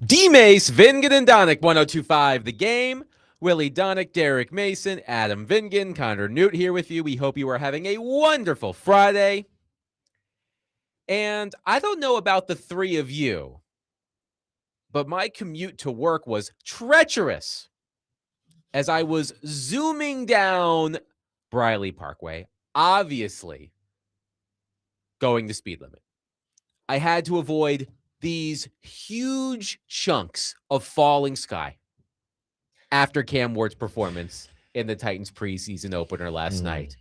DMase, Vingan, and Donick, 1025 The Game. Willy Donick, Derek Mason, Adam Vingan, Connor Newt here with you. We hope you are having a wonderful Friday. And I don't know about the three of you, but my commute to work was treacherous as I was zooming down Briley Parkway, obviously going the speed limit. I had to avoid these huge chunks of falling sky after Cam Ward's performance in the Titans preseason opener last night.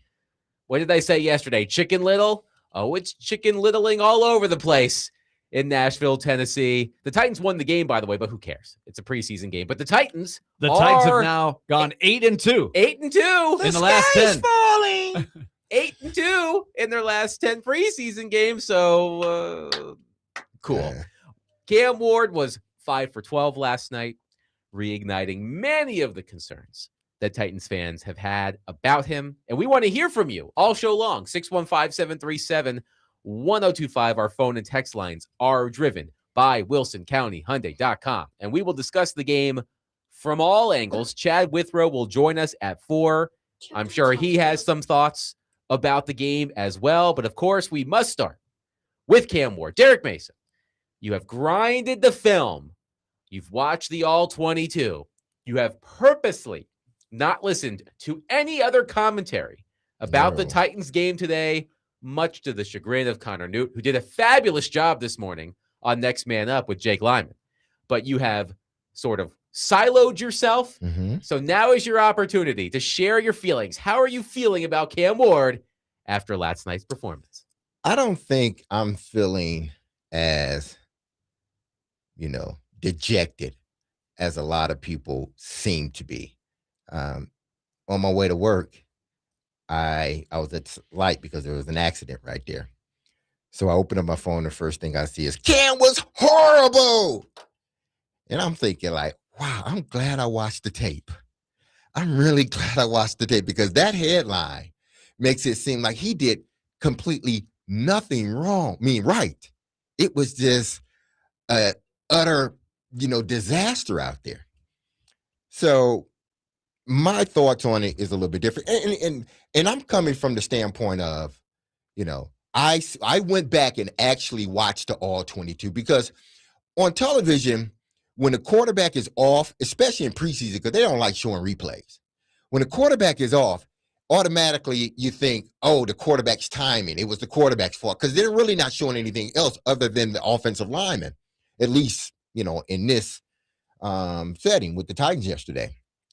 What did I say yesterday? Chicken Little? Oh, it's chicken littling all over the place in Nashville, Tennessee. The Titans won the game, by the way, but who cares? It's a preseason game. But the Titans have now gone 8-2. 8-2 in the last 10. Falling. 8-2 in their last 10 preseason games. So cool. Cam Ward was 5 for 12 last night, reigniting many of the concerns that Titans fans have had about him. And we want to hear from you all show long. 615-737-1025. Our phone and text lines are driven by WilsonCountyHyundai.com. And we will discuss the game from all angles. Chad Withrow will join us at 4. I'm sure he has some thoughts about the game as well. But of course, we must start with Cam Ward. Derek Mason, you have grinded the film. You've watched the all 22. You have purposely not listened to any other commentary about the Titans game today, much to the chagrin of Connor Newt, who did a fabulous job this morning on Next Man Up with Jake Lyman. But you have sort of siloed yourself. So now is your opportunity to share your feelings. How are you feeling about Cam Ward after last night's performance? I don't think I'm feeling as, dejected as a lot of people seem to be. On my way to work, I was at the light because there was an accident right there. So I open up my phone. The first thing I see is Cam was horrible. And I'm thinking like, wow, I'm glad I watched the tape. I'm really glad I watched the tape because that headline makes it seem like he did completely nothing wrong. Right. It was just a utter, disaster out there. So my thoughts on it is a little bit different. And I'm coming from the standpoint of, I went back and actually watched the all 22 because on television, when the quarterback is off, especially in preseason, because they don't like showing replays. When the quarterback is off, automatically you think, oh, the quarterback's timing. It was the quarterback's fault because they're really not showing anything else other than the offensive lineman, at least, in this setting with the Titans yesterday.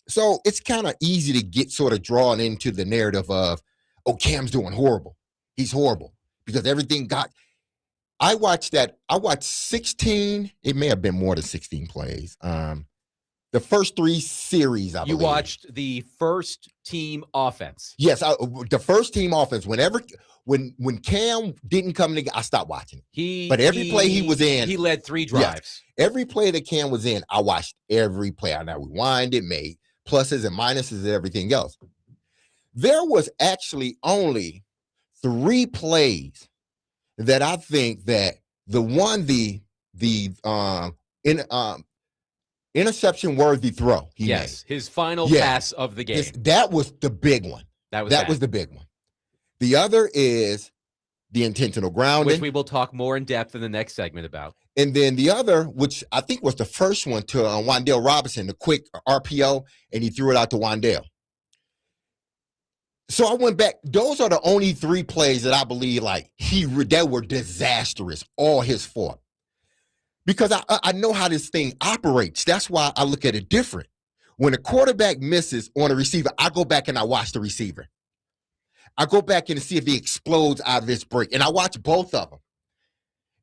So it's kind of easy to get sort of drawn into the narrative of, oh, Cam's doing horrible. He's horrible because everything got. I watched 16. It may have been more than 16 plays. The first 3 series, I believe. You watched the first team offense. Yes, the first team offense. When Cam didn't come together, I stopped watching it. But every play he was in, he led 3 drives. Yes, every play that Cam was in, I watched every play. I rewinded, made pluses and minuses and everything else. There was actually only 3 plays that I think that the interception worthy throw he made. His final pass of the game. That was the big one. That was the big one. The other is the intentional grounding, which we will talk more in depth in the next segment about. And then the other, which I think was the first one to Wan'Dale Robinson, the quick RPO, and he threw it out to Wan'Dale. So I went back. Those are the only 3 plays that I believe that were disastrous, all his fault. Because I know how this thing operates. That's why I look at it different. When a quarterback misses on a receiver, I go back and I watch the receiver. I go back and see if he explodes out of this break. And I watch both of them.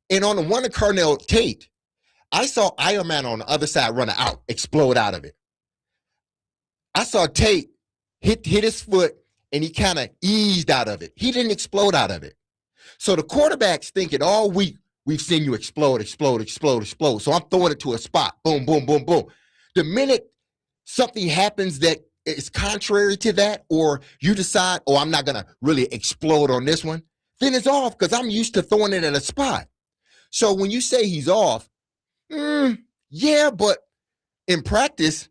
And on the one of Carnell Tate, I saw Iron Man on the other side run out, explode out of it. I saw Tate hit his foot, and he kind of eased out of it. He didn't explode out of it. So the quarterback's thinking all week, we've seen you explode. So I'm throwing it to a spot. Boom, boom, boom, boom. The minute something happens that is contrary to that, or you decide, oh, I'm not going to really explode on this one, then it's off because I'm used to throwing it at a spot. So when you say he's off, Yeah, but in practice,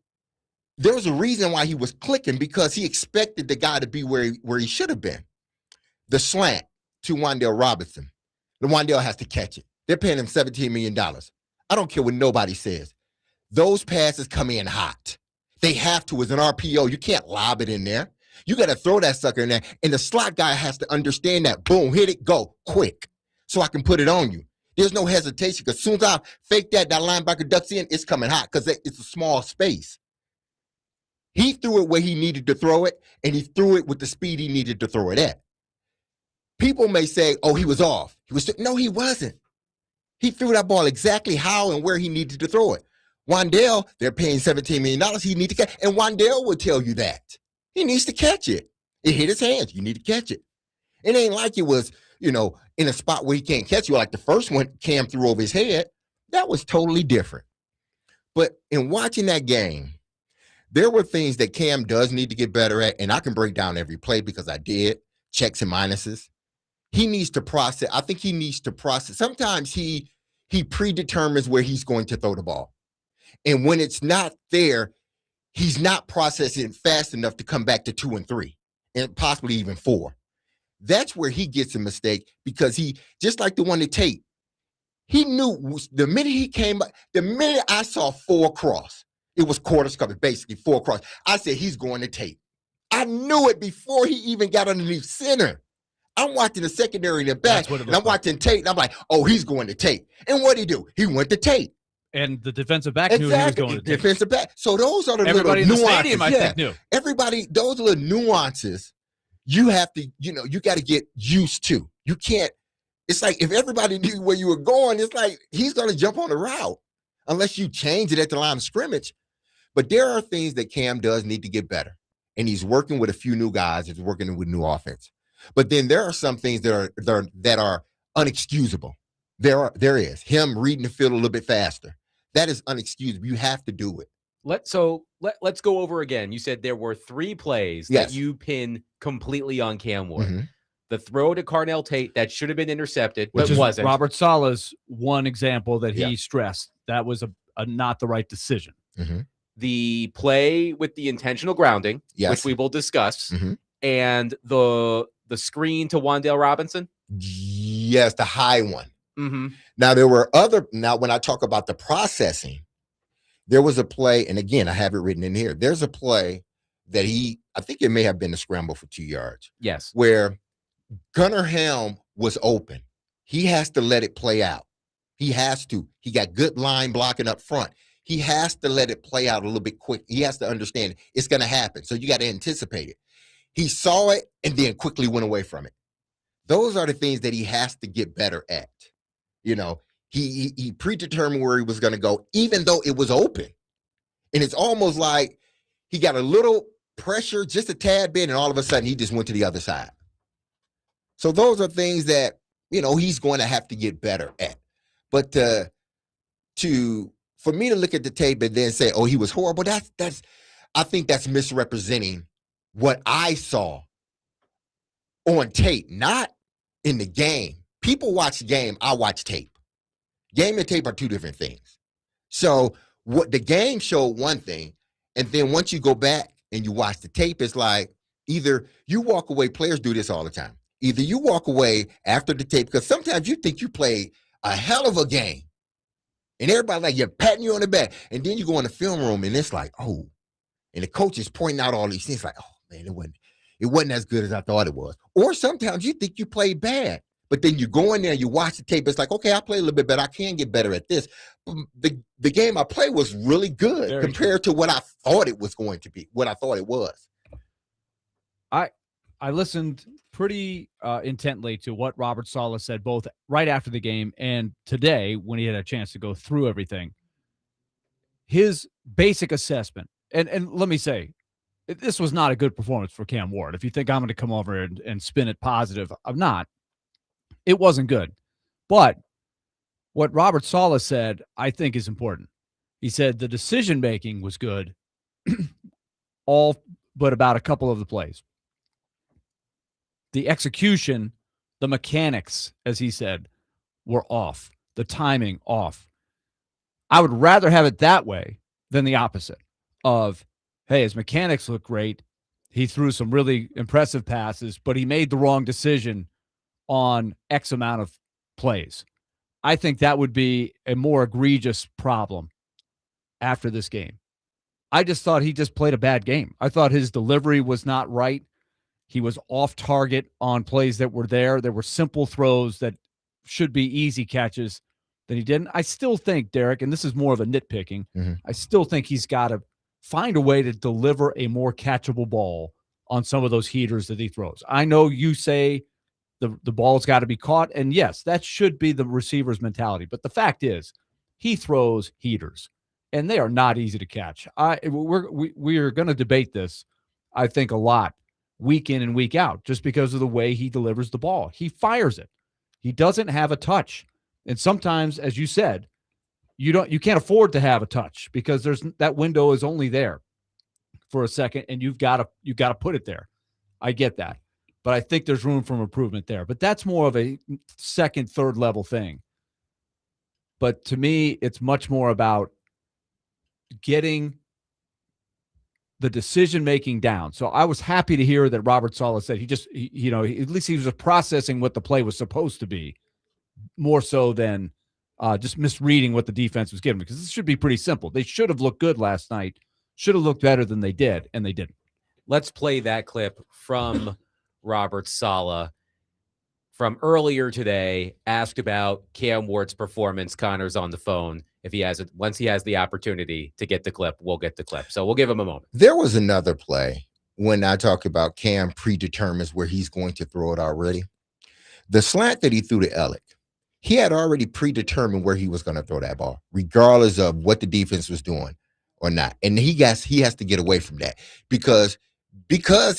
there was a reason why he was clicking because he expected the guy to be where he should have been. The slant to Wan'Dale Robinson. The Wan'Dale has to catch it. They're paying him $17 million. I don't care what nobody says. Those passes come in hot. They have to as an RPO. You can't lob it in there. You got to throw that sucker in there. And the slot guy has to understand that. Boom, hit it, go, quick, so I can put it on you. There's no hesitation because as soon as I fake that linebacker ducks in, it's coming hot because it's a small space. He threw it where he needed to throw it, and he threw it with the speed he needed to throw it at. People may say, oh, he was off. No, he wasn't. He threw that ball exactly how and where he needed to throw it. Wan'Dale, they're paying $17 million. He needs to catch, and Wan'Dale will tell you that. He needs to catch it. It hit his hands. You need to catch it. It ain't like it was, in a spot where he can't catch you, like the first one Cam threw over his head. That was totally different. But in watching that game, there were things that Cam does need to get better at, and I can break down every play because I did, checks and minuses. He needs to process. I think he needs to process. Sometimes he predetermines where he's going to throw the ball. And when it's not there, he's not processing fast enough to come back to 2 and 3 and possibly even 4. That's where he gets a mistake because he, just like the one at Tate, he knew the minute I saw 4 cross, it was quarters covered, basically 4 cross. I said, he's going to Tate. I knew it before he even got underneath center. I'm watching the secondary in the back, and I'm watching Tate, and I'm like, oh, he's going to Tate. And what did he do? He went to Tate. And the defensive back knew he was going to Tate. Defensive back. So those are the Everybody little in the nuances. stadium, I think, knew. Everybody, those are the nuances you have to, you got to get used to. You can't, it's like if everybody knew where you were going, it's like he's going to jump on the route unless you change it at the line of scrimmage. But there are things that Cam does need to get better. And he's working with a few new guys. He's working with new offense. But then there are some things that are unexcusable. There is him reading the field a little bit faster. That is unexcusable. You have to do it. Let's go over again. You said there were 3 plays that you pin completely on Cam Ward. Mm-hmm. The throw to Carnell Tate that should have been intercepted, which but wasn't. Robert Saleh's one example that he stressed. That was a not the right decision. Mm-hmm. The play with the intentional grounding, which we will discuss, and the screen to Wan'Dale Robinson. Yes, the high one. Mm-hmm. Now, now when I talk about the processing, there was a play, and again, I have it written in here. There's a play that I think it may have been a scramble for 2 yards. Yes. Where Gunnar Helm was open. He has to let it play out. He has to. He got good line blocking up front. He has to let it play out a little bit quick. He has to understand it's going to happen. So you got to anticipate it. He saw it and then quickly went away from it. Those are the things that he has to get better at. He predetermined where he was going to go, even though it was open. And it's almost like he got a little pressure, just a tad bit, and all of a sudden he just went to the other side. So those are things that, he's going to have to get better at. But for me to look at the tape and then say, oh, he was horrible, I think that's misrepresenting what I saw on tape, not in the game. People watch the game, I watch tape. Game and tape are 2 different things. So what the game showed one thing, and then once you go back and you watch the tape, it's like either you walk away, players do this all the time. Either you walk away after the tape, because sometimes you think you played a hell of a game, and everybody like, you're patting you on the back, and then you go in the film room, and it's like, oh, and the coach is pointing out all these things like, oh, man, it wasn't as good as I thought it was. Or sometimes you think you played bad, but then you go in there, you watch the tape, it's like, okay, I played a little bit better. I can get better at this. The game I played was really good compared to what I thought it was going to be, what I thought it was. I listened pretty intently to what Robert Saleh said, both right after the game and today when he had a chance to go through everything. His basic assessment, and let me say, this was not a good performance for Cam Ward. If you think I'm going to come over and spin it positive, I'm not. It wasn't good. But what Robert Saleh said, I think, is important. He said the decision-making was good, all but about a couple of the plays. The execution, the mechanics, as he said, were off. The timing off. I would rather have it that way than the opposite of, hey, his mechanics look great. He threw some really impressive passes, but he made the wrong decision on X amount of plays. I think that would be a more egregious problem after this game. I just thought he just played a bad game. I thought his delivery was not right. He was off target on plays that were there. There were simple throws that should be easy catches that he didn't. I still think, Derek, and this is more of a nitpicking, I still think he's got to find a way to deliver a more catchable ball on some of those heaters that he throws. I know you say the ball's got to be caught, and yes, that should be the receiver's mentality. But the fact is, he throws heaters, and they are not easy to catch. We are going to debate this, I think, a lot, week in and week out, just because of the way he delivers the ball. He fires it. He doesn't have a touch. And sometimes, as you said, you can't afford to have a touch because that window is only there for a second, and you've got to put it there. I get that. But I think there's room for improvement there. But that's more of a second, third level thing. But to me, it's much more about getting the decision-making down. So I was happy to hear that Robert Saleh said at least he was processing what the play was supposed to be, more so than just misreading what the defense was giving, because this should be pretty simple. They should have looked good last night, should have looked better than they did, and they didn't. Let's play that clip from Robert Saleh from earlier today, asked about Cam Ward's performance. Connor's on the phone. If he has it, once he has the opportunity to get the clip, we'll get the clip. So we'll give him a moment. There was another play when I talk about Cam predetermines where he's going to throw it already. The slant that he threw to Ellick, he had already predetermined where he was going to throw that ball, regardless of what the defense was doing or not. And he has to get away from that because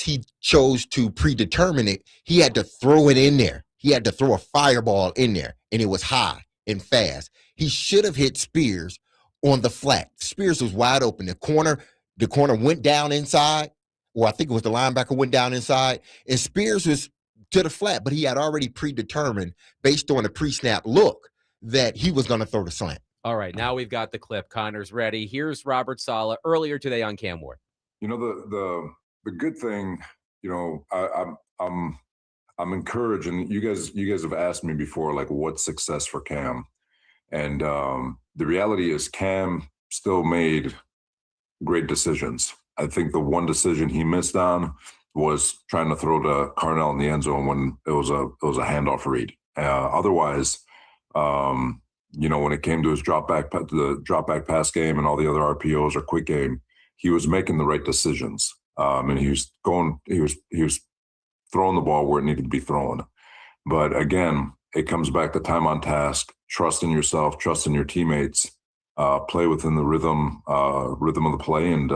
he chose to predetermine it, he had to throw it in there. He had to throw a fireball in there, and it was high and fast. He should have hit Spears on the flat. Spears was wide open. The corner went down inside, or I think it was the linebacker went down inside, and Spears was to the flat, but he had already predetermined based on the pre-snap look that he was going to throw the slant. All right, now we've got the clip. Connor's ready. Here's Robert Saleh earlier today on Cam Ward. You know, the good thing, you know, I'm encouraged, and you guys have asked me before, like, what's success for Cam? And the reality is Cam still made great decisions. I think the one decision he missed on was trying to throw to Carnell in the end zone when it was a handoff read. Otherwise, you know, when it came to his drop back pass game and all the other RPOs or quick game, he was making the right decisions. And he was throwing the ball where it needed to be thrown. But again, it comes back to time on task, trust in yourself, trust in your teammates, play within the rhythm of the play, and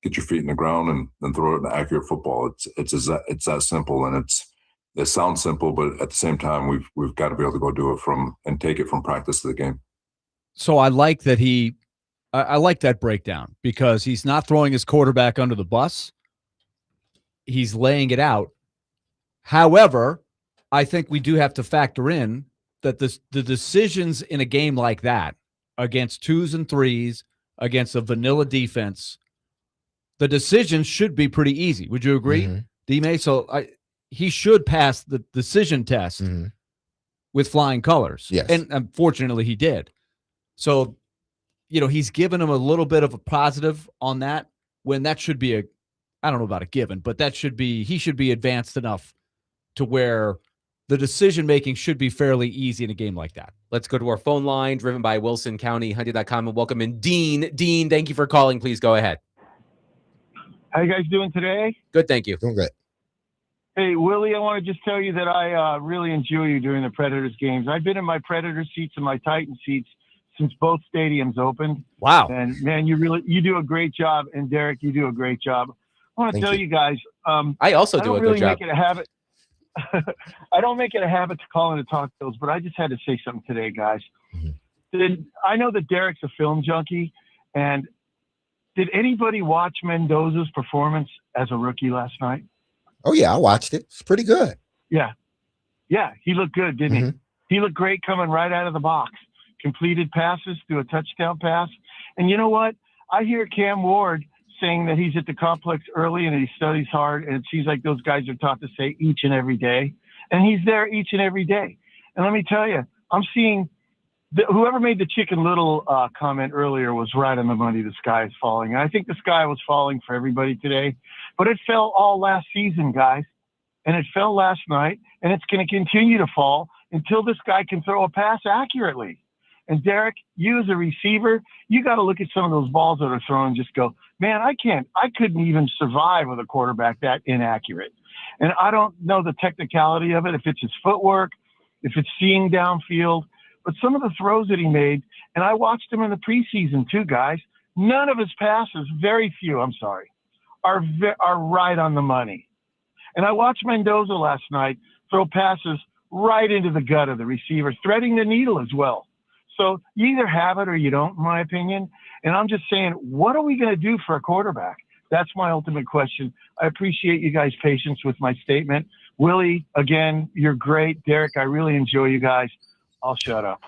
get your feet in the ground and throw an accurate football. It's that simple, and it sounds simple, but at the same time, we've got to be able to go do it and take it from practice to the game. So I like that I like that breakdown because he's not throwing his quarterback under the bus. He's laying it out. However, I think we do have to factor in that the decisions in a game like that, against 2s and 3s, against a vanilla defense, the decisions should be pretty easy. Would you agree, DMase? So he should pass the decision test with flying colors. Yes. And unfortunately he did. So, you know, he's given him a little bit of a positive on that when that should be I don't know about a given, but he should be advanced enough to where the decision-making should be fairly easy in a game like that. Let's go to our phone line, driven by Wilson County, Hyundai.com, and welcome in Dean. Dean, thank you for calling. Please go ahead. How you guys doing today? Good, thank you. Doing good. Hey, Willie, I want to just tell you that I really enjoy you during the Predators games. I've been in my Predator seats and my Titan seats since both stadiums opened. Wow. And, man, you do a great job. And, Derek, you do a great job. I want to tell you guys. I also do a good job. Make it a habit. I don't make it a habit to call into talk shows, but I just had to say something today, guys. I know that Derek's a film junkie, and did anybody watch Mendoza's performance as a rookie last night? Oh, yeah, I watched it. It's pretty good. Yeah. Yeah, he looked good, didn't he? He looked great coming right out of the box. completed passes through a touchdown pass. And you know what? I hear Cam Ward saying that he's at the complex early and he studies hard, and it seems like those guys are taught to say each and every day. And he's there each and every day. And let me tell you, I'm seeing whoever made the Chicken Little comment earlier was right on the money. The sky is falling. And I think the sky was falling for everybody today, but it fell all last season, guys. And it fell last night, and it's going to continue to fall until this guy can throw a pass accurately. And Derek, you as a receiver, you got to look at some of those balls that are thrown and just go, man, I couldn't even survive with a quarterback that inaccurate. And I don't know the technicality of it, if it's his footwork, if it's seeing downfield, but some of the throws that he made, and I watched him in the preseason too, guys, none of his passes, very few, I'm sorry, are right on the money. And I watched Mendoza last night throw passes right into the gut of the receiver, threading the needle as well. So you either have it or you don't, in my opinion. And I'm just saying, what are we going to do for a quarterback? That's my ultimate question. I appreciate you guys' patience with my statement. Willie, again, you're great. Derek, I really enjoy you guys. I'll shut up.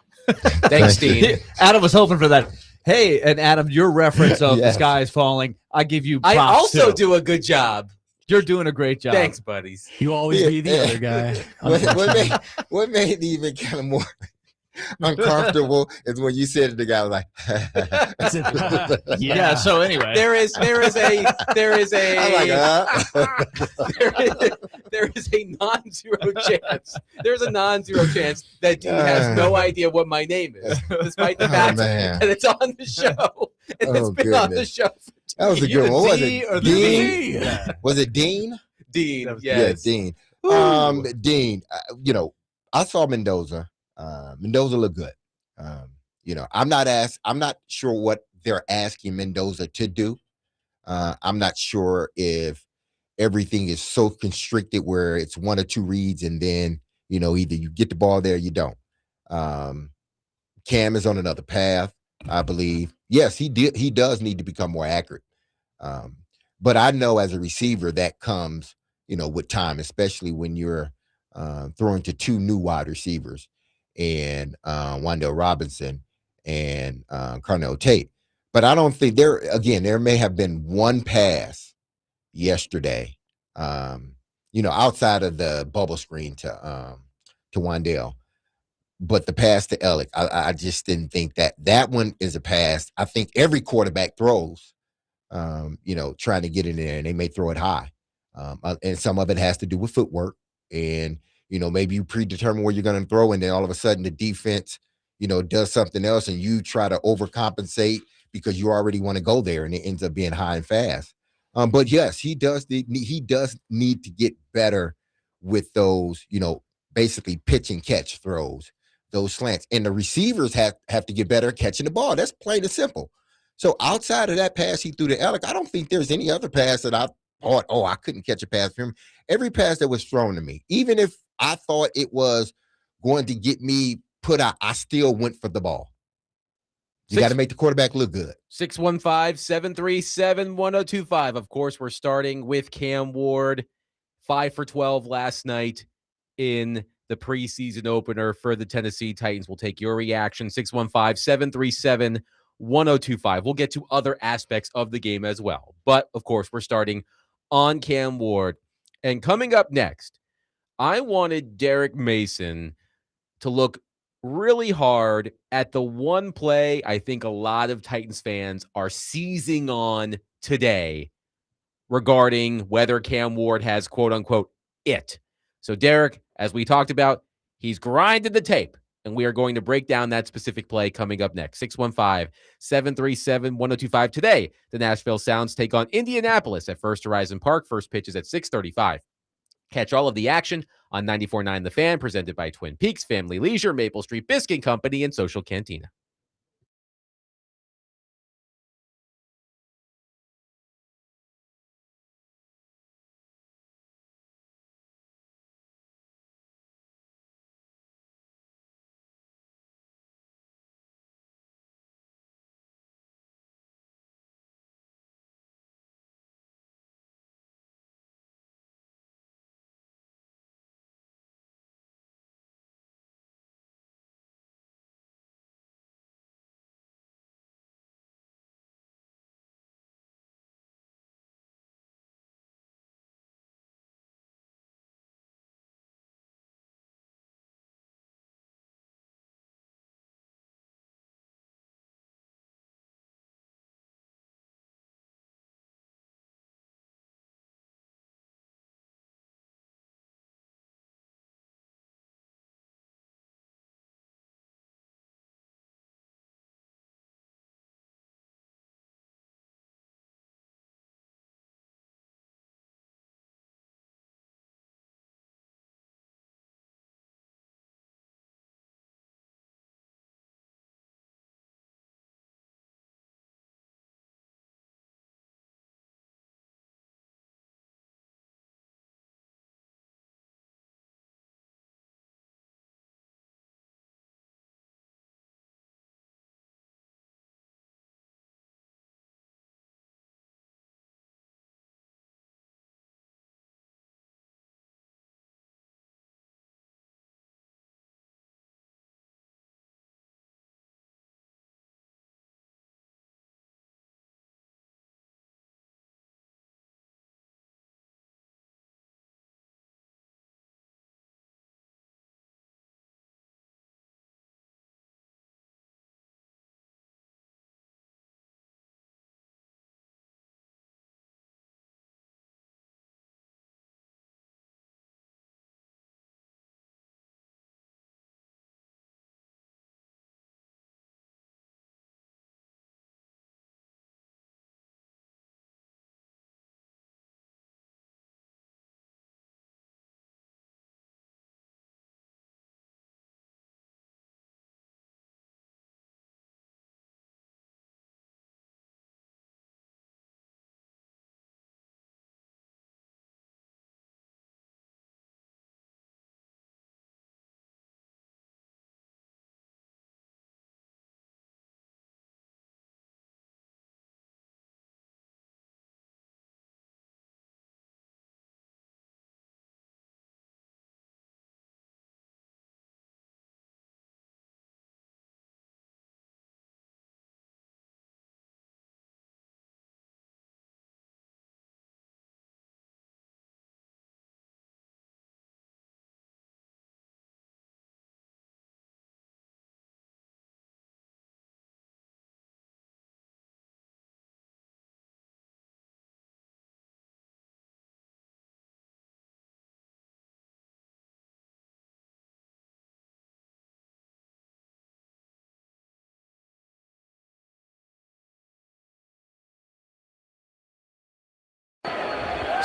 Thanks, Dean. Adam was hoping for that. Hey, and Adam, your reference of Yes. the sky is falling, I give you props I also too. do a good job. You're doing a great job. Thanks, buddies. You always be the other guy. What made it even kind of more uncomfortable is when you said to the guy, like, Yeah. So anyway, There is a I'm like, there is a non-zero chance. There's a non-zero chance that Dean has no idea what my name is, despite the Oh, fact man. that it's on the show. And it's Oh, been on the goodness. show for That was a You good the one. Was D it or the Dean? V? Was it Dean? Dean. Yeah, Yes. Dean. Ooh. Dean, I saw Mendoza. Mendoza looked good. I'm not sure what they're asking Mendoza to do. I'm not sure if everything is so constricted where it's one or two reads and then, either you get the ball there or you don't. Cam is on another path, I believe. Yes, he does need to become more accurate. But I know as a receiver that comes, with time, especially when you're throwing to two new wide receivers and Wan'Dale Robinson and Carnell Tate. But I don't think there may have been one pass yesterday, outside of the bubble screen to Wan'Dale. But the pass to Ellick, I just didn't think that one is a pass. I think every quarterback throws, trying to get in there, and they may throw it high. And some of it has to do with footwork. And, maybe you predetermine where you're going to throw, and then all of a sudden the defense, does something else, and you try to overcompensate because you already want to go there, and it ends up being high and fast. But yes, he does need to get better with those, basically pitch and catch throws, those slants. And the receivers have to get better at catching the ball. That's plain and simple. So outside of that pass he threw to Alec, I don't think there's any other pass that I thought, I couldn't catch a pass from him. Every pass that was thrown to me, even if I thought it was going to get me put out, I still went for the ball. You got to make the quarterback look good. 615-737-1025. Of course, we're starting with Cam Ward, 5 for 12 last night in the preseason opener for the Tennessee Titans. We'll take your reaction. 615-737-1025. We'll get to other aspects of the game as well. But, of course, we're starting on Cam Ward. And coming up next, I wanted Derek Mason to look really hard at the one play I think a lot of Titans fans are seizing on today regarding whether Cam Ward has quote-unquote it. So, Derek, as we talked about, he's grinded the tape, and we are going to break down that specific play coming up next. 615-737-1025. Today, the Nashville Sounds take on Indianapolis at First Horizon Park. First pitch is at 6:35. Catch all of the action on 94.9 The Fan, presented by Twin Peaks, Family Leisure, Maple Street Biscuit Company, and Social Cantina.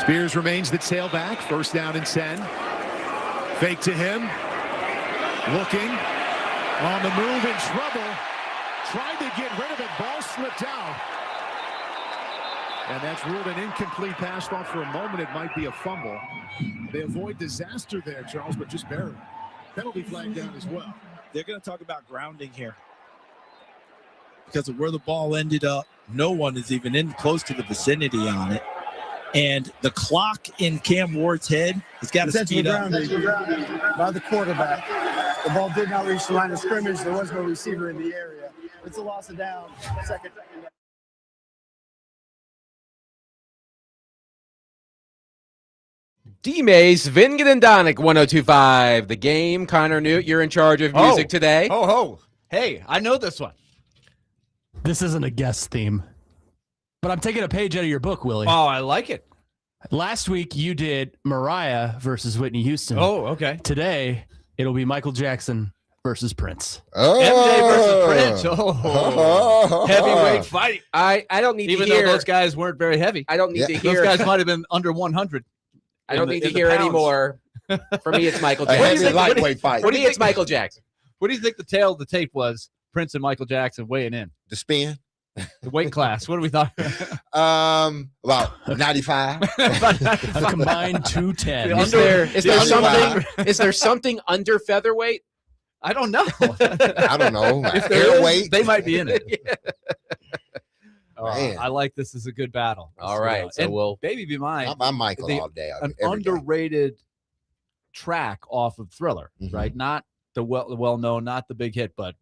Spears remains the tailback. First down and 10. Fake to him. Looking. On the move, in trouble. Tried to get rid of it. Ball slipped out. And that's ruled an incomplete pass. Thought for a moment it might be a fumble. They avoid disaster there, Charles, but just barely. Penalty flag down as well. They're going to talk about grounding here. Because of where the ball ended up, no one is even in close to the vicinity on it. And the clock in Cam Ward's head has got to speed up. By the quarterback. The ball did not reach the line of scrimmage. There was no receiver in the area. It's a loss of down. Second. DMase, Vingen and Donick, 102.5. The game. Connor Newt, you're in charge of music today. Hey, I know this one. This isn't a guest theme, but I'm taking a page out of your book, Willie. Oh, I like it. Last week you did Mariah versus Whitney Houston. Oh, okay. Today it'll be Michael Jackson versus Prince. MJ versus Prince. Oh, heavyweight fight. I don't need Even to hear. though those guys weren't very heavy. I don't need to Those hear. guys might have been under 100. I don't need to in the hear pounds. anymore. For me, it's Michael A Jackson. heavy lightweight fight. For me, it's Michael Jackson. What do you think the tail of the tape was? Prince and Michael Jackson weighing in. The spin. The weight class. What do we thought? About 95. A combined 210. Is there something under featherweight? I don't know. I don't know. If there is, Airweight. they might be in it. Man. I like this as a good battle. All right, so and we'll baby be mine. I'm Michael The- all day. An every day. underrated track off of Thriller, Mhm. right? Not the well known, not the big hit, but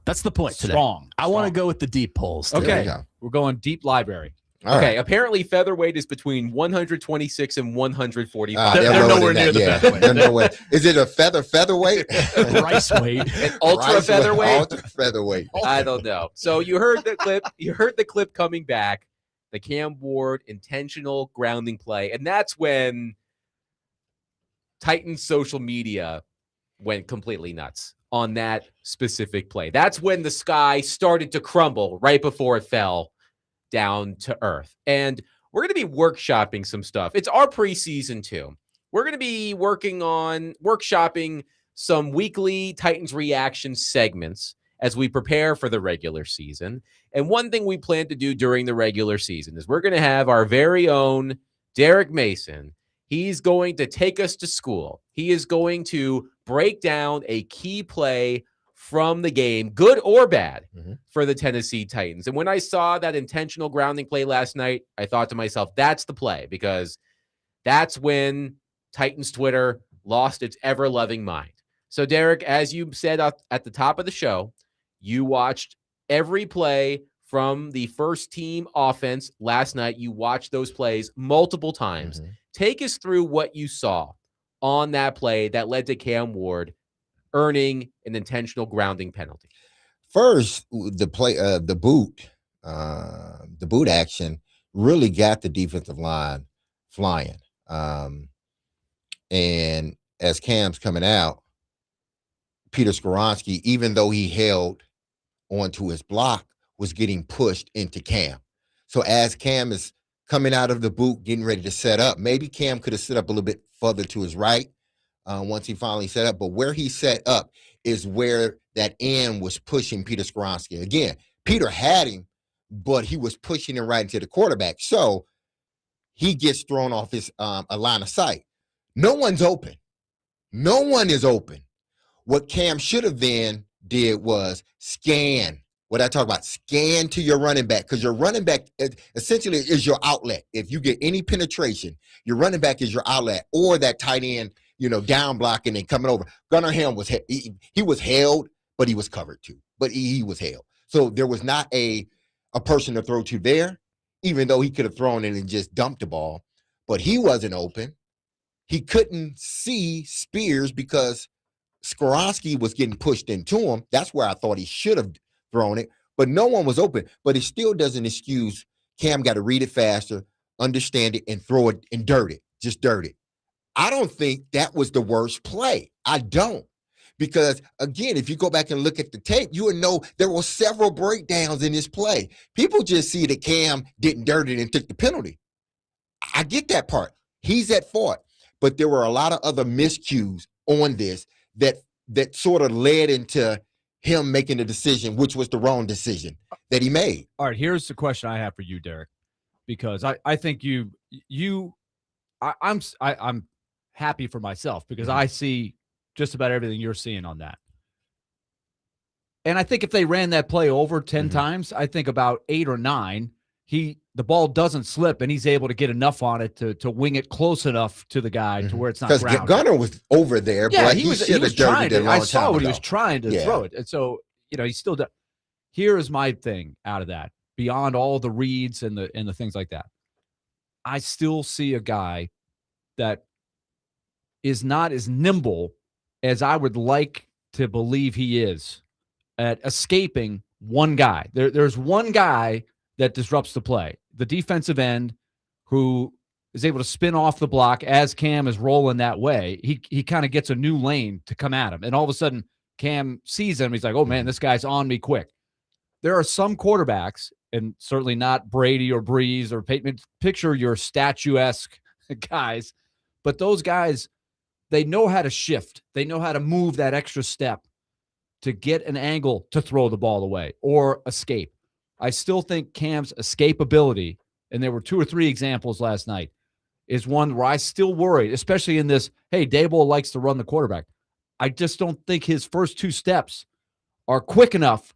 That's the point today. strong. I want to go with the deep polls. There Okay. we go. We're going deep library. All okay, right. apparently featherweight is between 126 and 145. They're They're lower nowhere than near that, the yeah. featherweight. They're nowhere. Is it a featherweight? Rice weight. An ultra Rice featherweight? Ultra featherweight. I don't know. So you heard the clip. You heard the clip coming back. The Cam Ward intentional grounding play, and that's when Titans social media went completely nuts on that specific play. That's when the sky started to crumble right before it fell down to earth. And we're going to be workshopping some stuff. It's our preseason too. We're going to be workshopping some weekly Titans reaction segments as we prepare for the regular season. And one thing we plan to do during the regular season is we're going to have our very own Derek Mason. He's going to take us to school. He is going to break down a key play from the game, good or bad, for the Tennessee Titans. And when I saw that intentional grounding play last night, I thought to myself, that's the play, because that's when Titans Twitter lost its ever-loving mind. So, Derek, as you said at the top of the show, you watched every play from the first team offense last night. You watched those plays multiple times. Take us through what you saw on that play that led to Cam Ward earning an intentional grounding penalty. First, the play, the boot action really got the defensive line flying. And as Cam's coming out, Peter Skoronski, even though he held onto his block, was getting pushed into Cam. So as Cam is coming out of the boot, getting ready to set up, maybe Cam could have set up a little bit further to his right once he finally set up. But where he set up is where that end was pushing Peter Skoronski. Again, Peter had him, but he was pushing him right into the quarterback. So he gets thrown off his a line of sight. No one's open. No one is open. What Cam should have then did was scan. What I talk about, scan to your running back, because your running back essentially is your outlet. If you get any penetration, your running back is your outlet, or that tight end, down blocking and coming over. Gunnar Helm was he was held, but he was covered too. But he was held, so there was not a person to throw to there, even though he could have thrown it and just dumped the ball. But he wasn't open. He couldn't see Spears because Skoronski was getting pushed into him. That's where I thought he should have thrown it, but no one was open. But it still doesn't excuse Cam. Got to read it faster, understand it, and throw it and just dirt it. I don't think that was the worst play. I don't, because again, if you go back and look at the tape, you would know there were several breakdowns in this play. People just see that Cam didn't dirt it and took the penalty. I get that part. He's at fault. But there were a lot of other miscues on this that sort of led into him making the decision, which was the wrong decision that he made. All right, here's the question I have for you, Derek, because I think I'm happy for myself because I see just about everything you're seeing on that. And I think if they ran that play over 10 times, I think about 8 or 9, the ball doesn't slip and he's able to get enough on it to wing it close enough to the guy to where it's not grounded. Because Gunner was over there, but he should have dirtied it a long I saw time when ago. he was trying to throw it. And so, he still does. Here is my thing out of that, beyond all the reads and the things like that. I still see a guy that is not as nimble as I would like to believe he is at escaping one guy. There's one guy that disrupts the play, the defensive end who is able to spin off the block as Cam is rolling that way. He kind of gets a new lane to come at him. And all of a sudden, Cam sees him. He's like, oh, man, this guy's on me quick. There are some quarterbacks, and certainly not Brady or Breeze or Peyton. Picture your statuesque guys. But those guys, they know how to shift. They know how to move that extra step to get an angle to throw the ball away or escape. I still think Cam's escapability, and there were 2 or 3 examples last night, is one where I still worry, especially in this, hey, Daboll likes to run the quarterback. I just don't think his first 2 steps are quick enough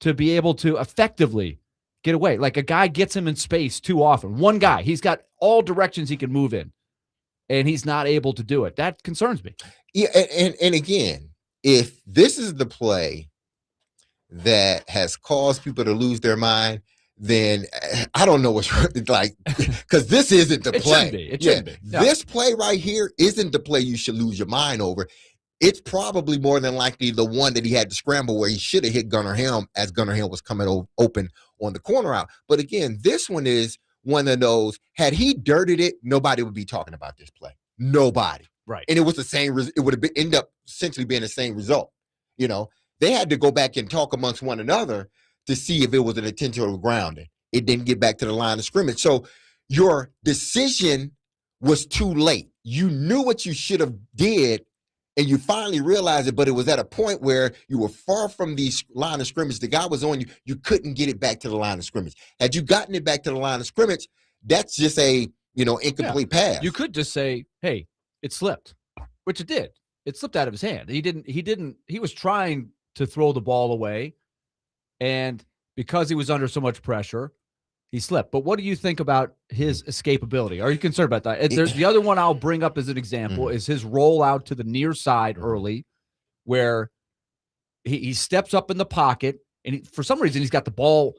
to be able to effectively get away. Like a guy gets him in space too often. One guy, he's got all directions he can move in, and he's not able to do it. That concerns me. Yeah, and again, if this is the play that has caused people to lose their mind, then I don't know what's like, because this isn't the play. It shouldn't be. No. This play right here isn't the play you should lose your mind over. It's probably more than likely the one that he had to scramble where he should have hit Gunnar Helm as Gunnar Helm was coming open on the corner out. But again, this one is one of those, had he dirted it, nobody would be talking about this play. Nobody. Right. And it was the same, it would have ended up essentially being the same result. They had to go back and talk amongst one another to see if it was an intentional grounding. It didn't get back to the line of scrimmage. So your decision was too late. You knew what you should have did, and you finally realized it, but it was at a point where you were far from the line of scrimmage. The guy was on you. You couldn't get it back to the line of scrimmage. Had you gotten it back to the line of scrimmage, that's just a, incomplete pass. You could just say, hey, it slipped, which it did. It slipped out of his hand. He was trying to throw the ball away, and because he was under so much pressure, he slipped. But what do you think about his escapability? Are you concerned about that? There's the other one I'll bring up as an example is his rollout to the near side early, where he steps up in the pocket, and for some reason he's got the ball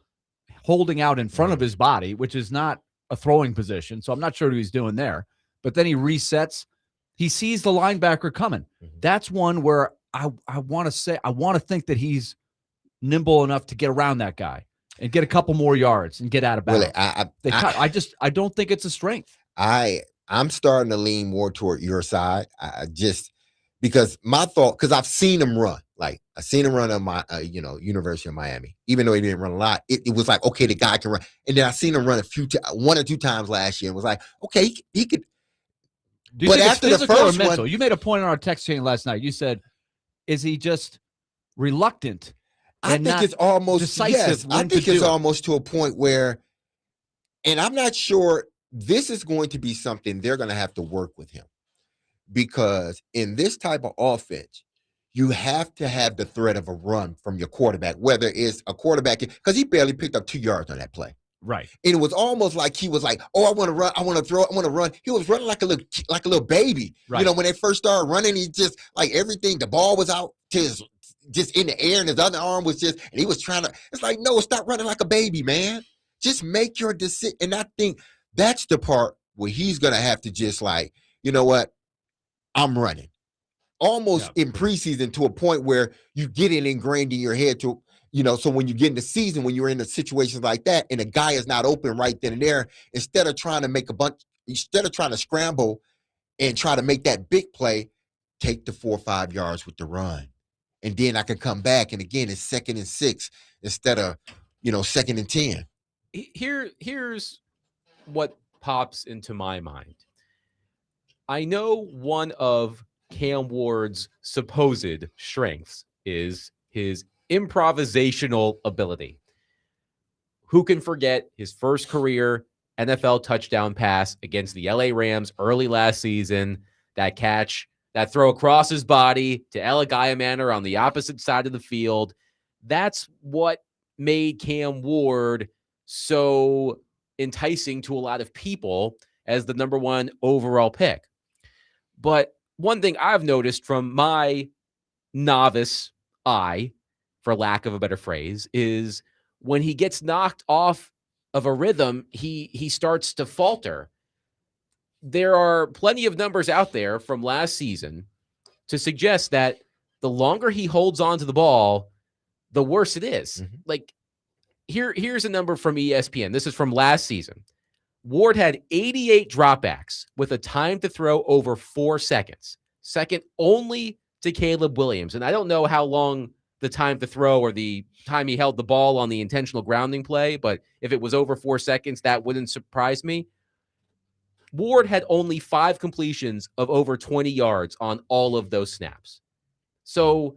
holding out in front of his body, which is not a throwing position. So I'm not sure what he's doing there. But then he resets. He sees the linebacker coming. That's one where I want to think that he's nimble enough to get around that guy and get a couple more yards and get out of bounds. Really, I don't think it's a strength. I'm starting to lean more toward your side. Because my thought, because I've seen him run. Like I seen him run on my University of Miami. Even though he didn't run a lot, it was like, okay, the guy can run. And then I seen him run 1 or 2 times last year and was like, okay, he could. Do you think it's physical or mental? You made a point on our text chain last night. You said, is he just reluctant? I think it's almost decisive. Yes, I think it's almost to a point where, and I'm not sure this is going to be something they're going to have to work with him, because in this type of offense, you have to have the threat of a run from your quarterback, whether it's a quarterback, because he barely picked up 2 yards on that play. Right. And it was almost like he was like, oh, I want to run, I want to throw, I want to run. He was running like a little baby. Right. When they first started running, he just like everything, the ball was out to his, just in the air, and his other arm was just, and he was trying to, it's like, no, stop running like a baby, man. Just make your decision. And I think that's the part where he's going to have to just like, you know what? I'm running. Almost in preseason, to a point where you get it ingrained in your head to, so when you get in the season, when you're in a situation like that and a guy is not open right then and there, instead of trying to scramble and try to make that big play, take the 4 or 5 yards with the run. And then I can come back. And again, it's 2nd and 6 instead of, 2nd and 10. Here's what pops into my mind. I know one of Cam Ward's supposed strengths is his improvisational ability. Who can forget his first career NFL touchdown pass against the LA Rams early last season? That catch, that throw across his body to Ella Manor on the opposite side of the field. That's what made Cam Ward so enticing to a lot of people as the number 1 overall pick. But one thing I've noticed from my novice eye, for lack of a better phrase, is when he gets knocked off of a rhythm, he starts to falter. There are plenty of numbers out there from last season to suggest that the longer he holds on to the ball, the worse it is. Mm-hmm. Like, here's a number from ESPN. This is from last season. Ward had 88 dropbacks with a time to throw over 4 seconds, second only to Caleb Williams. And I don't know how long the time to throw or the time he held the ball on the intentional grounding play, but if it was over 4 seconds, that wouldn't surprise me. Ward had only 5 completions of over 20 yards on all of those snaps. So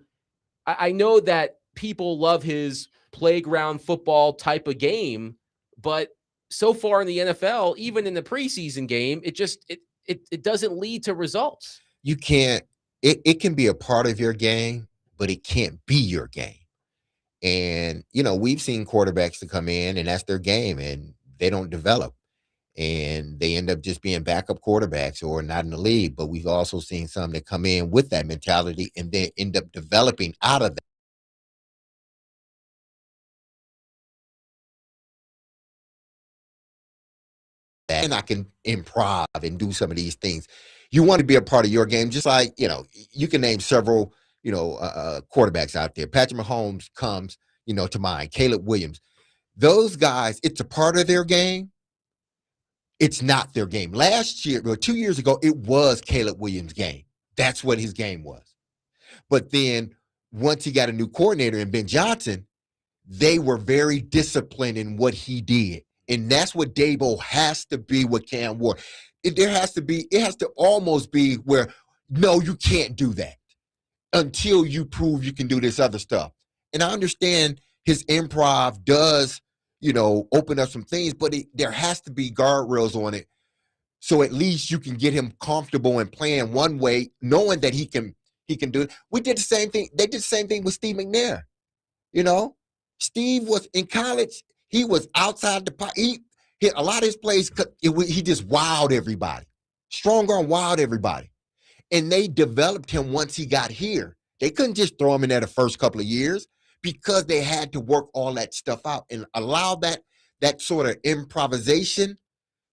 I know that people love his playground football type of game, but so far in the NFL, even in the preseason game, it doesn't lead to results. You can't, it can be a part of your game, but it can't be your game. And, we've seen quarterbacks to come in and that's their game and they don't develop and they end up just being backup quarterbacks or not in the league. But we've also seen some that come in with that mentality and then end up developing out of that. And I can improv and do some of these things. You want to be a part of your game, just like, you can name several, quarterbacks out there. Patrick Mahomes comes, to mind. Caleb Williams. Those guys, it's a part of their game. It's not their game. Last year, or 2 years ago, it was Caleb Williams' game. That's what his game was. But then once he got a new coordinator in Ben Johnson, they were very disciplined in what he did. And that's what Dabo has to be with Cam Ward. It has to almost be where, no, you can't do that until you prove you can do this other stuff. And I understand his improv does, open up some things, but there has to be guardrails on it. So at least you can get him comfortable and playing one way, knowing that he can do it. We did the same thing. They did the same thing with Steve McNair. Steve was in college. He was outside the pot. He hit a lot of his plays. He just wowed everybody. Strong arm wowed everybody. And they developed him once he got here. They couldn't just throw him in there the first couple of years because they had to work all that stuff out and allow that sort of improvisation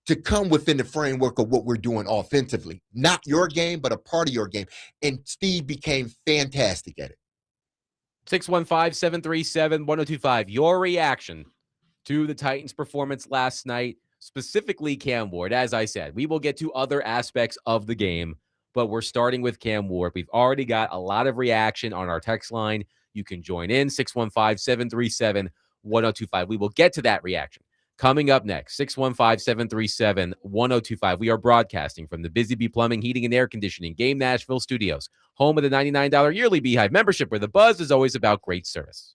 to come within the framework of what we're doing offensively. Not your game, but a part of your game. And Steve became fantastic at it. 615-737-1025. Your reaction to the Titans' performance last night, specifically Cam Ward. As I said, we will get to other aspects of the game, but we're starting with Cam Ward. We've already got a lot of reaction on our text line. You can join in, 615-737-1025. We will get to that reaction coming up next, 615-737-1025. We are broadcasting from the Busy Bee Plumbing, Heating, and Air Conditioning Game Nashville studios, home of the $99 yearly Beehive membership, where the buzz is always about great service.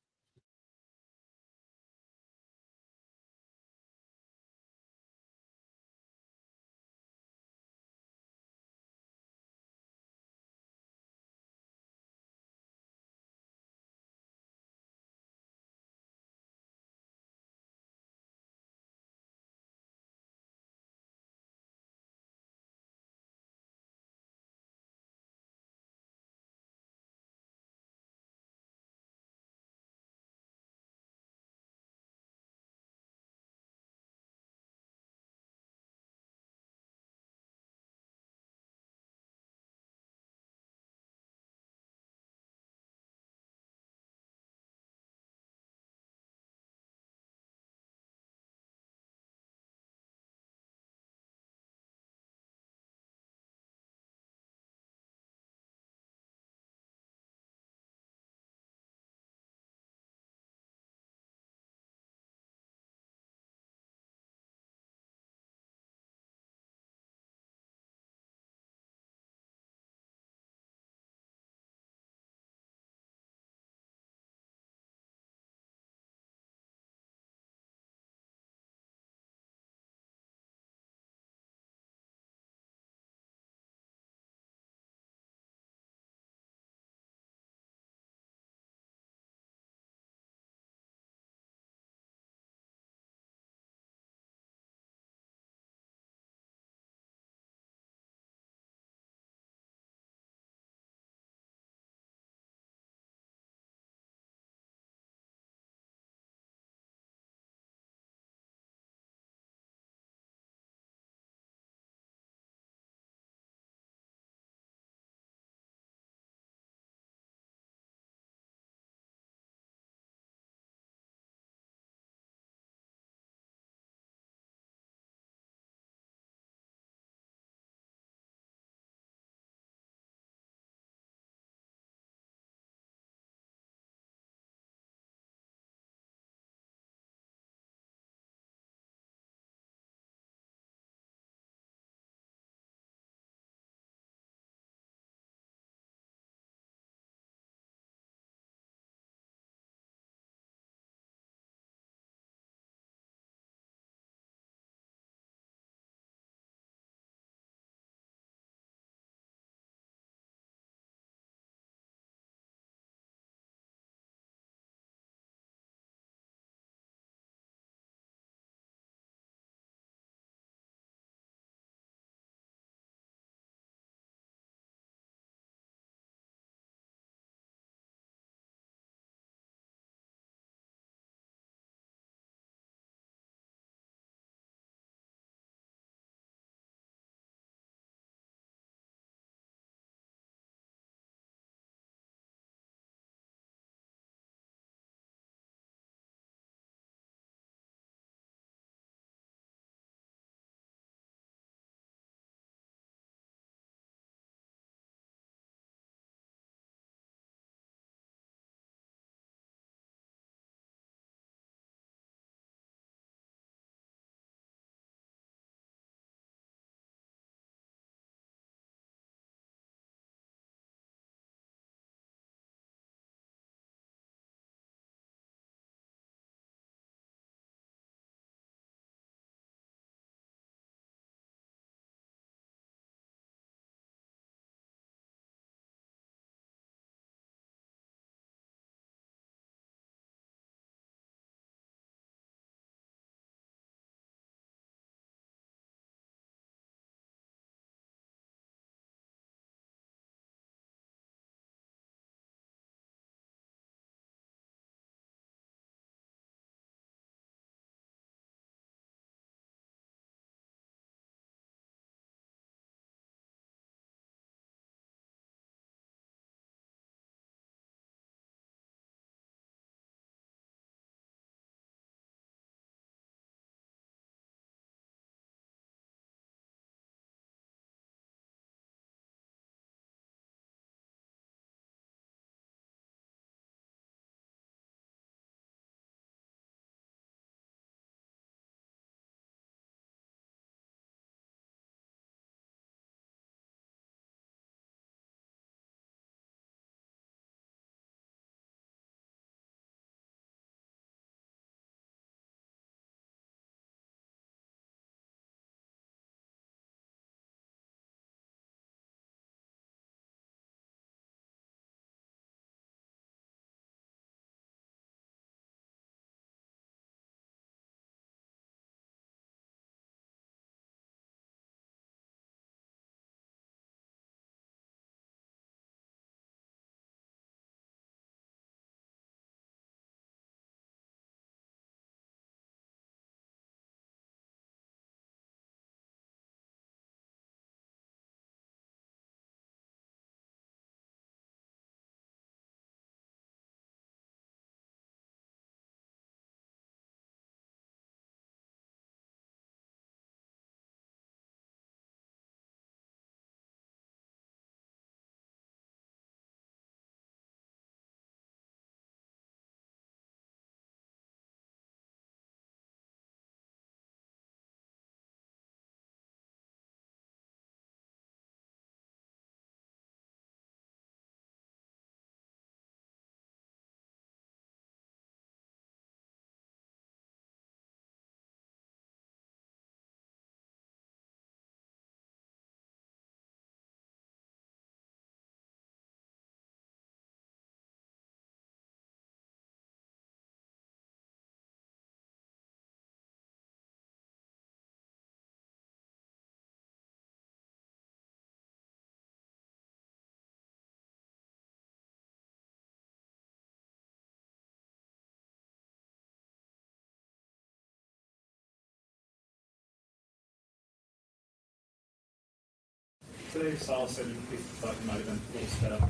Today, Saul said he thought he might have been a little sped up.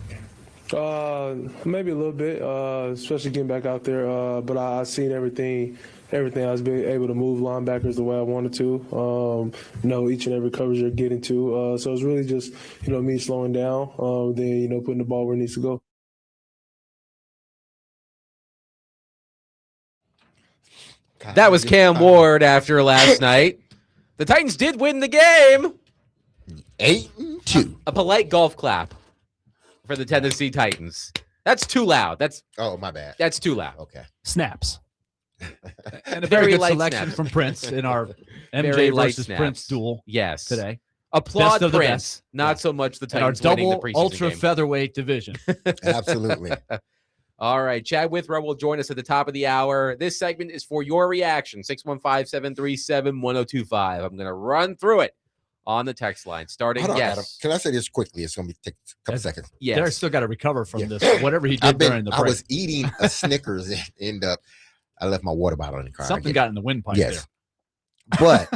Maybe a little bit, especially getting back out there. But I seen everything. I was being able to move linebackers the way I wanted to. Know each and every coverage they're getting to. So it's really just me slowing down, then putting the ball where it needs to go. That was Cam Ward after last night. The Titans did win the game. 8-2. A polite golf clap for the Tennessee Titans. That's too loud. Oh, my bad. That's too loud. Okay. Snaps. And a very good light selection snap. from Prince in our Very MJ light versus snaps. Prince duel Yes. today. Applaud Best of the Prince, best. not so much the And our Titans winning the double preseason ultra game. featherweight division. Absolutely. All right. Chad Withrow will join us at the top of the hour. This segment is for your reaction. 615-737-1025. I'm going to run through it on the text line. Starting, Hold on, yes. Adam. Can I say this quickly? It's going to take a couple seconds. Yes. Derek still got to recover from Yeah. this, whatever he did during the break. I was eating a Snickers and end up, I left my water bottle in the car. Something got in the windpipe there. But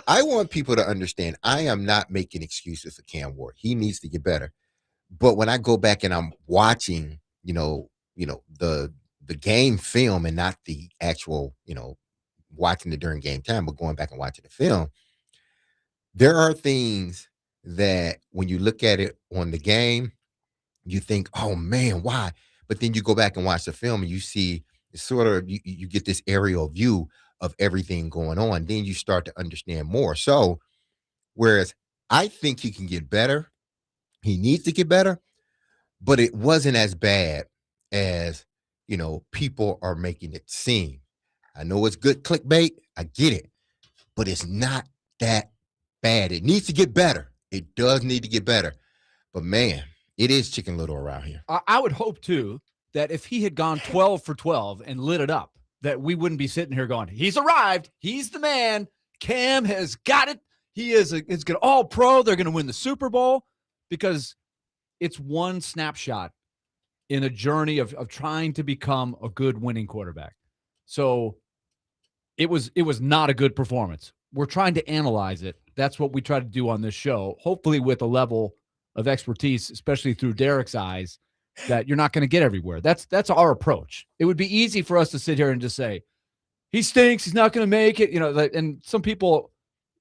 I want people to understand, I am not making excuses for Cam Ward. He needs to get better. But when I go back and I'm watching, the game film and not the actual, watching it during game time, but going back and watching the film, there are things that when you look at it on the game, you think, oh man, why? But then you go back and watch the film and you see it's sort of, you get this aerial view of everything going on. Then you start to understand more. So, whereas I think he can get better, he needs to get better, but it wasn't as bad as, people are making it seem. I know it's good clickbait. I get it, but it's not that bad. It needs to get better. It does need to get better. But man, it is Chicken Little around here. I would hope too that if he had gone 12 for 12 and lit it up, that we wouldn't be sitting here going, he's arrived. He's the man. Cam has got it. He is it's good all pro. They're going to win the Super Bowl, because it's one snapshot in a journey of trying to become a good winning quarterback. So it was not a good performance. We're trying to analyze it. That's what we try to do on this show, hopefully with a level of expertise, especially through Derek's eyes, that you're not going to get everywhere. That's our approach. It would be easy for us to sit here and just say, he stinks, he's not going to make it, and some people,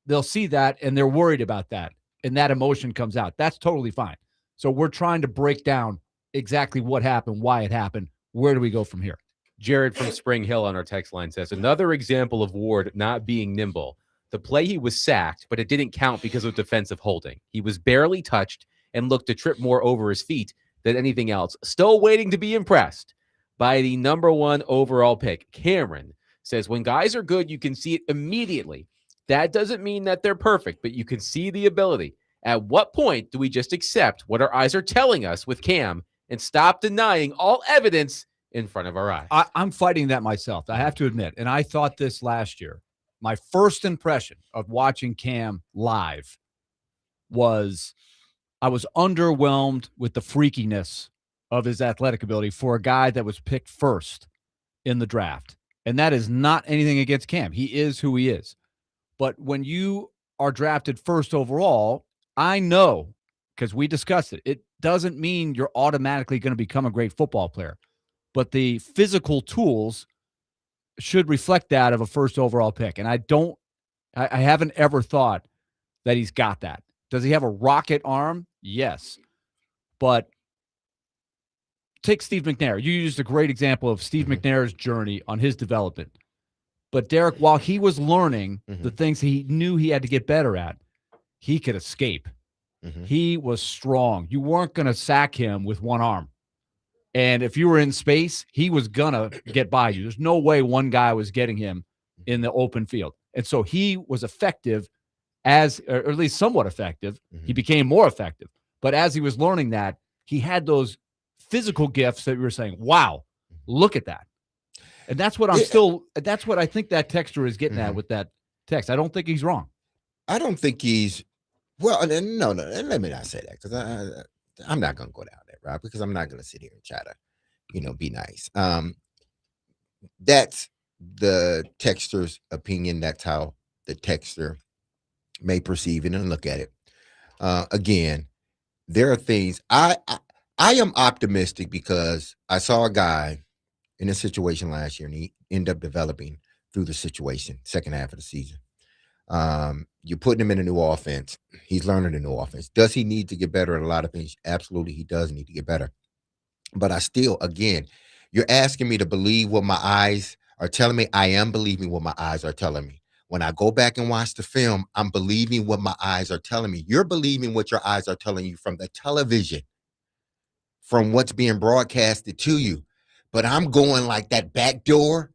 they'll see that and they're worried about that, and that emotion comes out. That's totally fine. So we're trying to break down exactly what happened, why it happened, where do we go from here? Jared from Spring Hill on our text line says, another example of Ward not being nimble. The play, he was sacked, but it didn't count because of defensive holding. He was barely touched and looked to trip more over his feet than anything else. Still waiting to be impressed by the #1 overall pick. Cameron says, when guys are good, you can see it immediately. That doesn't mean that they're perfect, but you can see the ability. At what point do we just accept what our eyes are telling us with Cam and stop denying all evidence in front of our eyes? I'm fighting that myself, I have to admit. And I thought this last year. My first impression of watching Cam live was I was underwhelmed with the freakiness of his athletic ability for a guy that was picked first in the draft. And that is not anything against Cam. He is who he is. But when you are drafted first overall, I know, because we discussed it, it doesn't mean you're automatically going to become a great football player. But the physical tools should reflect that of a first overall pick. And I haven't ever thought that he's got that. Does he have a rocket arm? Yes. But take Steve McNair. You used a great example of Steve McNair's journey on his development. But Derek, while he was learning the things he knew he had to get better at, he could escape. He was strong. You weren't going to sack him with one arm. And if you were in space, he was going to get by you. There's no way one guy was getting him in the open field. And so he was effective or at least somewhat effective. He became more effective. But as he was learning that, he had those physical gifts that we were saying, wow, look at that. And that's what that's what I think that texter is getting at with that text. I don't think he's wrong. I don't think he's, well, no, let me not say that, because I'm not going to go down that route, because I'm not going to sit here and try to, be nice. That's the texter's opinion. That's how the texter may perceive it and look at it. Again, there are things I am optimistic because I saw a guy in a situation last year and he ended up developing through the situation, second half of the season. You're putting him in a new offense. He's learning a new offense. Does he need to get better at a lot of things? Absolutely, he does need to get better. But I still, again, you're asking me to believe what my eyes are telling me. I am believing what my eyes are telling me. When I go back and watch the film, I'm believing what my eyes are telling me. You're believing what your eyes are telling you from the television, from what's being broadcasted to you. But I'm going like that back door,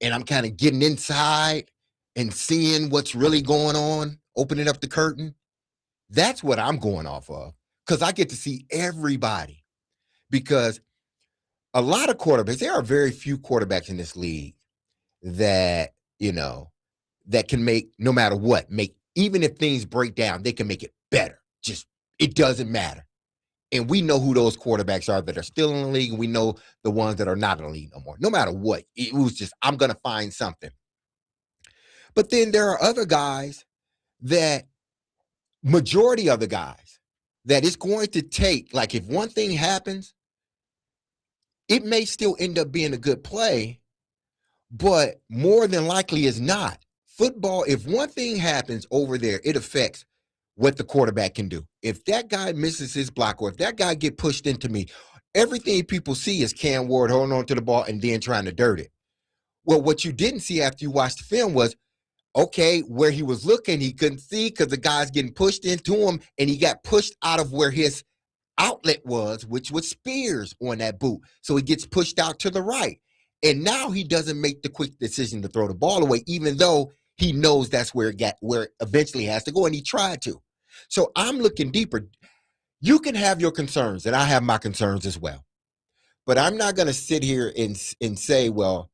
and I'm kind of getting inside and seeing what's really going on, opening up the curtain. That's what I'm going off of, because I get to see everybody. Because a lot of quarterbacks, there are very few quarterbacks in this league that, that can make, no matter what, even if things break down, they can make it better. Just, it doesn't matter. And we know who those quarterbacks are that are still in the league, and we know the ones that are not in the league no more. No matter what, it was just, I'm going to find something. But then there are other guys that, majority of the guys, that it's going to take, like if one thing happens, it may still end up being a good play, but more than likely is not. Football, if one thing happens over there, it affects what the quarterback can do. If that guy misses his block, or if that guy get pushed into me, everything people see is Cam Ward holding on to the ball and then trying to dirt it. Well, what you didn't see after you watched the film was, okay, where he was looking, he couldn't see because the guy's getting pushed into him, and he got pushed out of where his outlet was, which was Spears on that boot. So he gets pushed out to the right. And now he doesn't make the quick decision to throw the ball away, even though he knows that's where it eventually has to go, and he tried to. So I'm looking deeper. You can have your concerns, and I have my concerns as well. But I'm not going to sit here and say, well,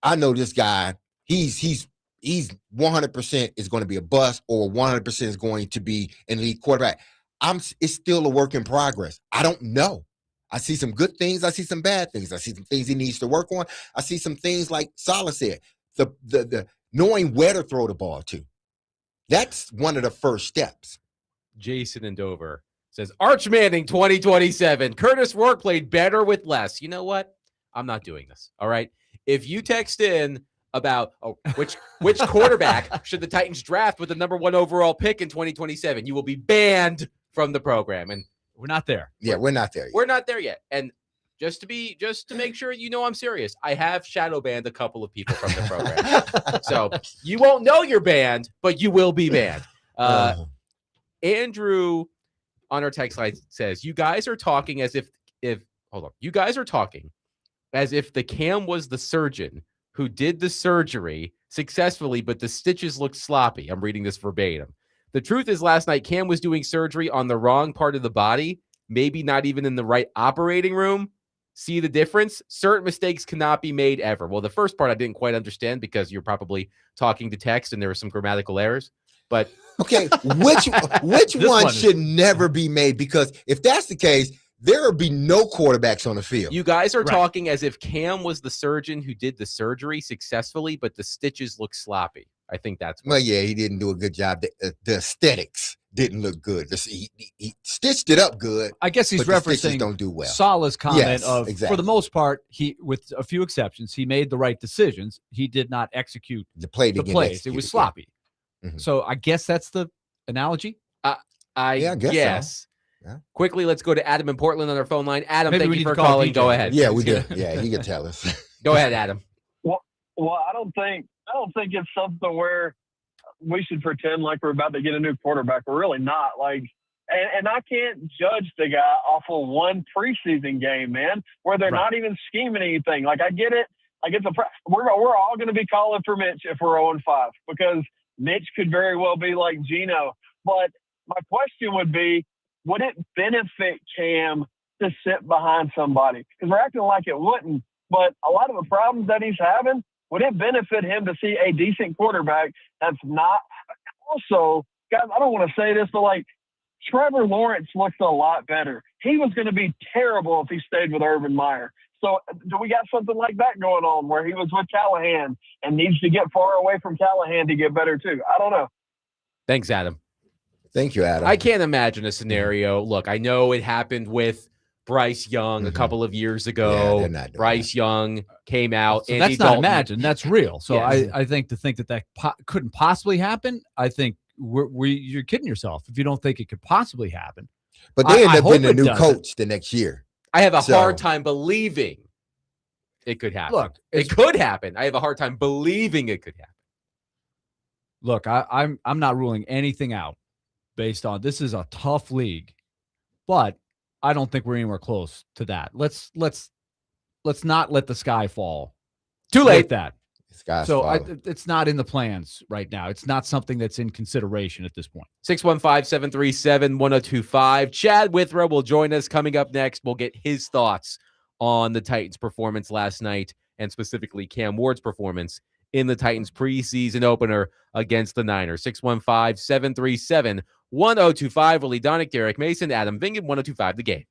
I know this guy, he's 100% is going to be a bust, or 100% is going to be an elite quarterback. It's still a work in progress. I don't know. I see some good things. I see some bad things. I see some things he needs to work on. I see some things like Salah said, the knowing where to throw the ball to. That's one of the first steps. Jason in Dover says, Arch Manning 2027. Curtis Rourke played better with less. You know what? I'm not doing this. All right. If you text in about which quarterback should the Titans draft with the number 1 overall pick in 2027, you will be banned from the program. And we're not there. Yeah, we're not there yet. We're not there yet. And just to make sure I'm serious, I have shadow banned a couple of people from the program. So you won't know you're banned, but you will be banned. Andrew on our text line says, you guys are talking as if you guys are talking as if the Cam was the surgeon who did the surgery successfully, but the stitches looked sloppy. I'm reading this verbatim. The truth is, last night, Cam was doing surgery on the wrong part of the body, maybe not even in the right operating room. See the difference? Certain mistakes cannot be made ever. Well, the first part I didn't quite understand because you're probably talking to text and there were some grammatical errors. But okay, which one should never be made? Because if that's the case, there will be no quarterbacks on the field. You guys are talking as if Cam was the surgeon who did the surgery successfully, but the stitches look sloppy. I think that's well, yeah, he didn't do a good job. The aesthetics didn't look good. He stitched it up good. I guess he's referencing don't do well. Salah's comment exactly. For the most part, he, with a few exceptions, he made the right decisions. He did not execute the plays. It was sloppy. Mm-hmm. So I guess that's the analogy. I guess. Yeah. Quickly, let's go to Adam in Portland on our phone line. Adam, thank you for calling. Go ahead. Yeah, we did. Yeah, he can tell us. Go ahead, Adam. Well, I don't think it's something where we should pretend like we're about to get a new quarterback. We're really not. Like, and I can't judge the guy off of one preseason game, man, where they're not even scheming anything. Like, I get it. Like, we're all going to be calling for Mitch if we're 0-5 because Mitch could very well be like Geno. But my question would be, would it benefit Cam to sit behind somebody? Because we're acting like it wouldn't. But a lot of the problems that he's having, would it benefit him to see a decent quarterback that's not? Also, guys, I don't want to say this, but like Trevor Lawrence looks a lot better. He was going to be terrible if he stayed with Urban Meyer. So do we got something like that going on where he was with Callahan and needs to get far away from Callahan to get better too? I don't know. Thanks, Adam. Thank you, Adam. I can't imagine a scenario. Look, I know it happened with Bryce Young a couple of years ago. they're not doing Bryce Young came out. So Andy that's not Dalton, imagine. That's real. So Yes. I think to think that couldn't possibly happen, I think you're kidding yourself if you don't think it could possibly happen. But they I end up hope getting a it new doesn't. coach the next year. I have a So- hard time believing it could happen. Look, it could happen. I have a hard time believing it could happen. Look, I'm not ruling anything out based on this is a tough league, but I don't think we're anywhere close to that. Let's not let the sky fall. Too late. With that. So it's not in the plans right now. It's not something that's in consideration at this point. 615-737-1025. Chad Withrow will join us coming up next. We'll get his thoughts on the Titans' performance last night and specifically Cam Ward's performance in the Titans' preseason opener against the Niners. 615-737-1025. Willy Donick, Derek Mason, Adam Vingan, 1025 The Game.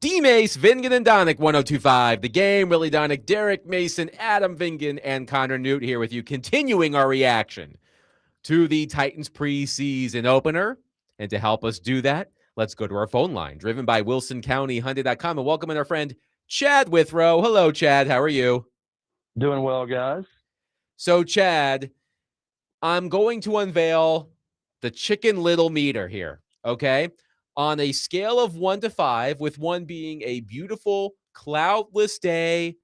DMase, Vingan, and Donick, 1025. The Game, Willy Donick, Derek Mason, Adam Vingan, and Connor Newt here with you, continuing our reaction to the Titans preseason opener. And to help us do that, let's go to our phone line, driven by WilsonCountyHyundai.com, and welcome in our friend Chad Withrow. Hello, Chad. How are you? Doing well, guys. So, Chad, I'm going to unveil the Chicken Little meter here, okay? On a scale of 1 to 5, with 1 being a beautiful, cloudless day,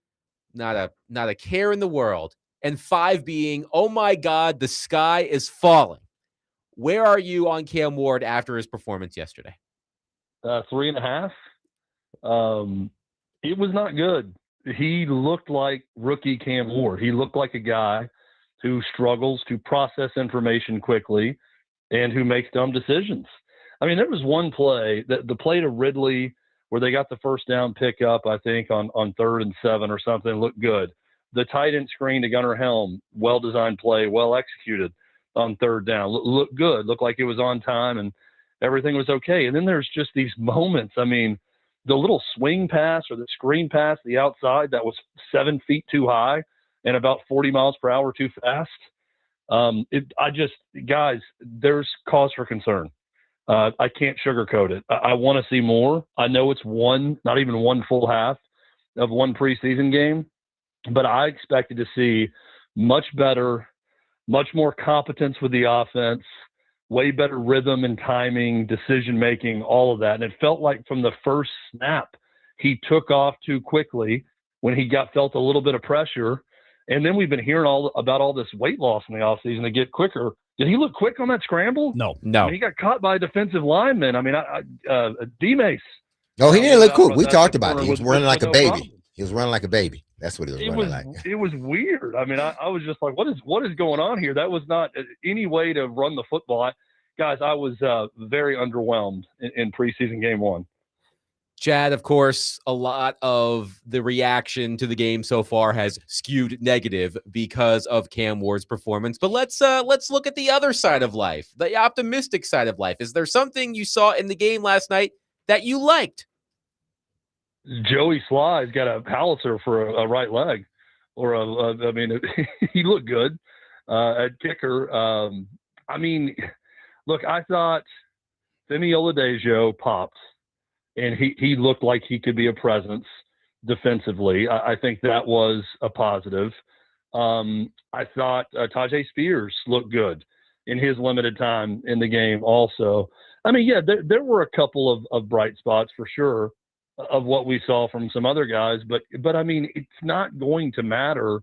not a care in the world, and 5 being, oh my God, the sky is falling. Where are you on Cam Ward after his performance yesterday? 3.5. It was not good. He looked like rookie Cam Ward. He looked like a guy who struggles to process information quickly and who makes dumb decisions. I mean, there was one play, the play to Ridley where they got the first down pickup, I think, on 3rd and 7 or something, looked good. The tight end screen to Gunnar Helm, well-designed play, well executed on 3rd down. Looked good, looked like it was on time and everything was okay. And then there's just these moments. I mean, the little swing pass or the screen pass, the outside, that was 7 feet too high and about 40 miles per hour too fast. Guys, there's cause for concern. I can't sugarcoat it. I want to see more. I know it's not even one full half of one preseason game, but I expected to see much better, much more competence with the offense, way better rhythm and timing, decision-making, all of that. And it felt like from the first snap, he took off too quickly when he felt a little bit of pressure. And then we've been hearing about all this weight loss in the offseason to get quicker. Did he look quick on that scramble? No. I mean, he got caught by a defensive lineman. I mean, DMase. No, he didn't look cool. We talked about it. He was with- running like with a no baby. problem. He was running like a baby. That's what he was running like. It was weird. I mean, I was just like, what is going on here? That was not any way to run the football. Guys, I was very underwhelmed in preseason game 1. Chad, of course, a lot of the reaction to the game so far has skewed negative because of Cam Ward's performance. But let's look at the other side of life, the optimistic side of life. Is there something you saw in the game last night that you liked? Joey Sly's got a howitzer for a right leg, I mean, he looked good at kicker. I mean, look, I thought Femi Oladejo popped. And he looked like he could be a presence defensively. I think that was a positive. I thought Tajay Spears looked good in his limited time in the game also. I mean, yeah, there were a couple of bright spots for sure of what we saw from some other guys. But I mean, it's not going to matter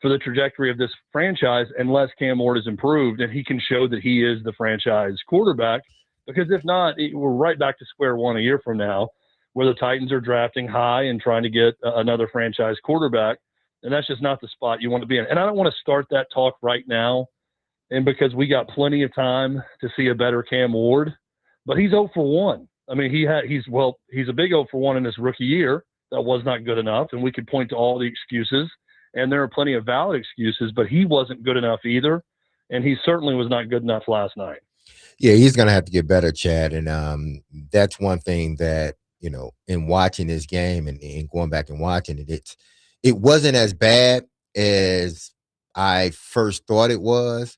for the trajectory of this franchise unless Cam Ward is improved and he can show that he is the franchise quarterback. Because if not, we're right back to square one a year from now, where the Titans are drafting high and trying to get another franchise quarterback. And that's just not the spot you want to be in. And I don't want to start that talk right now. And because we got plenty of time to see a better Cam Ward, but he's 0 for 1. I mean, he's a big 0 for 1 in his rookie year. That was not good enough. And we could point to all the excuses, and there are plenty of valid excuses, but he wasn't good enough either. And he certainly was not good enough last night. Yeah, he's going to have to get better, Chad. And that's one thing that, you know, in watching this game and going back and watching it, it wasn't as bad as I first thought it was,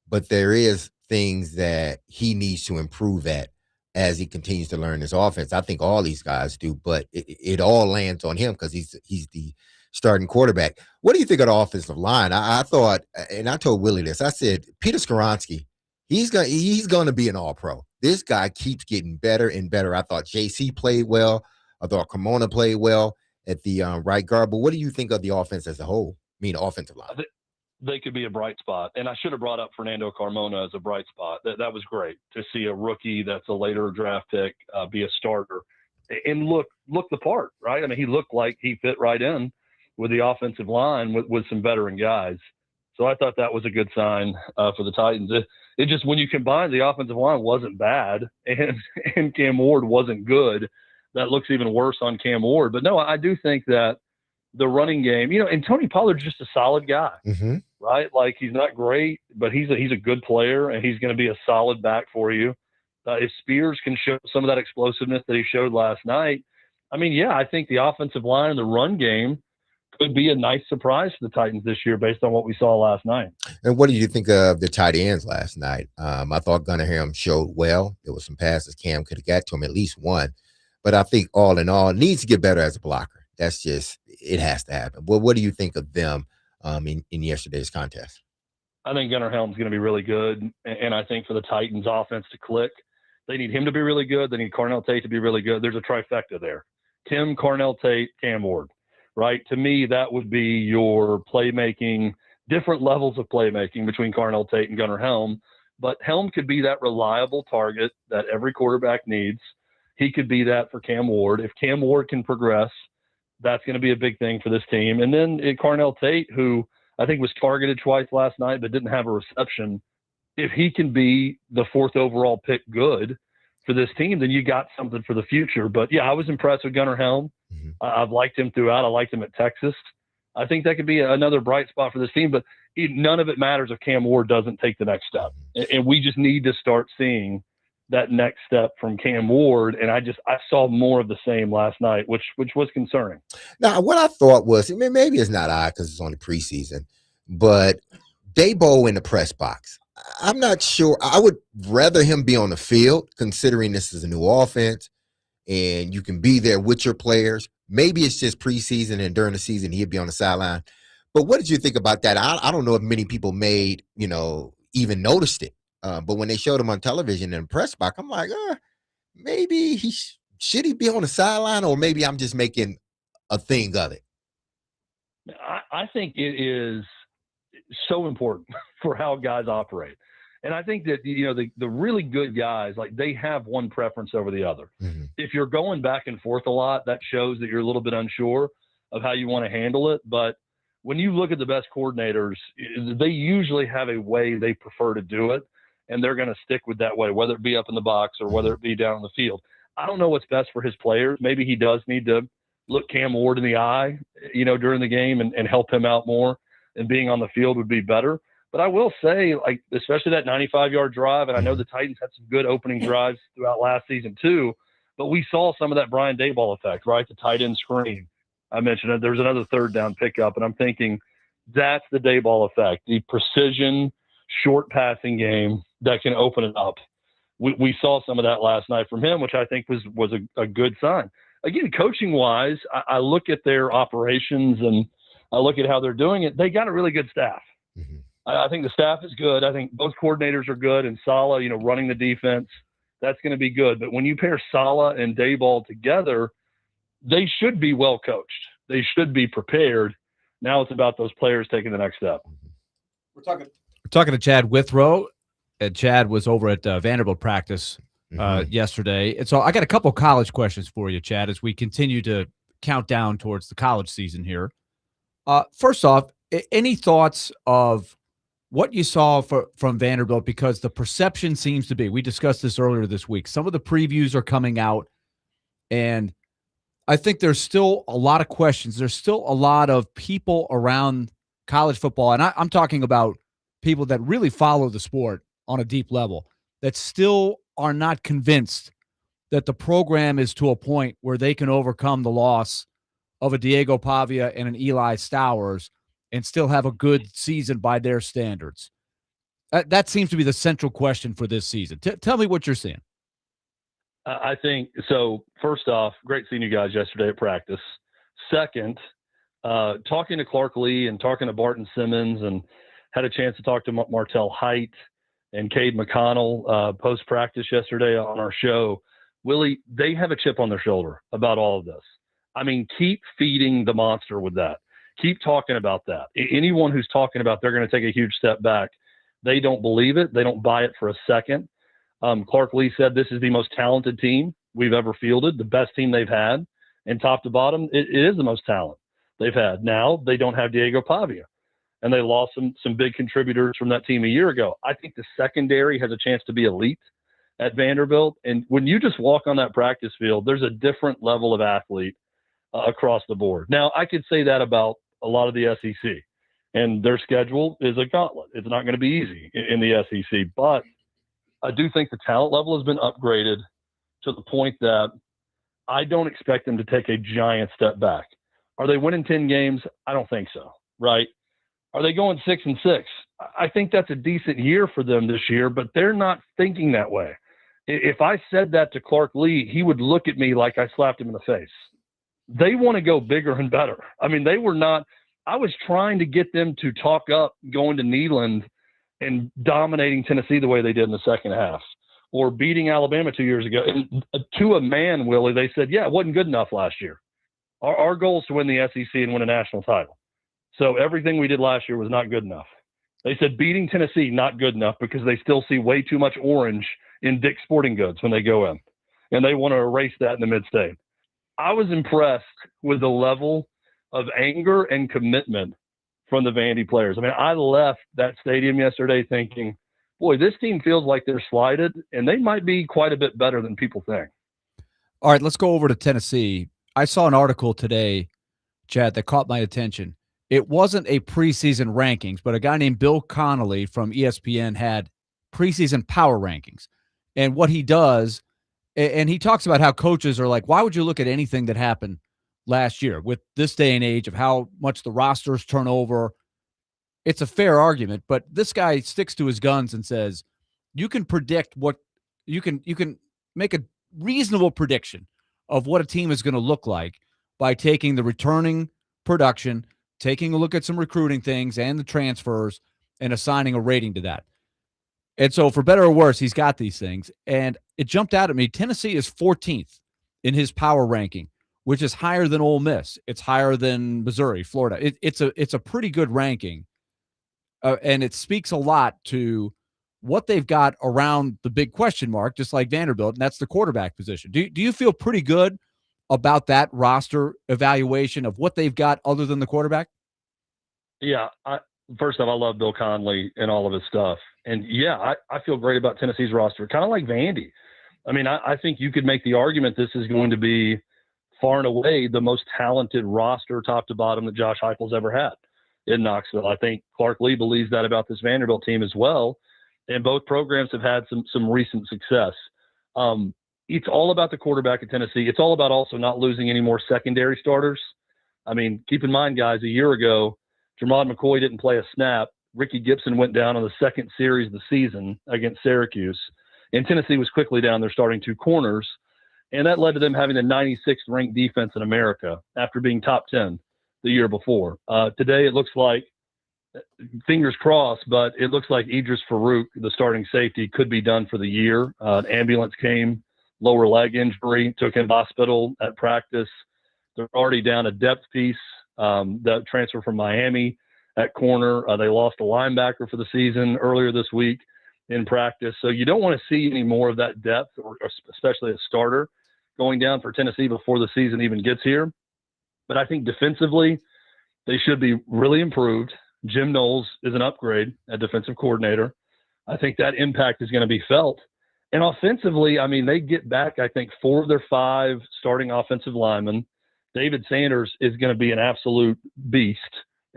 but there is things that he needs to improve at as he continues to learn this offense. I think all these guys do, but it all lands on him because he's the starting quarterback. What do you think of the offensive line? I thought, and I told Willie this, I said, Peter Skoronski, he's going to be an all-pro. This guy keeps getting better and better. I thought JC played well. I thought Carmona played well at the right guard. But what do you think of the offense as a whole? I mean, offensive line. They could be a bright spot. And I should have brought up Fernando Carmona as a bright spot. That was great to see a rookie that's a later draft pick be a starter and look the part, right? I mean, he looked like he fit right in with the offensive line with some veteran guys. So I thought that was a good sign for the Titans. It just, when you combine the offensive line wasn't bad and Cam Ward wasn't good, that looks even worse on Cam Ward. But no, I do think that the running game, you know, and Tony Pollard's just a solid guy, right? Like, he's not great, but he's a good player, and he's going to be a solid back for you. If Spears can show some of that explosiveness that he showed last night, I mean, yeah, I think the offensive line and the run game could be a nice surprise for the Titans this year based on what we saw last night. And what did you think of the tight ends last night? I thought Gunningham showed well. There was some passes Cam could have got to him, at least one. But I think all in all, needs to get better as a blocker. That's just, it has to happen. Well, what do you think of them in yesterday's contest? I think Gunnerhelm's going to be really good. And I think for the Titans offense to click, they need him to be really good. They need Carnell Tate to be really good. There's a trifecta there. Tim, Carnell Tate, Cam Ward, right? To me, that would be your playmaking, different levels of playmaking between Carnell Tate and Gunnar Helm. But Helm could be that reliable target that every quarterback needs. He could be that for Cam Ward. If Cam Ward can progress, that's going to be a big thing for this team. And then Carnell Tate, who I think was targeted twice last night but didn't have a reception, if he can be the 4th overall pick good for this team, then you got something for the future. But, yeah, I was impressed with Gunnar Helm. I've liked him throughout. I liked him at Texas. I think that could be another bright spot for this team. But none of it matters if Cam Ward doesn't take the next step. And we just need to start seeing that next step from Cam Ward. And I saw more of the same last night, which was concerning. Now, what I thought was, I mean, maybe it's not odd because it's only preseason, but Dabo in the press box, I'm not sure. I would rather him be on the field, considering this is a new offense and you can be there with your players. Maybe it's just preseason and during the season he'd be on the sideline. But what did you think about that? I don't know if many people even noticed it. But when they showed him on television in the press box, I'm like, maybe should he be on the sideline, or maybe I'm just making a thing of it? I think it is so important for how guys operate. And I think that, the really good guys, like, they have one preference over the other. Mm-hmm. If you're going back and forth a lot, that shows that you're a little bit unsure of how you want to handle it. But when you look at the best coordinators, they usually have a way they prefer to do it, and they're going to stick with that way, whether it be up in the box or whether it be down in the field. I don't know what's best for his players. Maybe he does need to look Cam Ward in the eye, during the game and help him out more, and being on the field would be better. But I will say, like, especially that 95-yard drive, and I know the Titans had some good opening drives throughout last season too, but we saw some of that Brian Daboll effect, right? The tight end screen. I mentioned it. There's another 3rd down pickup, and I'm thinking that's the Daboll effect, the precision, short passing game that can open it up. We saw some of that last night from him, which I think was a good sign. Again, coaching-wise, I look at their operations and I look at how they're doing it. They got a really good staff. Mm-hmm. I think the staff is good. I think both coordinators are good, and Saleh, running the defense, that's going to be good. But when you pair Saleh and Daboll together, they should be well coached. They should be prepared. Now it's about those players taking the next step. We're talking to Chad Withrow. Chad was over at Vanderbilt practice yesterday. And so I got a couple college questions for you, Chad, as we continue to count down towards the college season here. First off, any thoughts of what you saw from Vanderbilt? Because the perception seems to be, we discussed this earlier this week, some of the previews are coming out, and I think there's still a lot of questions. There's still a lot of people around college football, and I'm talking about people that really follow the sport on a deep level, that still are not convinced that the program is to a point where they can overcome the loss of a Diego Pavia and an Eli Stowers and still have a good season by their standards. That seems to be the central question for this season. Tell me what you're seeing. I think so. First off, great seeing you guys yesterday at practice. Second, talking to Clark Lee and talking to Barton Simmons, and had a chance to talk to Martell Height and Cade McConnell post-practice yesterday on our show. Willie, they have a chip on their shoulder about all of this. I mean, keep feeding the monster with that. Keep talking about that. Anyone who's talking about they're going to take a huge step back, they don't believe it. They don't buy it for a second. Clark Lee said this is the most talented team we've ever fielded, the best team they've had. And top to bottom, it is the most talent they've had. Now they don't have Diego Pavia, and they lost some big contributors from that team a year ago. I think the secondary has a chance to be elite at Vanderbilt. And when you just walk on that practice field, there's a different level of athlete across the board. Now, I could say that about a lot of the SEC, and their schedule is a gauntlet. It's not going to be easy in the SEC, but I do think the talent level has been upgraded to the point that I don't expect them to take a giant step back. Are they winning 10 games? I don't think so, right? Are they going 6-6? I think that's a decent year for them this year, but they're not thinking that way. If I said that to Clark Lee, he would look at me like I slapped him in the face. They want to go bigger and better. I mean, they were not – I was trying to get them to talk up going to Neyland and dominating Tennessee the way they did in the second half, or beating Alabama 2 years ago. And to a man, Willie, they said, yeah, it wasn't good enough last year. Our goal is to win the SEC and win a national title. So everything we did last year was not good enough. They said beating Tennessee, not good enough, because they still see way too much orange in Dick's Sporting Goods when they go in, and they want to erase that in the mid-state. I was impressed with the level of anger and commitment from the Vandy players. I mean, I left that stadium yesterday thinking, boy, this team feels like they're slighted, and they might be quite a bit better than people think. All right, let's go over to Tennessee. I saw an article today, Chad, that caught my attention. It wasn't a preseason rankings, but a guy named Bill Connolly from ESPN had preseason power rankings. And what he does, and he talks about how coaches are like, why would you look at anything that happened last year with this day and age of how much the rosters turn over? It's a fair argument, but this guy sticks to his guns and says, you can predict what you can make a reasonable prediction of what a team is going to look like by taking the returning production, taking a look at some recruiting things and the transfers, and assigning a rating to that. And so for better or worse, he's got these things. And it jumped out at me. Tennessee is 14th in his power ranking, which is higher than Ole Miss. It's higher than Missouri, Florida. It's a pretty good ranking. And it speaks a lot to what they've got around the big question mark, just like Vanderbilt, and that's the quarterback position. Do you feel pretty good about that roster evaluation of what they've got other than the quarterback? Yeah. First off, I love Bill Connolly and all of his stuff. And, yeah, I feel great about Tennessee's roster, kind of like Vandy. I mean, I think you could make the argument this is going to be far and away the most talented roster top to bottom that Josh Heupel's ever had in Knoxville. I think Clark Lee believes that about this Vanderbilt team as well. And both programs have had some recent success. It's all about the quarterback at Tennessee. It's all about also not losing any more secondary starters. I mean, keep in mind, guys, a year ago, Jermod McCoy didn't play a snap. Ricky Gibson went down on the second series of the season against Syracuse. And Tennessee was quickly down their starting two corners. And that led to them having the 96th ranked defense in America after being top 10 the year before. Today, it looks like, fingers crossed, but it looks like Idris Farouk, the starting safety, could be done for the year. An ambulance came, lower leg injury, took him to the hospital at practice. They're already down a depth piece, that transfer from Miami at corner. They lost a linebacker for the season earlier this week in practice. So you don't want to see any more of that depth, or especially a starter, going down for Tennessee before the season even gets here. But I think defensively, they should be really improved. Jim Knowles is an upgrade at defensive coordinator. I think that impact is going to be felt. And offensively, I mean, they get back, I think, 4 of their 5 starting offensive linemen. David Sanders is going to be an absolute beast.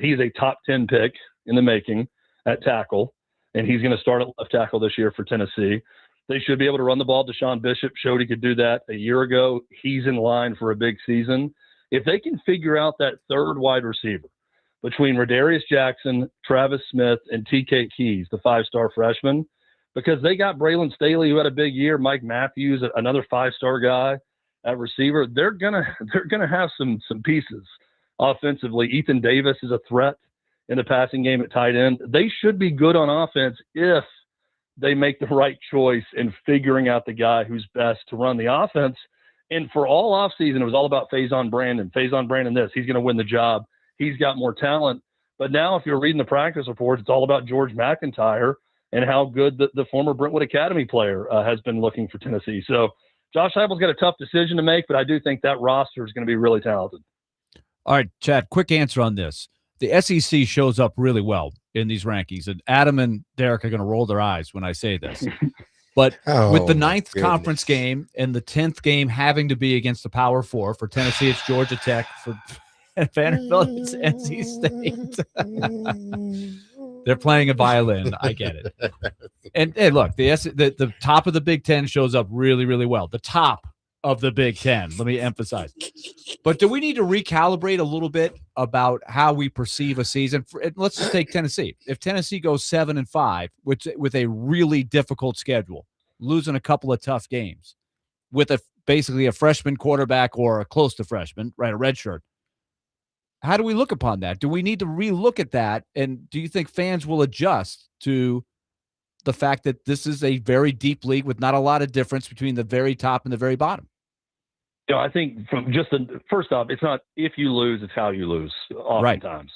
He's a top 10 pick in the making at tackle, and he's going to start at left tackle this year for Tennessee. They should be able to run the ball. Deshaun Bishop showed he could do that a year ago. He's in line for a big season. If they can figure out that third wide receiver between Radarius Jackson, Travis Smith, and TK Keys, the 5-star freshman, because they got Braylon Staley, who had a big year, Mike Matthews, another 5-star guy at receiver. They're gonna have some pieces offensively. Ethan Davis is a threat in the passing game at tight end. They should be good on offense if they make the right choice in figuring out the guy who's best to run the offense. And for all offseason, it was all about Faison Brandon. Faison Brandon this. He's going to win the job. He's got more talent. But now if you're reading the practice reports, it's all about George McIntyre and how good the former Brentwood Academy player has been looking for Tennessee. So Josh Heupel's got a tough decision to make, but I do think that roster is going to be really talented. All right, Chad, quick answer on this. The SEC shows up really well in these rankings, and Adam and Derek are going to roll their eyes when I say this. But with the 9th conference game and the 10th game having to be against the Power 4, for Tennessee, it's Georgia Tech. For Vanderbilt, it's NC State. They're playing a violin. I get it. And look, the top of the Big Ten shows up really, really well. The top of the Big Ten. Let me emphasize. But do we need to recalibrate a little bit about how we perceive a season? Let's just take Tennessee. If Tennessee goes 7-5, which with a really difficult schedule, losing a couple of tough games, with basically a freshman quarterback or a close to freshman, right, a redshirt. How do we look upon that? Do we need to relook at that? And do you think fans will adjust to the fact that this is a very deep league with not a lot of difference between the very top and the very bottom? I think from first off, it's not if you lose, it's how you lose oftentimes.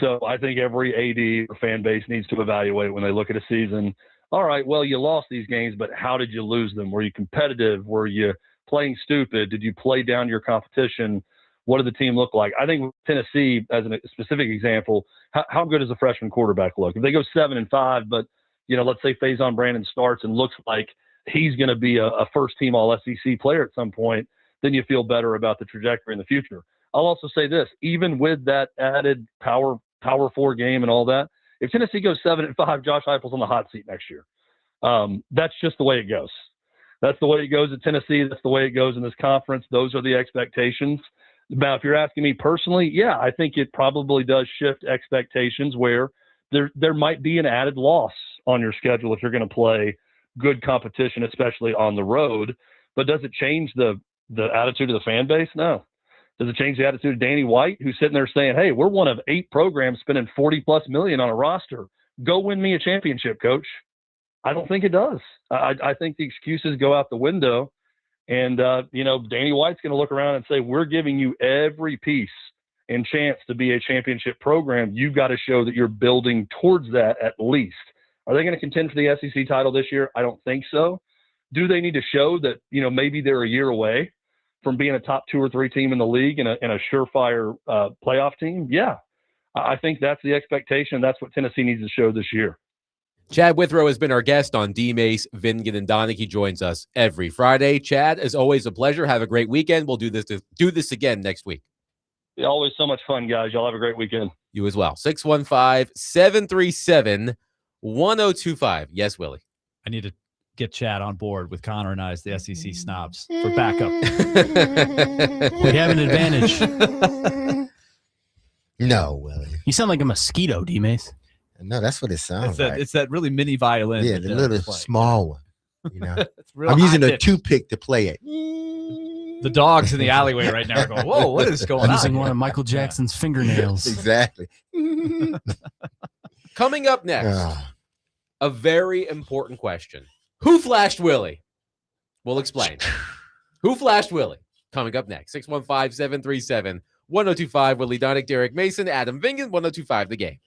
Right. So I think every AD or fan base needs to evaluate when they look at a season. All right, well, you lost these games, but how did you lose them? Were you competitive? Were you playing stupid? Did you play down your competition? What did the team look like? I think Tennessee, as a specific example, how good does a freshman quarterback look? If they go 7-5, but let's say Faison Brandon starts and looks like he's going to be a first-team All-SEC player at some point, then you feel better about the trajectory in the future. I'll also say this: even with that added Power 4 game and all that, if Tennessee goes 7-5, Josh Heupel's on the hot seat next year. That's just the way it goes. That's the way it goes at Tennessee. That's the way it goes in this conference. Those are the expectations. Now, if you're asking me personally, yeah, I think it probably does shift expectations where there might be an added loss on your schedule if you're going to play good competition, especially on the road. But does it change the attitude of the fan base? No. Does it change the attitude of Danny White, who's sitting there saying, hey, we're one of 8 programs spending $40+ million on a roster. Go win me a championship, coach. I don't think it does. I think the excuses go out the window. And, Danny White's going to look around and say, we're giving you every piece and chance to be a championship program. You've got to show that you're building towards that at least. Are they going to contend for the SEC title this year? I don't think so. Do they need to show that, maybe they're a year away from being a top 2 or 3 team in the league and a surefire playoff team? Yeah. I think that's the expectation. That's what Tennessee needs to show this year. Chad Withrow has been our guest on DMase, Vingan, and Donick. He joins us every Friday. Chad, as always, a pleasure. Have a great weekend. We'll do this again next week. Yeah, always so much fun, guys. Y'all have a great weekend. You as well. 615-737-1025. Yes, Willie. I need to get Chad on board with Connor and I as the SEC snobs for backup. We have an advantage. No, Willie. You sound like a mosquito, DMase. No, that's what it sounds like. It's that really mini violin. Yeah, the little small one. I'm using a toothpick to play it. The dogs in the alleyway right now are going, whoa, what is going on? Using one of Michael Jackson's fingernails. Exactly. Coming up next, a very important question. Who flashed Willie? We'll explain. Who flashed Willie? Coming up next. 615-737-1025. Willie Donick, Derek Mason, Adam Vingan, 1025 The Game.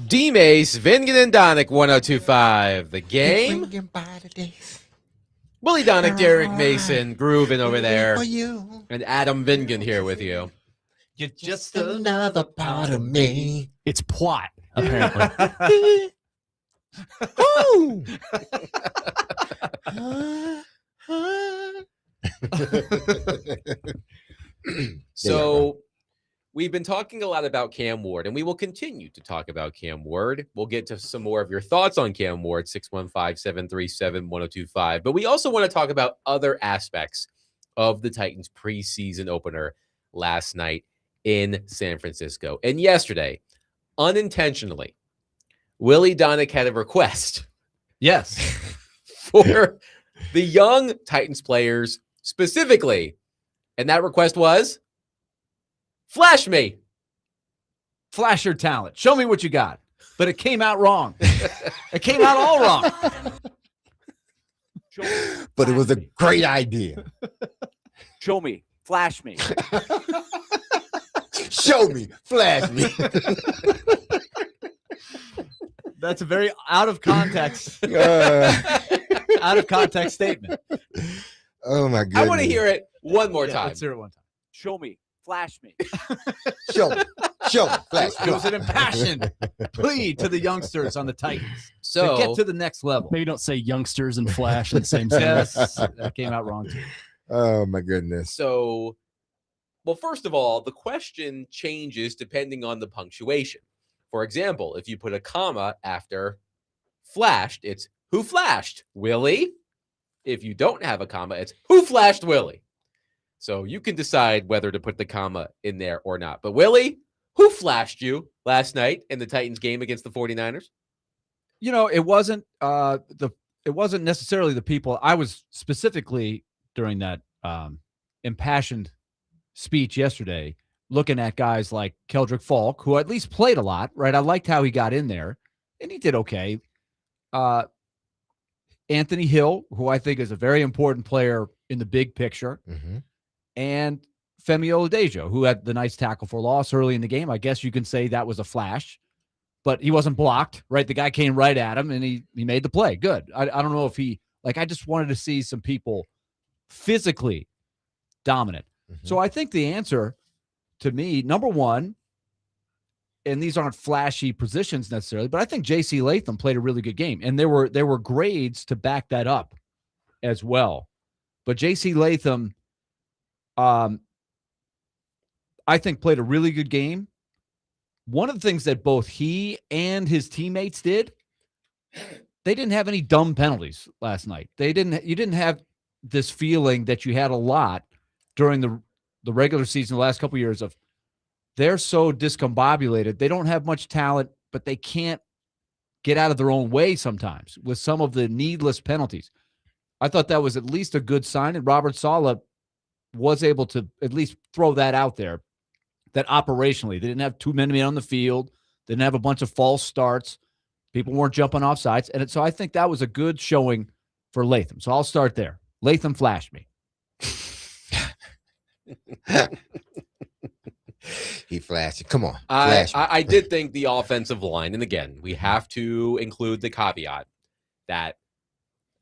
DMase, Vingan and Donick, 1025. The game. Willy Donick, Derek Mason, grooving over there. And Adam Vingan here with you. You're just Another part of me. It's plot, apparently. Woo! So we've been talking a lot about Cam Ward, and we will continue to talk about Cam Ward. We'll get to some more of your thoughts on Cam Ward, 615-737-1025. But we also want to talk about other aspects of the Titans preseason opener last night in San Francisco. And yesterday, unintentionally, Willy Donick had a request. Yes. For the young Titans players specifically. And that request was, flash me. Flash your talent. Show me what you got. But it came out wrong. It came out all wrong. But it was a great idea. Show me. Flash me. Show me. Flash me. That's a very out of context statement. Oh my goodness. I want to hear it one more time. Let's hear it one time. Show me. Flash me. Show me. Show me. Flash It was an impassioned plea to the youngsters on the Titans So to get to the next level. Maybe don't say youngsters and flash in the same sentence. Yes, that came out wrong too. Oh my goodness. So, well, first of all, the question changes depending on the punctuation. For example, if you put a comma after flashed, it's who flashed? Willy. If you don't have a comma, it's who flashed Willy. So you can decide whether to put the comma in there or not. But Willy, who flashed you last night in the Titans game against the 49ers? You know, it wasn't necessarily the people. I was specifically during that impassioned speech yesterday looking at guys like Keldrick Falk, who at least played a lot, right? I liked how he got in there, and he did okay. Anthony Hill, who I think is a very important player in the big picture, and Femi Oladejo, who had the nice tackle for loss early in the game. I guess you can say that was a flash, but he wasn't blocked, right? The guy came right at him, and he made the play. Good. I don't know if I just wanted to see some people physically dominant. So I think the answer to me, number one, and these aren't flashy positions necessarily, but I think J.C. Latham played a really good game, and there were grades to back that up as well. But J.C. Latham, I think, played a really good game. One of the things that both he and his teammates did, they didn't have any dumb penalties last night. You didn't have this feeling that you had a lot during the regular season the last couple of years of they're so discombobulated. They don't have much talent, but they can't get out of their own way sometimes with some of the needless penalties. I thought that was at least a good sign, and Robert Saleh was able to at least throw that out there, that operationally they didn't have too many men on the field, didn't have a bunch of false starts, people weren't jumping off sides, and so I think that was a good showing for Latham. So I'll start there. Latham flashed me. He flashed. Come on. I did think the offensive line, and again, we have to include the caveat that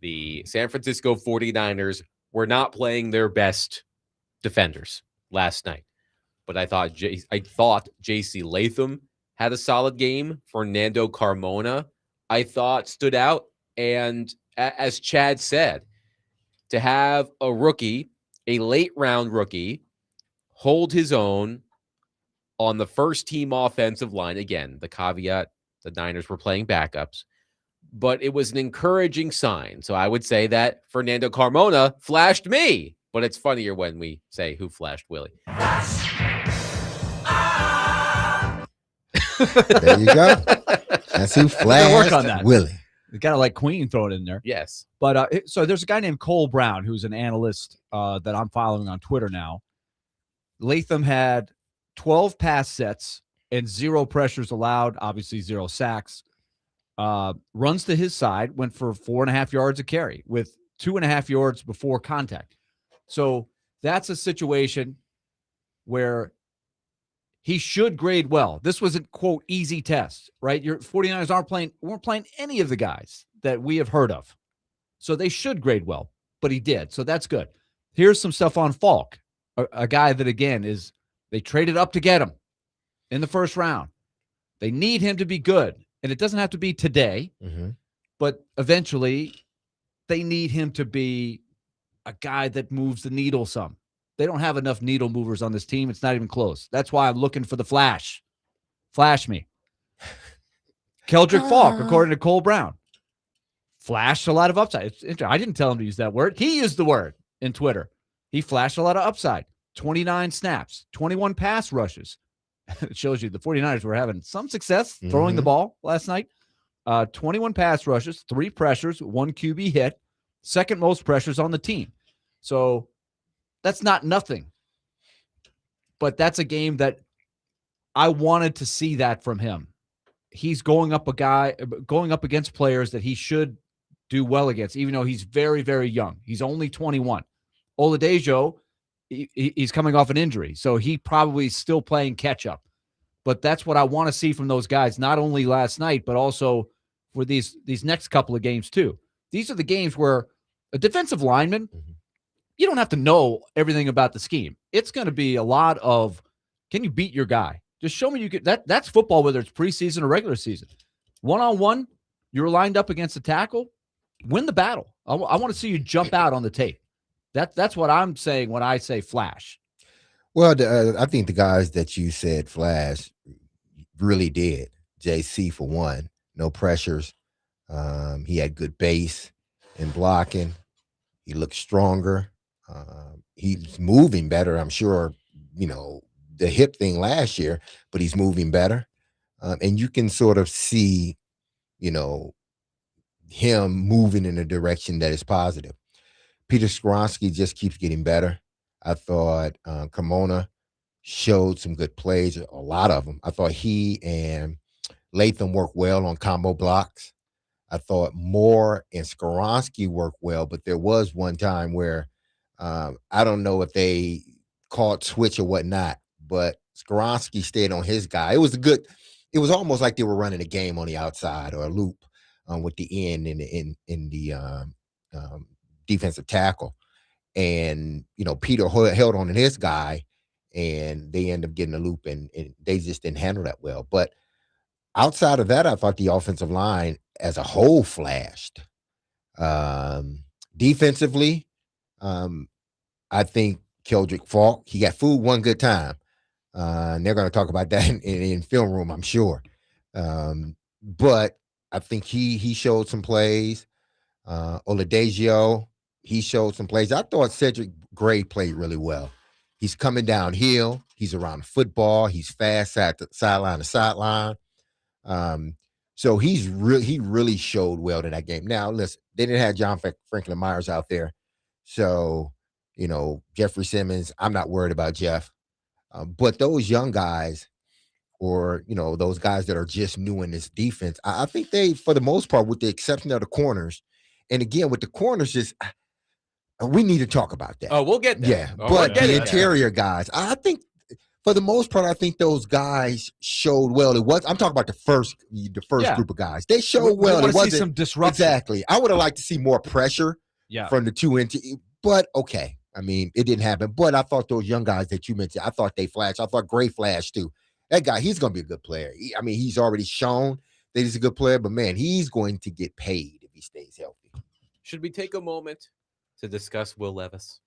the San Francisco 49ers were not playing their best defenders last night. But I thought J.C. Latham had a solid game. Fernando Carmona, I thought, stood out. And as Chad said, to have a rookie, a late-round rookie, hold his own on the first-team offensive line. Again, the caveat, the Niners were playing backups. But it was an encouraging sign. So I would say that Fernando Carmona flashed me. But it's funnier when we say who flashed Willy. There you go. That's who flashed work on that. Willy. You got to like Queen throw it in there. Yes. But so there's a guy named Cole Brown who's an analyst that I'm following on Twitter now. Latham had 12 pass sets and 0 pressures allowed, obviously 0 sacks. Runs to his side, went for 4.5 yards a carry with 2.5 yards before contact. So that's a situation where he should grade well. This wasn't, quote, easy test, right? Your 49ers weren't playing any of the guys that we have heard of. So they should grade well, but he did. So that's good. Here's some stuff on Falk, a guy that, again, they traded up to get him in the first round. They need him to be good. And it doesn't have to be today, but eventually they need him to be a guy that moves the needle some. They don't have enough needle movers on this team. It's not even close. That's why I'm looking for the flash. Flash me. Keldrick Falk, according to Cole Brown, flashed a lot of upside. It's interesting. I didn't tell him to use that word. He used the word in Twitter. He flashed a lot of upside. 29 snaps, 21 pass rushes. It shows you the 49ers were having some success throwing the ball last night. 21 pass rushes, 3 pressures, 1 QB hit, second most pressures on the team. So that's not nothing. But that's a game that I wanted to see that from him. He's going up against players that he should do well against, even though he's very, very young. He's only 21. Oladejo, he's coming off an injury, so he probably is still playing catch up. But that's what I want to see from those guys, not only last night, but also for these next couple of games too. These are the games where a defensive lineman, you don't have to know everything about the scheme. It's going to be a lot of, can you beat your guy? Just show me you can. That's football, whether it's preseason or regular season. One-on-one, you're lined up against a tackle, win the battle. I want to see you jump out on the tape. That's what I'm saying when I say flash. Well, I think the guys that you said flash really did. JC, for one, no pressures. He had good base and blocking. He looked stronger. He's moving better. I'm sure, the hip thing last year, but he's moving better. And you can sort of see, him moving in a direction that is positive. Peter Skoronski just keeps getting better. I thought Cremona showed some good plays, a lot of them. I thought he and Latham worked well on combo blocks. I thought Moore and Skoronski worked well, but there was one time where I don't know if they called switch or whatnot, but Skoronski stayed on his guy. It was almost like they were running a game on the outside or a loop with the end in the defensive tackle. And, Peter held on to his guy, and they end up getting a loop, and they just didn't handle that well. But outside of that, I thought the offensive line as a whole flashed. Defensively, I think Keldrick Falk, he got food one good time. And they're going to talk about that in film room, I'm sure. But I think he showed some plays. Oladejo, he showed some plays. I thought Cedric Gray played really well. He's coming downhill. He's around the football. He's fast at the sideline to sideline. So he really showed well in that game. Now, listen, they didn't have John Franklin Myers out there. So, Jeffrey Simmons, I'm not worried about Jeff. But those young guys, or, those guys that are just new in this defense, I think they, for the most part, with the exception of the corners, and again, with the corners, we need to talk about that. Oh, we'll get there. Yeah, but the interior guys, I think, for the most part, I think those guys showed well. I'm talking about the first group of guys. They showed well. It wasn't some disruption. Exactly. I would have liked to see more pressure from the two but okay. I mean, it didn't happen. But I thought those young guys that you mentioned, I thought they flashed. I thought Gray flashed too. That guy, he's going to be a good player. He's already shown that he's a good player, but man, he's going to get paid if he stays healthy. Should we take a moment to discuss Will Levis?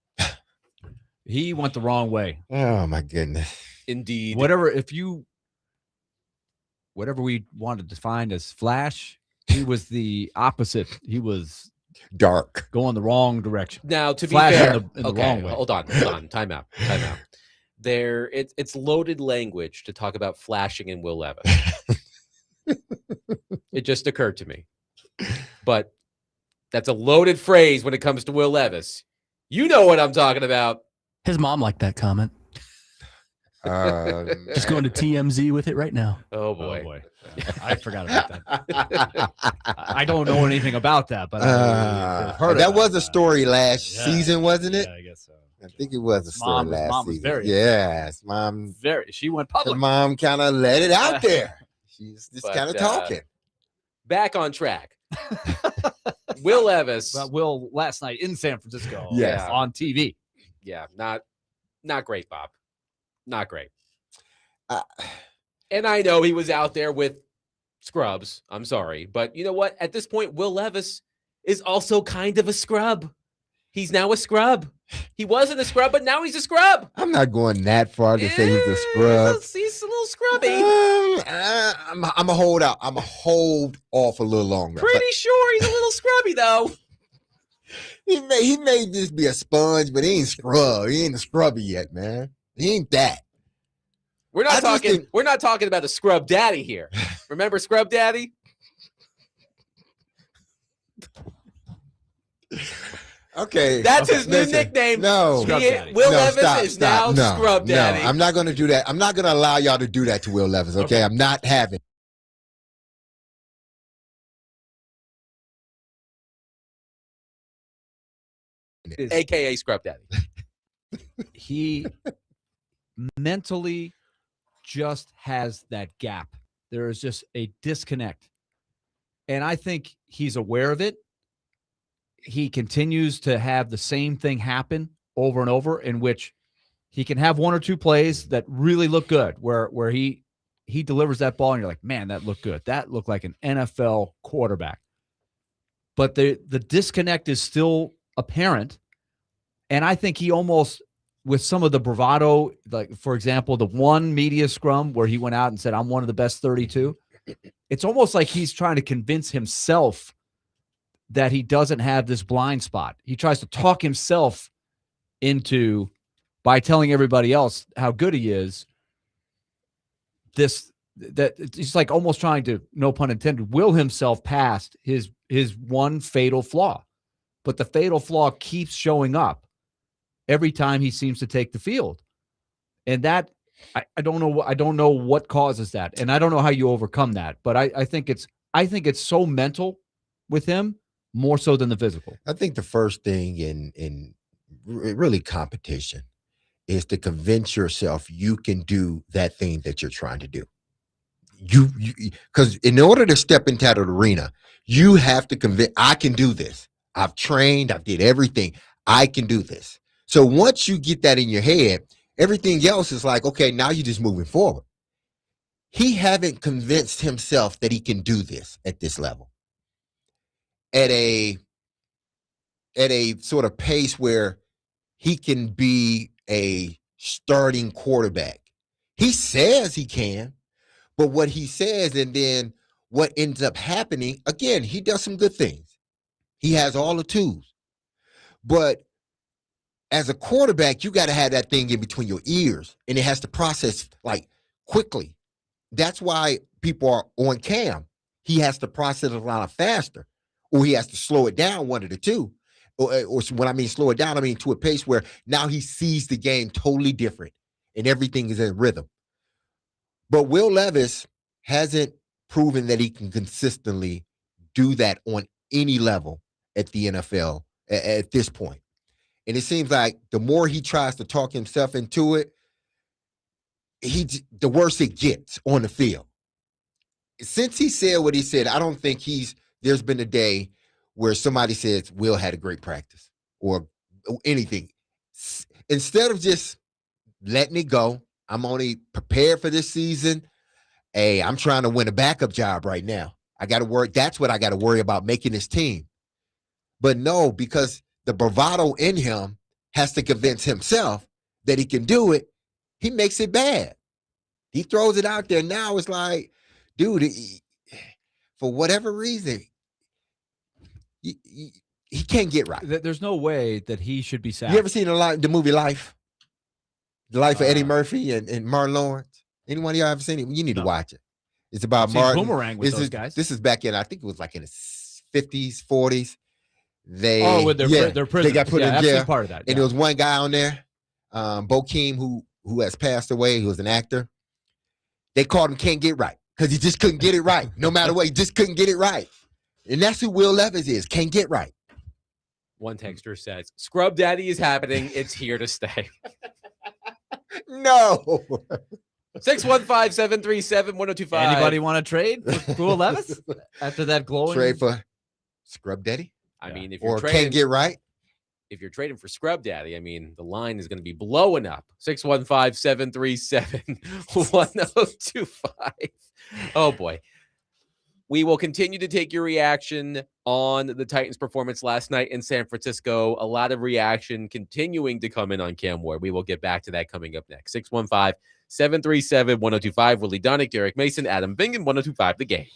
He went the wrong way. Oh my goodness. Indeed. Whatever we wanted to define as flash, he was the opposite. He was dark, going the wrong direction. Now, to be flash fair, in the wrong way. Hold on. Time out. It's loaded language to talk about flashing in Will Levis. It just occurred to me. But that's a loaded phrase when it comes to Will Levis. You know what I'm talking about. His mom liked that comment. Just going to TMZ with it right now. Oh boy. I forgot about that. I don't know anything about that, but that was a story last season, wasn't it? Yeah, I guess so. I think it was a story last mom was season. very Yes, mom. She went Her public. mom kind of let it out there. She's just But, kind of talking. Back on track. Will Levis. Will last night in San Francisco. Yes. On TV. Yeah, not great, Bob. Not great. And I know he was out there with scrubs. I'm sorry. But you know what? At this point, Will Levis is also kind of a scrub. He's now a scrub. He wasn't a scrub, but now he's a scrub. I'm not going that far to say he's a scrub. He's a little scrubby. I'm a hold out. I'm a hold off a little longer. Pretty sure he's a little scrubby, though. He may just be a sponge, but he ain't scrub. He ain't a scrubby yet, man. He ain't that. We're not talking about a scrub daddy here. Remember Scrub Daddy? Okay. That's his new nickname. No. Will Levis is now Scrub Daddy. No, I'm not going to do that. I'm not going to allow y'all to do that to Will Levis, okay? I'm not having it. AKA Scrub Daddy. He mentally just has that gap. There is just a disconnect. And I think he's aware of it. He continues to have the same thing happen over and over, in which he can have one or two plays that really look good, where he delivers that ball and you're like, man, that looked good. That looked like an NFL quarterback. But the disconnect is still apparent. And I think he almost, with some of the bravado, like, for example, the one media scrum where he went out and said, I'm one of the best 32. It's almost like he's trying to convince himself that he doesn't have this blind spot. He tries to talk himself into, by telling everybody else how good he is, that he's like almost trying to, no pun intended, will himself past his one fatal flaw. But the fatal flaw keeps showing up every time he seems to take the field. And that, I don't know what causes that. And I don't know how you overcome that. But I think it's so mental with him, more so than the physical. I think the first thing in really competition is to convince yourself you can do that thing that you're trying to do. Because in order to step into that arena, you have to convince, I can do this. I've trained, I've did everything. I can do this. So once you get that in your head, everything else is like, okay, now you're just moving forward. He haven't convinced himself that he can do this at this level. At a sort of pace where he can be a starting quarterback. He says he can, but what he says and then what ends up happening, again, he does some good things. He has all the tools. But as a quarterback, you got to have that thing in between your ears, and it has to process like quickly. That's why people are on Cam. He has to process a lot faster, or he has to slow it down, one of the two. Or when I mean slow it down, I mean to a pace where now he sees the game totally different and everything is in rhythm. But Will Levis hasn't proven that he can consistently do that on any level at the NFL at this point. And it seems like the more he tries to talk himself into it, the worse it gets on the field. Since he said what he said, I don't think there's been a day where somebody says Will had a great practice or anything. Instead of just letting it go, I'm only prepared for this season. Hey, I'm trying to win a backup job right now. I got to worry. That's what I got to worry about, making this team. But no, because the bravado in him has to convince himself that he can do it. He makes it bad. He throws it out there. Now it's like, dude, for whatever reason, he can't get right. There's no way that he should be sacked. You ever seen the movie Life? The Life of Eddie Murphy and Martin Lawrence? Anyone of y'all ever seen it? You need to watch it. It's about Martin. Boomerang with those guys. This is back in, I think it was like in the 50s, 40s. With their prisoners. They got put in jail. Part of that. And there was one guy on there, Bokeem, who has passed away. He was an actor. They called him Can't Get Right because he just couldn't get it right. No matter what, he just couldn't get it right. And that's who Will Levis is. Can't get right. One texter says, Scrub Daddy is happening. It's here to stay. No. 615-737-1025. Anybody want to trade with Cool Levis after that glowing? Trade for Scrub Daddy? I mean, if you're Or trading, can't get right? if you're trading for Scrub Daddy, I mean, the line is going to be blowing up. 615-737-1025. Oh, boy. We will continue to take your reaction on the Titans' performance last night in San Francisco. A lot of reaction continuing to come in on Cam Ward. We will get back to that coming up next. 615-737-1025. Willy Donick, Derek Mason, Adam Vingan, 1025 The Game.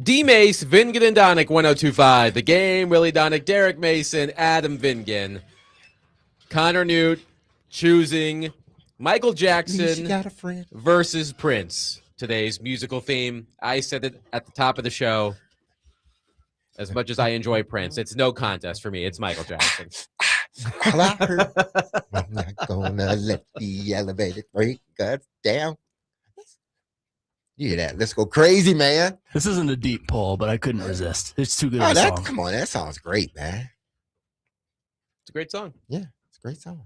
DMase, Vingan and Donick, 1025. The Game, Willy Donick, Derek Mason, Adam Vingan. Connor Newt choosing Michael Jackson versus Prince. Today's musical theme. I said it at the top of the show. As much as I enjoy Prince, it's no contest for me. It's Michael Jackson. All I heard, I'm not gonna let the elevator break us down. You hear that? Let's go crazy, man. This isn't a deep pull, but I couldn't resist. It's too good of a song. Come on, that song's great, man. It's a great song. Yeah, it's a great song.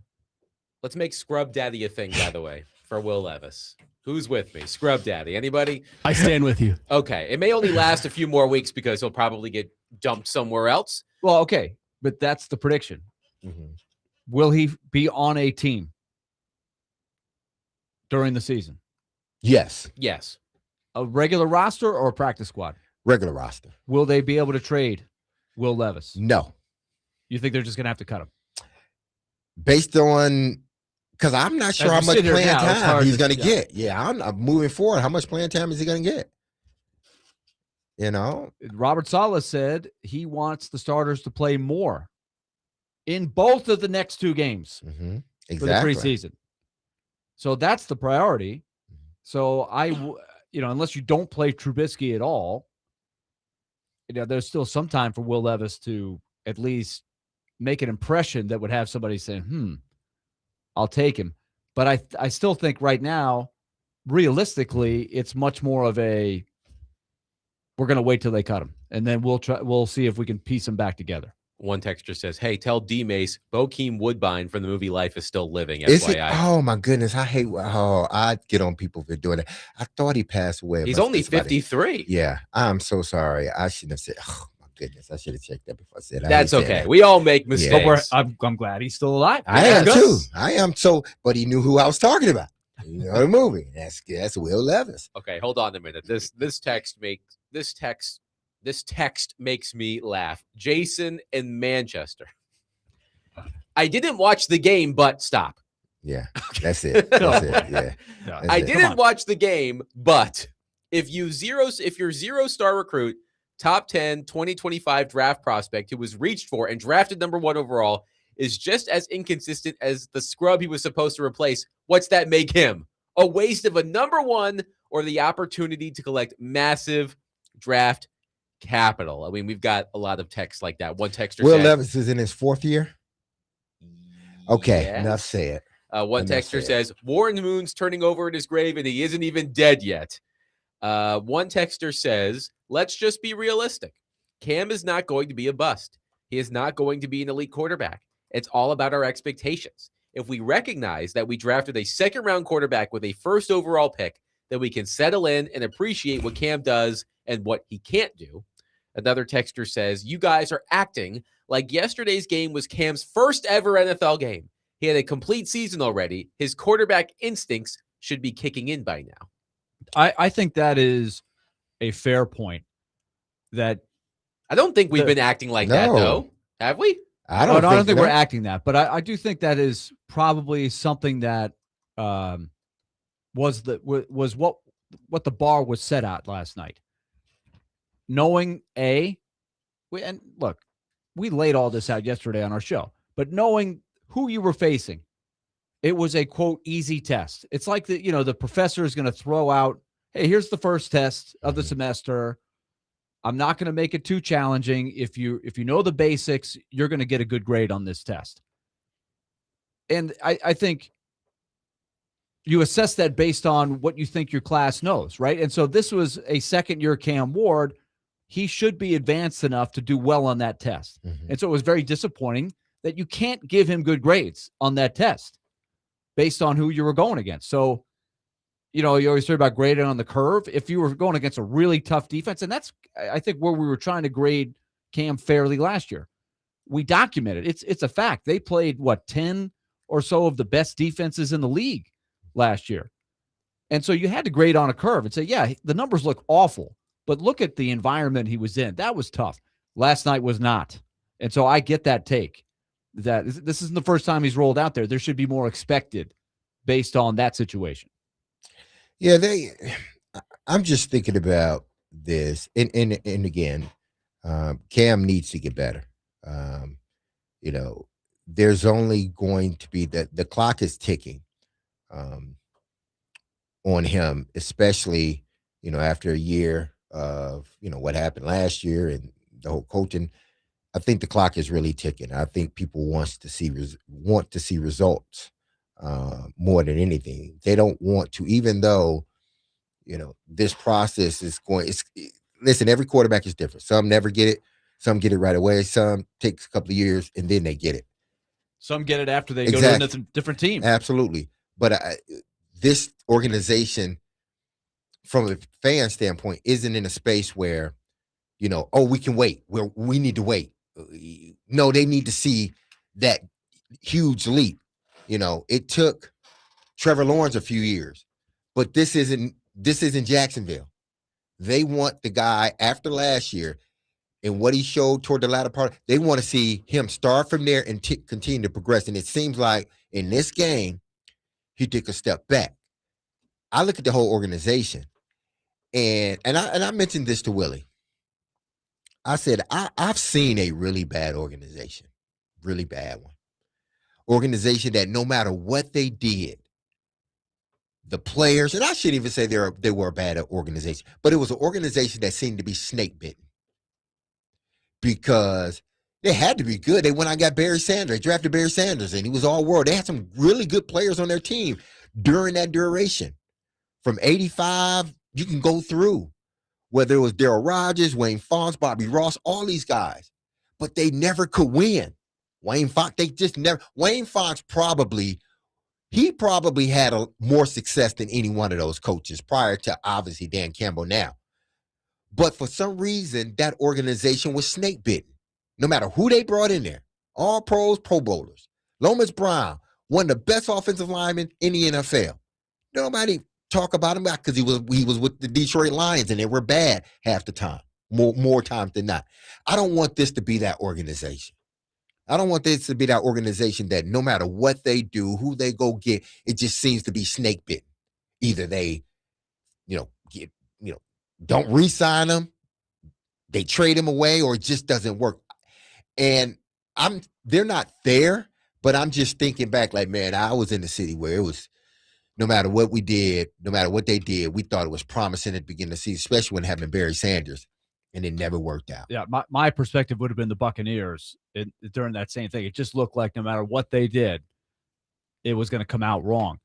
Let's make Scrub Daddy a thing, by the way, for Will Levis. Who's with me? Scrub Daddy. Anybody? I stand with you. Okay. It may only last a few more weeks because he'll probably get dumped somewhere else. Well, okay, but that's the prediction. Mhm. Will he be on a team during the season? Yes, Yes. A regular roster or a practice squad? regular roster. Will they be able to trade Will Levis? No, You think they're just going to have to cut him? based on because I'm not sure As how we much sit here playing now, it's time hard he's to- going to yeah. get. Yeah, I'm moving forward. How much playing time is he going to get? You know, Robert Saleh said he wants the starters to play more in both of the next two games mm-hmm. for Exactly. the preseason. So that's the priority. So unless you don't play Trubisky at all, there's still some time for Will Levis to at least make an impression that would have somebody saying, I'll take him. But I still think right now, realistically, it's much more of a, we're going to wait till they cut him. And then we'll see if we can piece them back together. One texter says, hey, tell DMase Bokeem Woodbine from the movie Life is still living. Is it? FYI. Oh my goodness, I hate. Oh, I get on people for doing it. I thought he passed away. He's Must only be somebody- 53. Yeah, I'm so sorry. I shouldn't have said. Oh my goodness, I should have checked that before I said. I That's hate saying okay. that. We all make Yeah. mistakes. But I'm glad he's still alive. I Yeah, am good. too. I am so. But he knew who I was talking about. You know the movie. That's Will Levis. Okay, hold on a minute. This text makes me laugh. Jason in Manchester. I didn't watch the game, but stop. Yeah, that's it. That's it. Yeah. That's I it. didn't watch the game, but if you're 0-star recruit, top 10 2025 draft prospect who was reached for and drafted number 1 overall is just as inconsistent as the scrub he was supposed to replace, what's that make him? A waste of a number 1 or the opportunity to collect massive draft capital. I mean, we've got a lot of texts like that. One texter Will said, Levis is in his 4th year. Okay, yes. enough said. One Enough texter said. says, Warren Moon's turning over in his grave and he isn't even dead yet. One texter says, let's just be realistic. Cam is not going to be a bust. He is not going to be an elite quarterback. It's all about our expectations. If we recognize that we drafted a second-round quarterback with a first overall pick, then we can settle in and appreciate what Cam does and what he can't do. Another texter says, you guys are acting like yesterday's game was Cam's first ever NFL game. He had a complete season already. His quarterback instincts should be kicking in by now. I think that is a fair point. That I don't think we've been acting like that, No. though. Have we? I I don't don't think no. we're acting that, but I do think that is probably something that was what the bar was set at last night. Knowing and look, we laid all this out yesterday on our show, but knowing who you were facing, it was a quote easy test. It's like the professor is going to throw out, hey, here's the first test of the semester. I'm not going to make it too challenging. If you know the basics, you're going to get a good grade on this test. And I think you assess that based on what you think your class knows, right? And so this was a second-year Cam Ward. He should be advanced enough to do well on that test. Mhm. And so it was very disappointing that you can't give him good grades on that test based on who you were going against. So, you always hear about grading on the curve. If you were going against a really tough defense, and that's, I think, where we were trying to grade Cam fairly last year. We documented it's a fact. They played 10 or so of the best defenses in the league last year. And so you had to grade on a curve and say, yeah, the numbers look awful, but look at the environment he was in. That was tough. Last night was not. And so I get that take that this isn't the first time he's rolled out there. There should be more expected based on that situation. Yeah, I'm just thinking about this, and again, Cam needs to get better. There's only going to be the clock is ticking on him, especially after a year of what happened last year and the whole coaching. I think the clock is really ticking. I think people want to see results more than anything. They don't want to, even though this process is going. Listen, every quarterback is different. Some never get it. Some get it right away. Some takes a couple of years and then they get it. Some get it after they go to a different team. Absolutely. But this organization, from a fan standpoint, isn't in a space where, we can wait. We need to wait. No, they need to see that huge leap. It took Trevor Lawrence a few years, but this isn't Jacksonville. They want the guy after last year and what he showed toward the latter part. They want to see him start from there and continue to progress. And it seems like in this game, he took a step back. I look at the whole organization, and I mentioned this to Willy. I said, I've seen a really bad organization, really bad one. Organization that no matter what they did, the players, and I shouldn't even say they were a bad organization, but it was an organization that seemed to be snake bitten because they had to be good. They went out and got Barry Sanders, drafted Barry Sanders, and he was all world. They had some really good players on their team during that duration. From 85, you can go through, whether it was Darryl Rodgers, Wayne Fontes, Bobby Ross, all these guys, but they never could win. Wayne Fontes, they just never. Wayne Fontes probably had more success than any one of those coaches prior to obviously Dan Campbell now. But for some reason, that organization was snake bitten. No matter who they brought in there, all pros, Pro Bowlers. Lomas Brown, one of the best offensive linemen in the NFL. Nobody talk about him because he was with the Detroit Lions and they were bad half the time, more times than not. I don't want this to be that organization. I don't want this to be that organization that no matter what they do, who they go get, it just seems to be snake bitten. Either they, don't re-sign them, they trade him away, or it just doesn't work. And they're not there, but I'm just thinking back like, man, I was in the city where it was, no matter what we did, no matter what they did, we thought it was promising at the beginning of the season, especially when having Barry Sanders, and it never worked out. Yeah, my perspective would have been the Buccaneers during that same thing. It just looked like no matter what they did, it was going to come out wrong.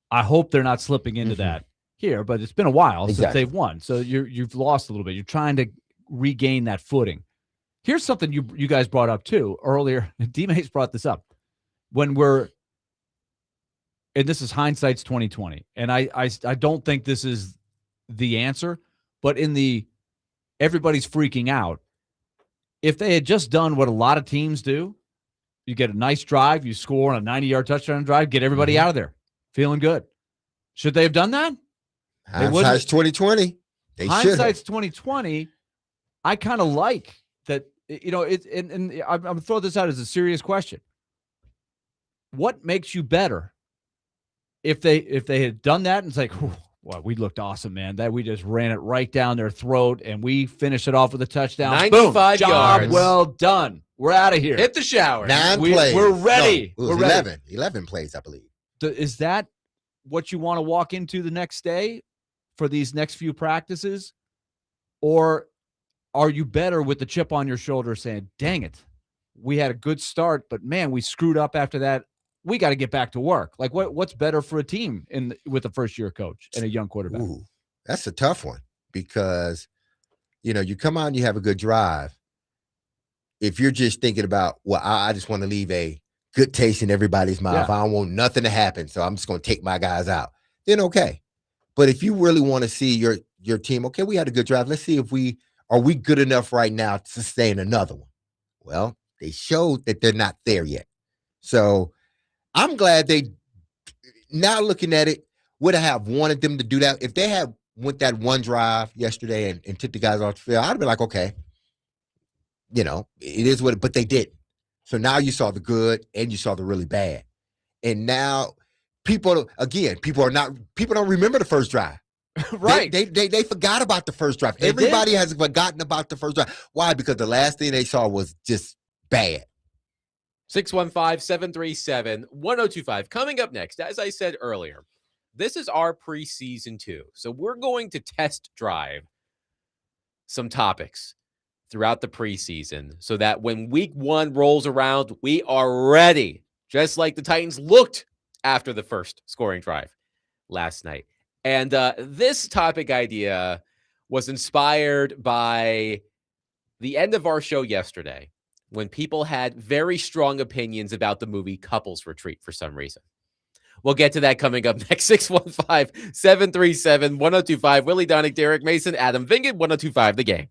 I hope they're not slipping into that here, but it's been a while since they've won. So you've lost a little bit. You're trying to regain that footing. Here's something you guys brought up too earlier. DMase brought this up. And this is hindsight's 2020. And I don't think this is the answer, but everybody's freaking out. If they had just done what a lot of teams do, you get a nice drive, you score on a 90-yard touchdown drive, get everybody out of there feeling good. Should they have done that? Hindsight's 2020. Hindsight's 2020. I kind of like that. And I'm going to throw this out as a serious question. What makes you better if they had done that and it's like, well, we looked awesome, man. That we just ran it right down their throat and we finished it off with a touchdown. 95 Boom, yards. Job well done. We're out of here. Hit the shower. 9 plays. We're ready. No, it was we're 11. Ready. 11 plays, I believe. Is that what you want to walk into the next day for these next few practices? Or are you better with the chip on your shoulder saying, dang it, we had a good start, but man, we screwed up after that. We got to get back to work. Like what's better for a team with a first-year coach and a young quarterback? Ooh, that's a tough one because, you come out and you have a good drive. If you're just thinking about, well, I just want to leave a good taste in everybody's mouth. I don't want nothing to happen, so I'm just going to take my guys out. Then okay. But if you really want to see your team, okay, we had a good drive. Let's see if are we good enough right now to sustain another one? Well, they showed that they're not there yet. So I'm glad they, now looking at it, would have wanted them to do that. If they had went that one drive yesterday and took the guys off the field, I'd be like, okay, it is what, but they didn't. So now you saw the good and you saw the really bad. And now people don't remember the first drive. Right. They forgot about the first drive. Everybody has forgotten about the first drive. Why? Because the last thing they saw was just bad. 615-737-1025. Coming up next, as I said earlier, this is our preseason 2. So we're going to test drive some topics. throughout the preseason so that when week 1 rolls around, we are ready, just like the Titans looked after the first scoring drive last night. And this topic idea was inspired by the end of our show yesterday when people had very strong opinions about the movie Couples Retreat for some reason. We'll get to that coming up next. 615-737-1025. Willy Donick, Derek Mason, Adam Vingan, 1025 The Game.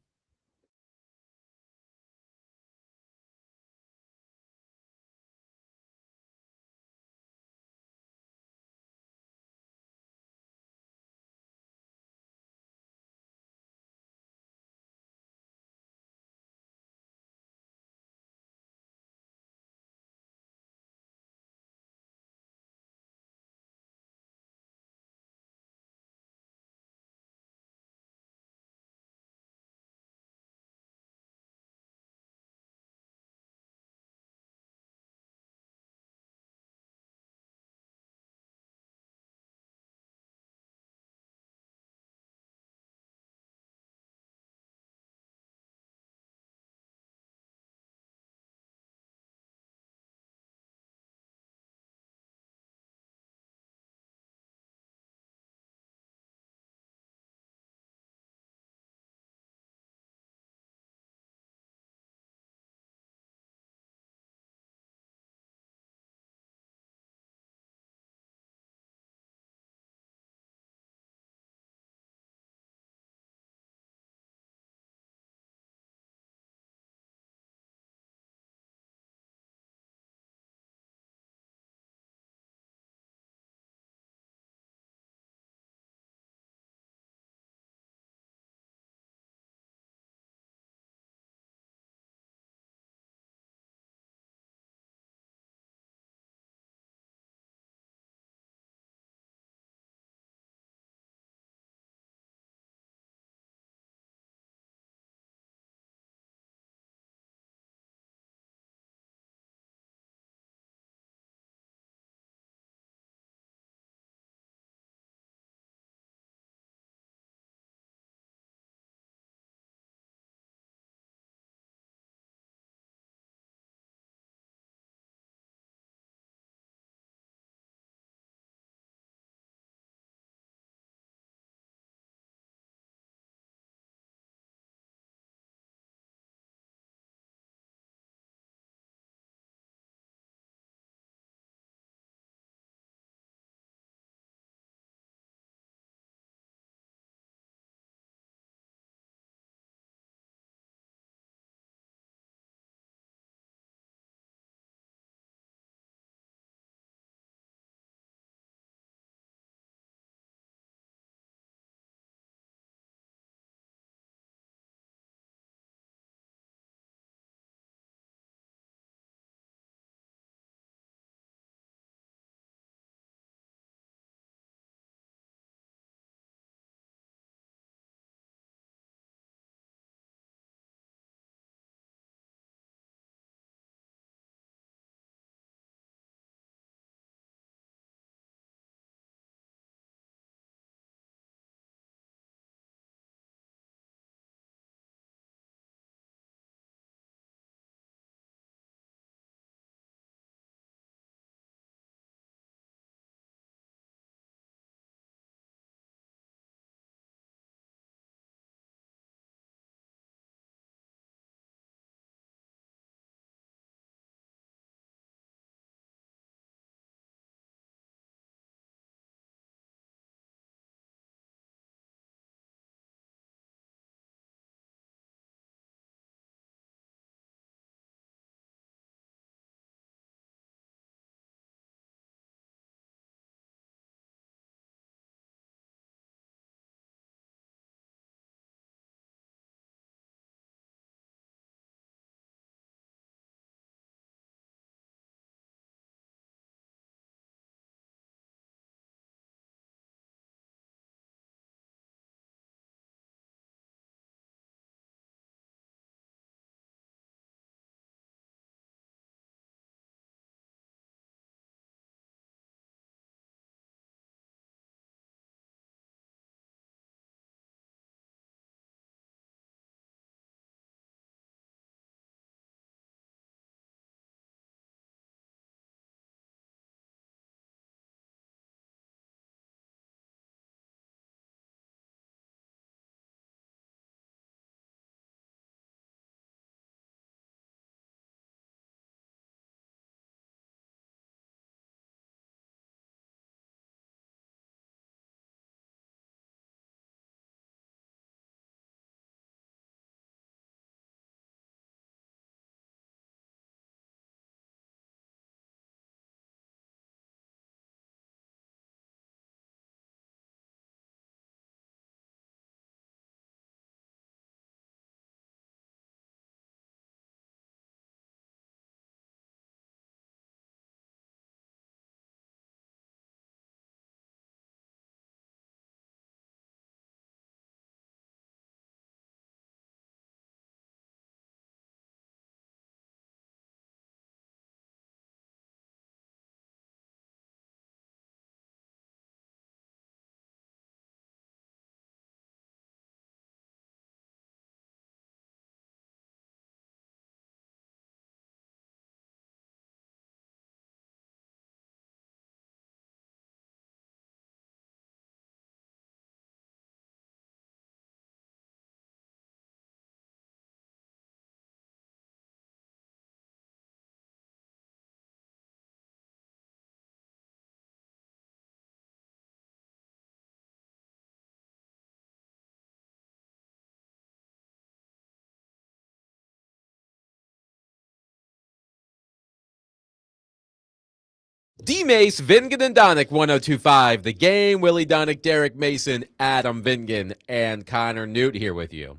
DMase, Vingan, and Donick, 1025. The Game, Willy Donick, Derek Mason, Adam Vingan, and Connor Newt here with you.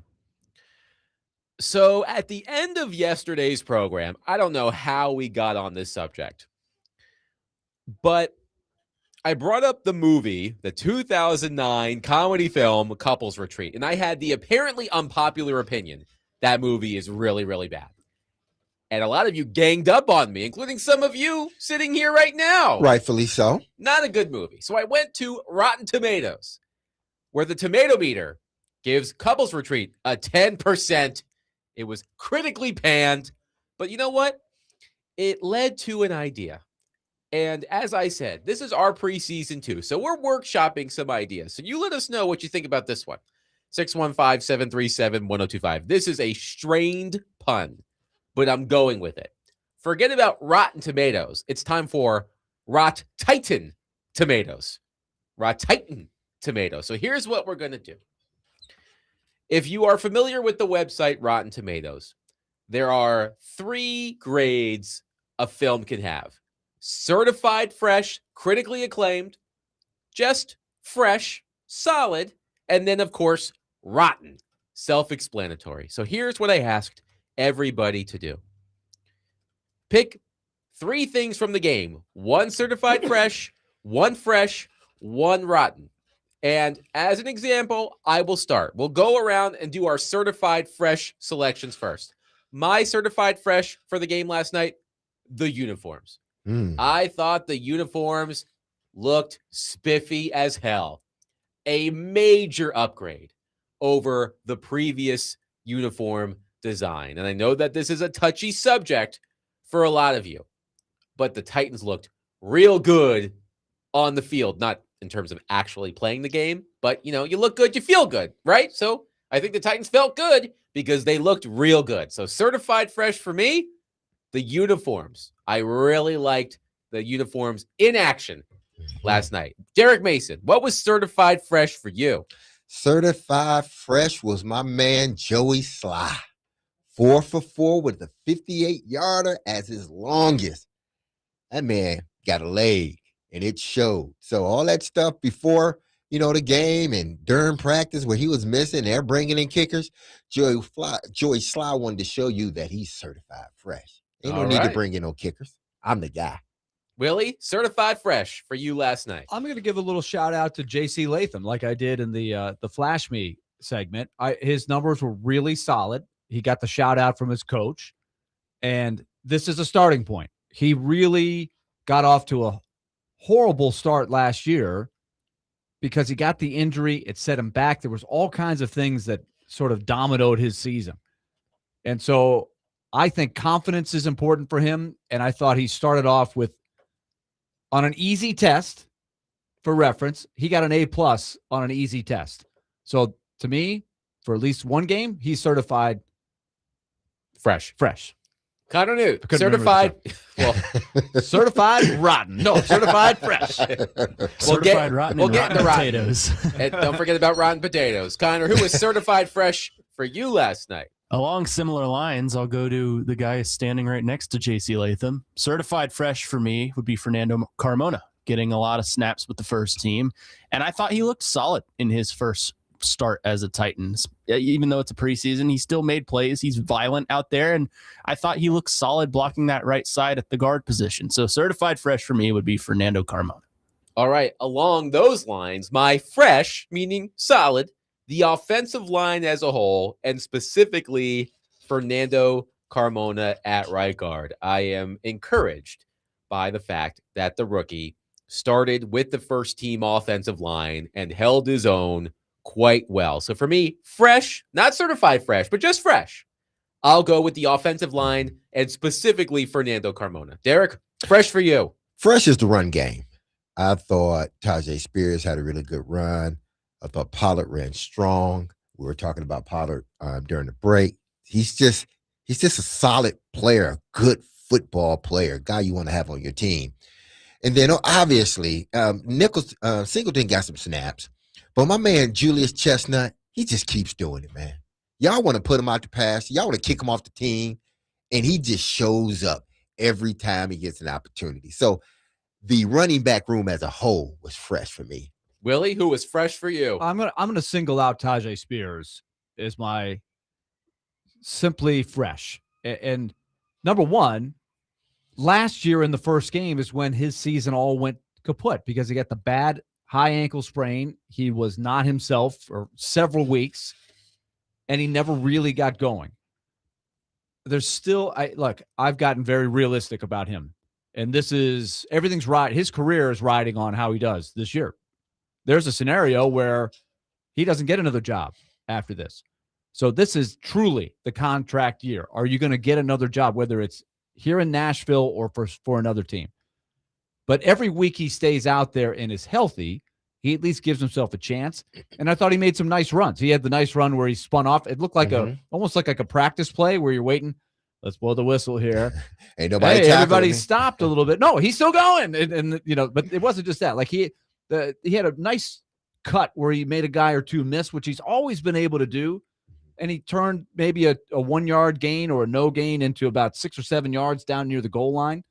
So at the end of yesterday's program, I don't know how we got on this subject, but I brought up the movie, the 2009 comedy film Couples Retreat, and I had the apparently unpopular opinion that movie is really, really bad. And a lot of you ganged up on me, including some of you sitting here right now. Rightfully so. Not a good movie. So I went to Rotten Tomatoes, where the tomato meter gives Couples Retreat a 10%. It was critically panned. But you know what? It led to an idea. And as I said, this is our preseason too. So we're workshopping some ideas. So you let us know what you think about this one. 615-737-1025. This is a strained pun, but I'm going with it. Forget about Rotten Tomatoes. It's time for Rot Titan Tomatoes. Rot Titan Tomatoes. So here's what we're going to do. If you are familiar with the website Rotten Tomatoes, there are 3 grades a film can have. Certified fresh, critically acclaimed, just fresh, solid, and then, of course, rotten, self-explanatory. So here's what I asked everybody to do. Pick 3 things from the game. 1 certified fresh, 1 rotten. And as an example, I will start. We'll go around and do our certified fresh selections first. My certified fresh for the game last night, the uniforms. I thought the uniforms looked spiffy as hell. A major upgrade over the previous uniform design. And I know that this is a touchy subject for a lot of you, but the Titans looked real good on the field, not in terms of actually playing the game, but you look good, you feel good, right? So I think the Titans felt good because they looked real good. So certified fresh for me, the uniforms. I really liked the uniforms in action last night. Derek Mason, what was certified fresh for you? Certified fresh was my man Joey Sly. 4 for 4 with the 58-yarder as his longest. That man got a leg, and it showed. So all that stuff before, the game and during practice where he was missing, they're bringing in kickers. Joey Sly wanted to show you that he's certified fresh. Ain't no need to bring in no kickers. I'm the guy. Willie, certified fresh for you last night. I'm going to give a little shout out to JC Latham, like I did in the Flash Me segment. His numbers were really solid. He got the shout out from his coach, and this is a starting point. He really got off to a horrible start last year because he got the injury. It set him back. There was all kinds of things that sort of dominoed his season. And so I think confidence is important for him, and I thought he started off with, on an easy test, for reference, he got an A+ on an easy test. So to me, for at least one game, he's certified fresh. Connor Newt, certified, certified rotten. No, certified fresh. Certified rotten and rotten potatoes. And don't forget about rotten potatoes. Connor, who was certified fresh for you last night? Along similar lines, I'll go to the guy standing right next to JC Latham. Certified fresh for me would be Fernando Carmona, getting a lot of snaps with the first team. And I thought he looked solid in his first start as a Titan. Even though it's a preseason, he still made plays. He's violent out there. And I thought he looked solid blocking that right side at the guard position. So certified fresh for me would be Fernando Carmona. All right. Along those lines, my fresh, meaning solid, the offensive line as a whole, and specifically Fernando Carmona at right guard. I am encouraged by the fact that the rookie started with the first team offensive line and held his own quite well. So for me, fresh, not certified fresh, but just fresh. I'll go with the offensive line and specifically Fernando Carmona. Derek, fresh for you. Fresh is the run game. I thought Tajay Spears had a really good run. I thought Pollard ran strong. We were talking about Pollard during the break. He's just a solid player, a good football player, a guy you want to have on your team. And then obviously Singleton got some snaps, but my man Julius Chestnut, he just keeps doing it, man. Y'all want to put him out the pass. Y'all want to kick him off the team, and he just shows up every time he gets an opportunity. So the running back room as a whole was fresh for me. Willie, who was fresh for you? I'm gonna single out Tajay Spears as my simply fresh. And number one, last year in the first game is when his season all went kaput because he got the bad high ankle sprain. He was not himself for several weeks, and he never really got going. There's still, I've gotten very realistic about him. And everything's right. His career is riding on how he does this year. There's a scenario where he doesn't get another job after this. So this is truly the contract year. Are you going to get another job, whether it's here in Nashville or for another team? But every week he stays out there and is healthy, he at least gives himself a chance. And I thought he made some nice runs. He had the nice run where he spun off. It looked like almost like a practice play where you're waiting. Let's blow the whistle here. Ain't nobody. Hey, everybody stopped a little bit. No, he's still going. And but it wasn't just that. Like he had a nice cut where he made a guy or two miss, which he's always been able to do. And he turned maybe a 1 yard gain or a no gain into about 6 or 7 yards down near the goal line.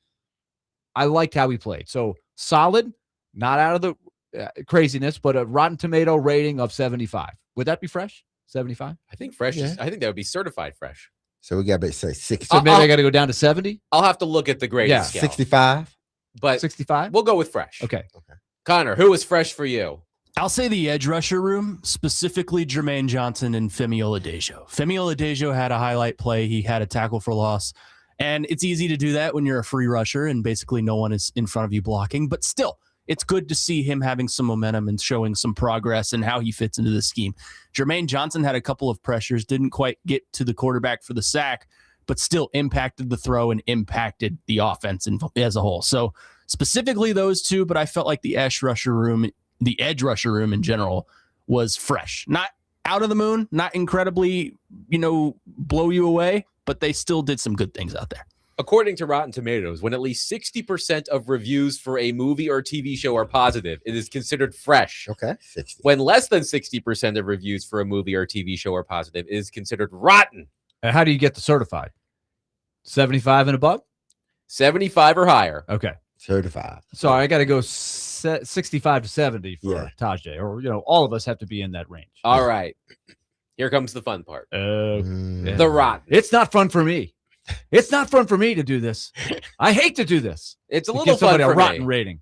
I liked how he played. So solid, not out of the craziness, but a Rotten Tomato rating of 75. Would that be fresh? 75? I think fresh. Yeah. I think that would be certified fresh. So we got to say 60. So maybe I got to go down to 70? I'll have to look at the grading scale. 65. But 65? We'll go with fresh. Okay. Connor, who was fresh for you? I'll say the edge rusher room, specifically Jermaine Johnson and Femi Oladejo. Femi Oladejo had a highlight play. He had a tackle for loss. And it's easy to do that when you're a free rusher and basically no one is in front of you blocking. But still, it's good to see him having some momentum and showing some progress and how he fits into the scheme. Jermaine Johnson had a couple of pressures, didn't quite get to the quarterback for the sack, but still impacted the throw and impacted the offense as a whole. So specifically those two, but I felt like the edge rusher room in general was fresh. Not out of the moon, not incredibly, blow you away, but they still did some good things out there. According to Rotten Tomatoes, when at least 60% of reviews for a movie or TV show are positive, it is considered fresh. Okay. 60. When less than 60% of reviews for a movie or TV show are positive, it is considered rotten. And how do you get the certified? 75 and above? 75 or higher. Okay. Certified. So I got to go 65 to 70 for Tajay, or all of us have to be in that range. All right. Here comes the fun part. The rotten. It's not fun for me. It's not fun for me to do this. I hate to do this. It's a to little give fun somebody for a rotten me. rating.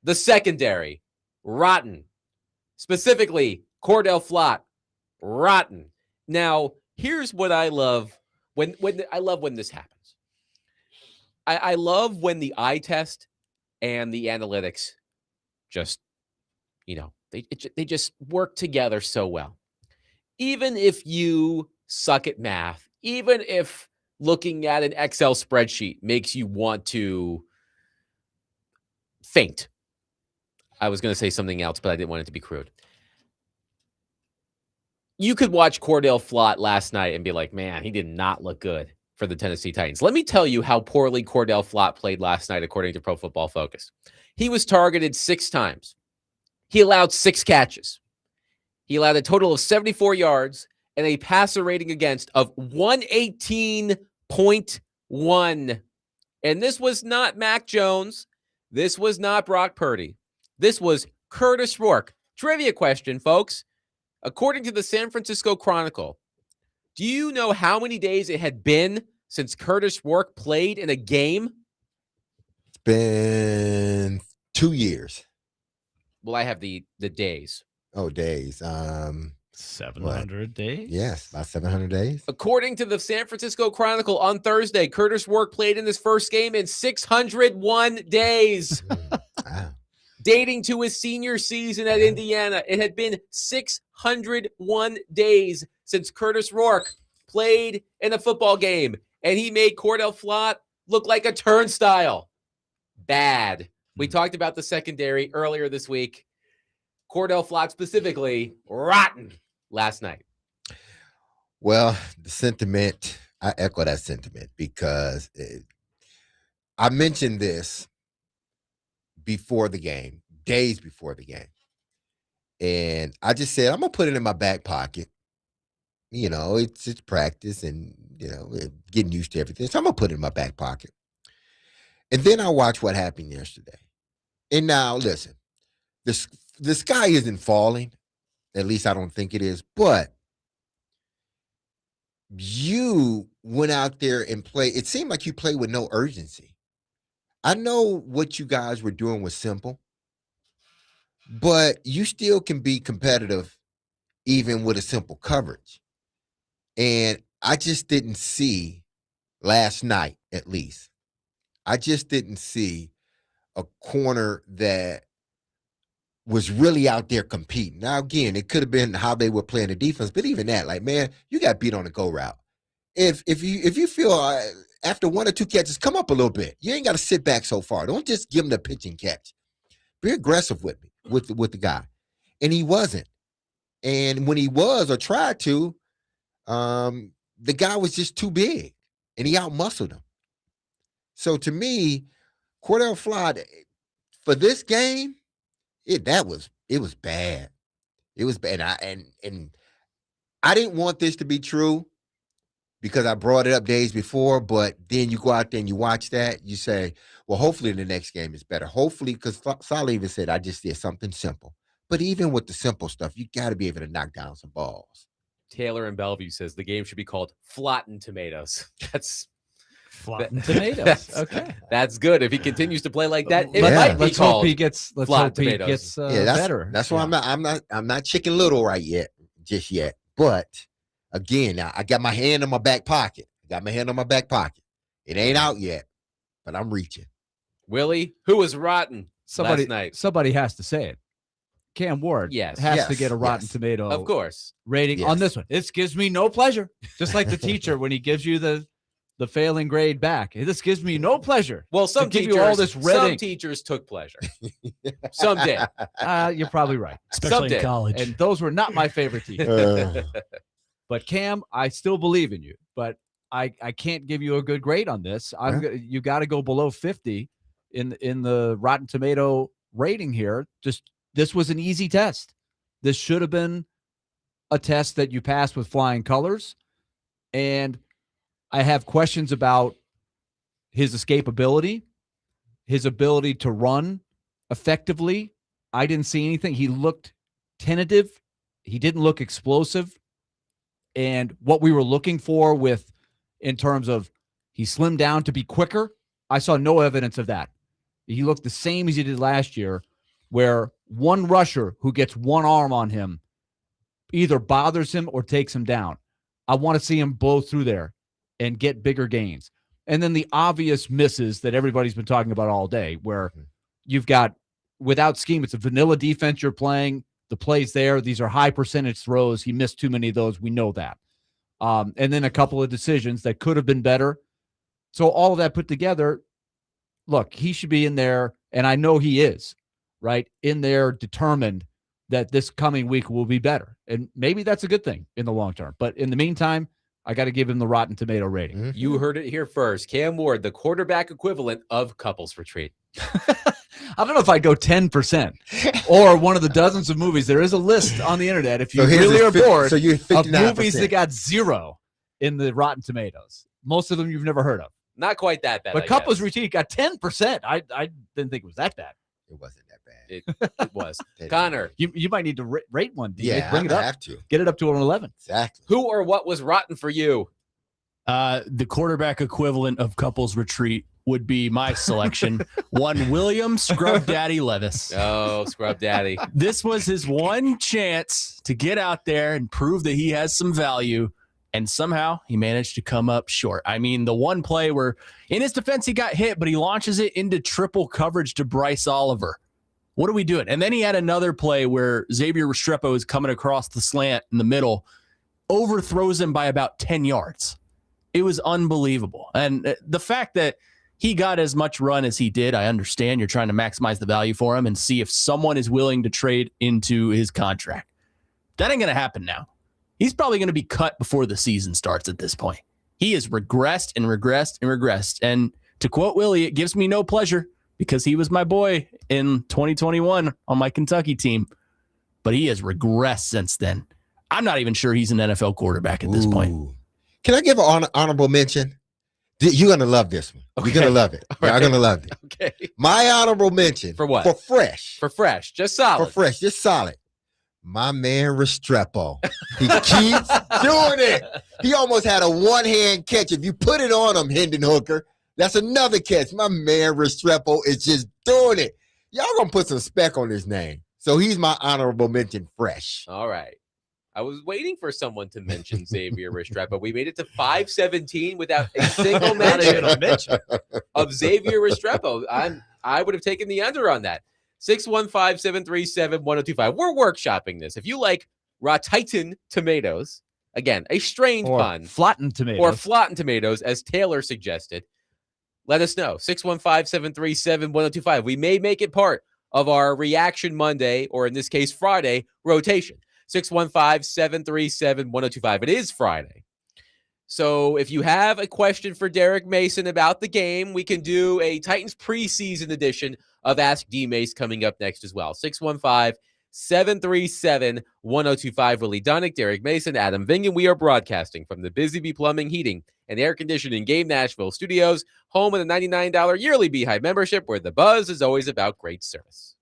The secondary, rotten. Specifically, Cordell Flott, rotten. Now, here's what I love when this happens. I love when the eye test and the analytics just, they just work together so well. Even if you suck at math, even if looking at an Excel spreadsheet makes you want to faint. I was going to say something else, but I didn't want it to be crude. You could watch Cordell Flott last night and be like, man, he did not look good for the Tennessee Titans. Let me tell you how poorly Cordell Flott played last night, according to Pro Football Focus. He was targeted 6 times. He allowed 6 catches. He allowed a total of 74 yards and a passer rating against of 118.1. And this was not Mac Jones. This was not Brock Purdy. This was Curtis Rourke. Trivia question, folks. According to the San Francisco Chronicle, do you know how many days it had been since Curtis Rourke played in a game? It's been 2 years. Well, I have the days. Oh, days. 700 days? Yes, about 700 days. According to the San Francisco Chronicle, on Thursday, Curtis Rourke played in his first game in 601 days. Wow. Dating to his senior season at Indiana, it had been 601 days since Curtis Rourke played in a football game, and he made Cordell Flott look like a turnstile. Bad. We talked about the secondary earlier this week. Cordell Flott specifically, rotten last night. Well, the sentiment, I echo that sentiment because I mentioned this before the game, days before the game. And I just said, I'm going to put it in my back pocket. It's practice and, getting used to everything. So I'm going to put it in my back pocket. And then I watched what happened yesterday. And now, listen, the sky isn't falling. At least I don't think it is. But you went out there and played. It seemed like you played with no urgency. I know what you guys were doing was simple, but you still can be competitive even with a simple coverage. And I just didn't see last night, at least. I just didn't see a corner that was really out there competing. Now, again, it could have been how they were playing the defense, but even that, like, man, you got beat on the go route. If you feel after one or two catches, come up a little bit. You ain't got to sit back so far. Don't just give him the pitch and catch. Be aggressive with me, with the guy. And he wasn't. And when he was or tried to, the guy was just too big, and he out-muscled him. So to me, Cordell Flott, for this game, it was bad. It was bad. And I didn't want this to be true because I brought it up days before, but then you go out there and you watch that, you say, well, hopefully the next game is better. Hopefully, because Saleh even said, I just did something simple. But even with the simple stuff, you got to be able to knock down some balls. Taylor in Bellevue says the game should be called Flotten Tomatoes. That's Flotten Tomatoes. Okay. That's good. If he continues to play like that, it Yeah. might be Let's called hope he gets better. That's why I'm not Chicken Little just yet. But again, I got my hand in my back pocket. It ain't out yet, but I'm reaching. Willie, who was rotten last night? Somebody has to say it. Cam Ward has to get a Rotten Tomato of course rating on this one. This gives me no pleasure. Just like the teacher when he gives you the failing grade back. This gives me no pleasure. Well, some give teachers, you all this red some ink. teachers took pleasure. Some did. You're probably right. Especially in college. And those were not my favorite teachers. But Cam, I still believe in you. But I can't give you a good grade on this. You got to go below 50 in the Rotten Tomato rating here. This was an easy test. This should have been a test that you passed with flying colors. And I have questions about his escapability, his ability to run effectively. I didn't see anything. He looked tentative. He didn't look explosive. And what we were looking for in terms of he slimmed down to be quicker, I saw no evidence of that. He looked the same as he did last year, where one rusher who gets one arm on him either bothers him or takes him down. I want to see him blow through there and get bigger gains. And then the obvious misses that everybody's been talking about all day, where you've got, without scheme, it's a vanilla defense you're playing. The plays there, these are high percentage throws. He missed too many of those. We know that. And then a couple of decisions that could have been better. So all of that put together, look, he should be in there, and I know he is, right, in there determined that this coming week will be better. And maybe that's a good thing in the long term. But in the meantime, I got to give him the Rotten Tomato rating. Mm-hmm. You heard it here first. Cam Ward, the quarterback equivalent of Couples Retreat. I don't know if I'd go 10% or one of the dozens of movies. There is a list on the internet if you really are bored of movies that got 0 in the Rotten Tomatoes. Most of them you've never heard of. Not quite that bad. But Couples Retreat got 10%. I didn't think it was that bad. It wasn't that bad. It was. Connor. You might need to rate one. Yeah, bring it up. have to. Get it up to an 11. Exactly. Who or what was rotten for you? The quarterback equivalent of Couples Retreat would be my selection. One William Scrub Daddy Levis. Oh, Scrub Daddy. This was his one chance to get out there and prove that he has some value, and somehow he managed to come up short. I mean, the one play where in his defense he got hit, but he launches it into triple coverage to Bryce Oliver. What are we doing? And then he had another play where Xavier Restrepo is coming across the slant in the middle, overthrows him by about 10 yards. It was unbelievable. And the fact that he got as much run as he did, I understand. You're trying to maximize the value for him and see if someone is willing to trade into his contract. That ain't going to happen now. He's probably going to be cut before the season starts at this point. He has regressed and regressed and regressed. And to quote Willie, it gives me no pleasure because he was my boy in 2021 on my Kentucky team. But he has regressed since then. I'm not even sure he's an NFL quarterback at this point. Can I give an honorable mention You're gonna love this one. Okay. You're gonna love it. Y'all Right. gonna love it. Okay. My honorable mention For what? For fresh. For fresh. Just solid. For fresh. Just solid. My man Restrepo. He keeps doing it. He almost had a one-hand catch. If you put it on him, Hendon Hooker, that's another catch. My man Restrepo is just doing it. Y'all gonna put some spec on his name. So he's my honorable mention fresh. All right. I was waiting for someone to mention Xavier Restrepo. We made it to 517 without a single mention of Xavier Restrepo. I would have taken the under on that. 615-737-1025. We're workshopping this. If you like Rotitan tomatoes, again, a strange pun. Flatten tomatoes. Or flatten tomatoes, as Taylor suggested, let us know. 615-737-1025. We may make it part of our Reaction Monday, or in this case, Friday, rotation. 615-737-1025. It is Friday. So if you have a question for Derek Mason about the game, we can do a Titans preseason edition of Ask DMase coming up next as well. 615-737-1025. Willy Dunnick, Derek Mason, Adam Vingan. We are broadcasting from the Busy Bee Plumbing, Heating, and Air Conditioning Game Nashville studios, home of the $99 yearly Beehive membership, where the buzz is always about great service.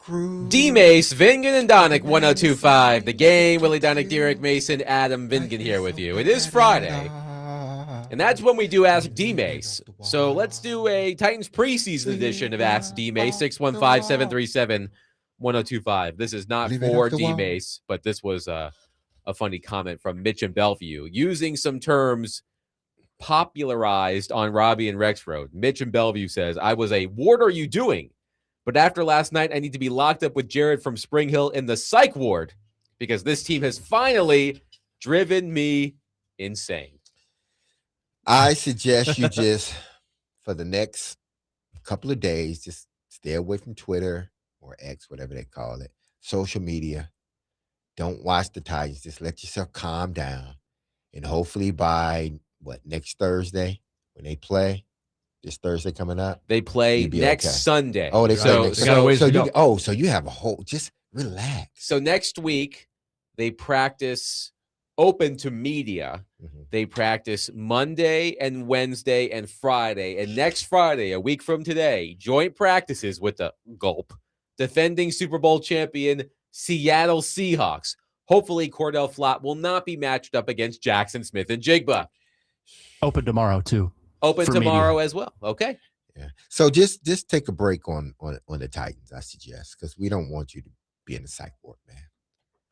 DMase, Vingan, and Donick, 102.5. The Game, Willie Donick, Derek Mason, Adam Vingan here with you. It is Friday, and that's when we do Ask DMase. So let's do a Titans preseason edition of Ask DMase, 615-737-1025. This is not for DMase, but this was a funny comment from Mitch in Bellevue, using some terms popularized on Robbie and Rex Road. Mitch in Bellevue says, I was a "what are you doing?" But after last night, I need to be locked up with Jared from Spring Hill in the psych ward because this team has finally driven me insane. I suggest you just, for the next couple of days, just stay away from Twitter or X, whatever they call it, social media. Don't watch the Titans. Just let yourself calm down. And hopefully by, next Thursday when they play, this Thursday coming up, they play next Sunday. Oh, they play next Sunday. So you have a whole, just relax. So next week, they practice open to media. Mm-hmm. They practice Monday and Wednesday and Friday. And next Friday, a week from today, joint practices with the defending Super Bowl champion Seattle Seahawks. Hopefully, Cordell Flott will not be matched up against Jackson Smith and Jigba. Open tomorrow, too. Open tomorrow as well. Okay. Yeah. So just take a break on the Titans, I suggest, because we don't want you to be in the psych ward, man.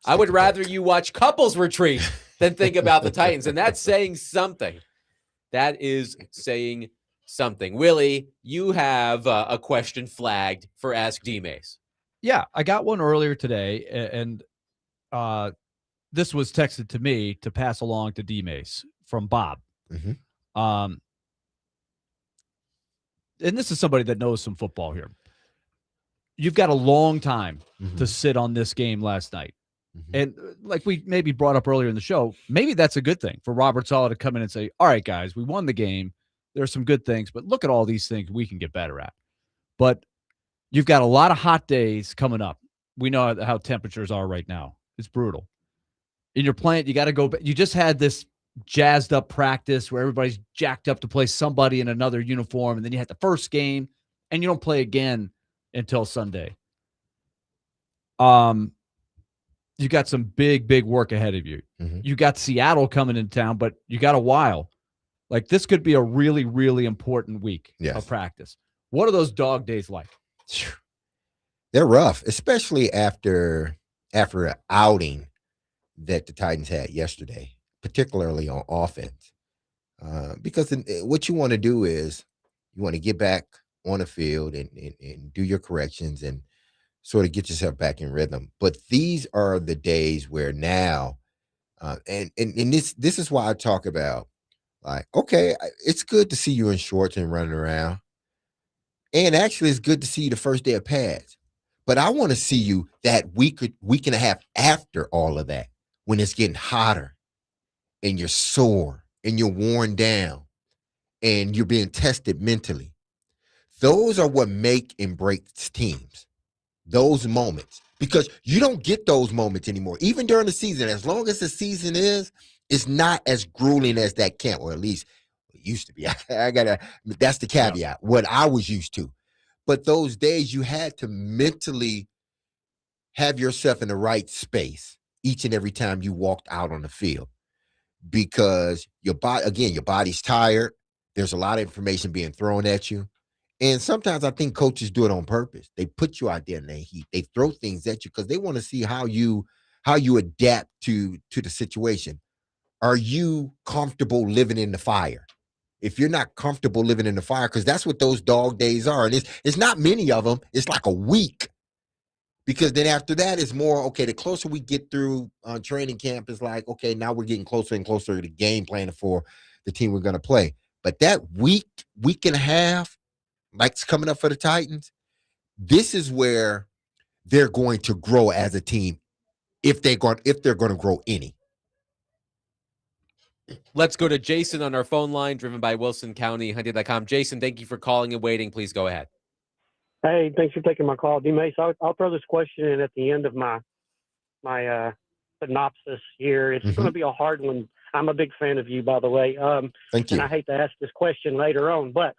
I would rather you watch Couples Retreat than think about the Titans, and that's saying something. That is saying something. Willie, you have a question flagged for Ask DMase. Yeah, I got one earlier today, and this was texted to me to pass along to DMase from Bob. Mm-hmm. And this is somebody that knows some football here. You've got a long time to sit on this game last night. And like we maybe brought up earlier in the show, maybe that's a good thing for Robert Saleh to come in and say, all right, guys, we won the game. There are some good things, but look at all these things we can get better at. But you've got a lot of hot days coming up. We know how temperatures are right now. It's brutal. In your plant, you got to go. You just had this jazzed up practice where everybody's jacked up to play somebody in another uniform, and then you had the first game, and you don't play again until Sunday. You got some big work ahead of you. You got Seattle coming in town, but you got a while. Like, this could be a really, really important week of practice. What are those dog days like? They're rough, especially after an outing that the Titans had yesterday, particularly on offense. Because what you want to do is you want to get back on the field and do your corrections and sort of get yourself back in rhythm. But these are the days where now, and this is why I talk about, like, okay, it's good to see you in shorts and running around. And actually, it's good to see you the first day of pads. But I want to see you that week and a half after all of that, when it's getting hotter and you're sore and you're worn down and you're being tested mentally. Those are what make and break teams. Those moments, because you don't get those moments anymore. Even during the season, as long as the season is, it's not as grueling as that camp, or at least it used to be. That's the caveat, what I was used to. But those days you had to mentally have yourself in the right space each and every time you walked out on the field, because your body's tired. There's a lot of information being thrown at you. And sometimes I think coaches do it on purpose. They put you out there in the heat. They throw things at you because they want to see how you adapt to the situation. Are you comfortable living in the fire? If you're not comfortable living in the fire, because that's what those dog days are. And it's not many of them. It's like a week. Because then after that, it's more, okay, the closer we get through training camp, is like, okay, now we're getting closer and closer to the game plan for the team we're going to play. But that week and a half, like it's coming up for the Titans, this is where they're going to grow as a team, if they're going to grow any. Let's go to Jason on our phone line, driven by Wilson County, Hyundai.com. Jason, thank you for calling and waiting. Please go ahead. Hey, thanks for taking my call, DMase. I'll throw this question in at the end of my synopsis here. It's going to be a hard one. I'm a big fan of you, by the way. Thank you. And I hate to ask this question later on, but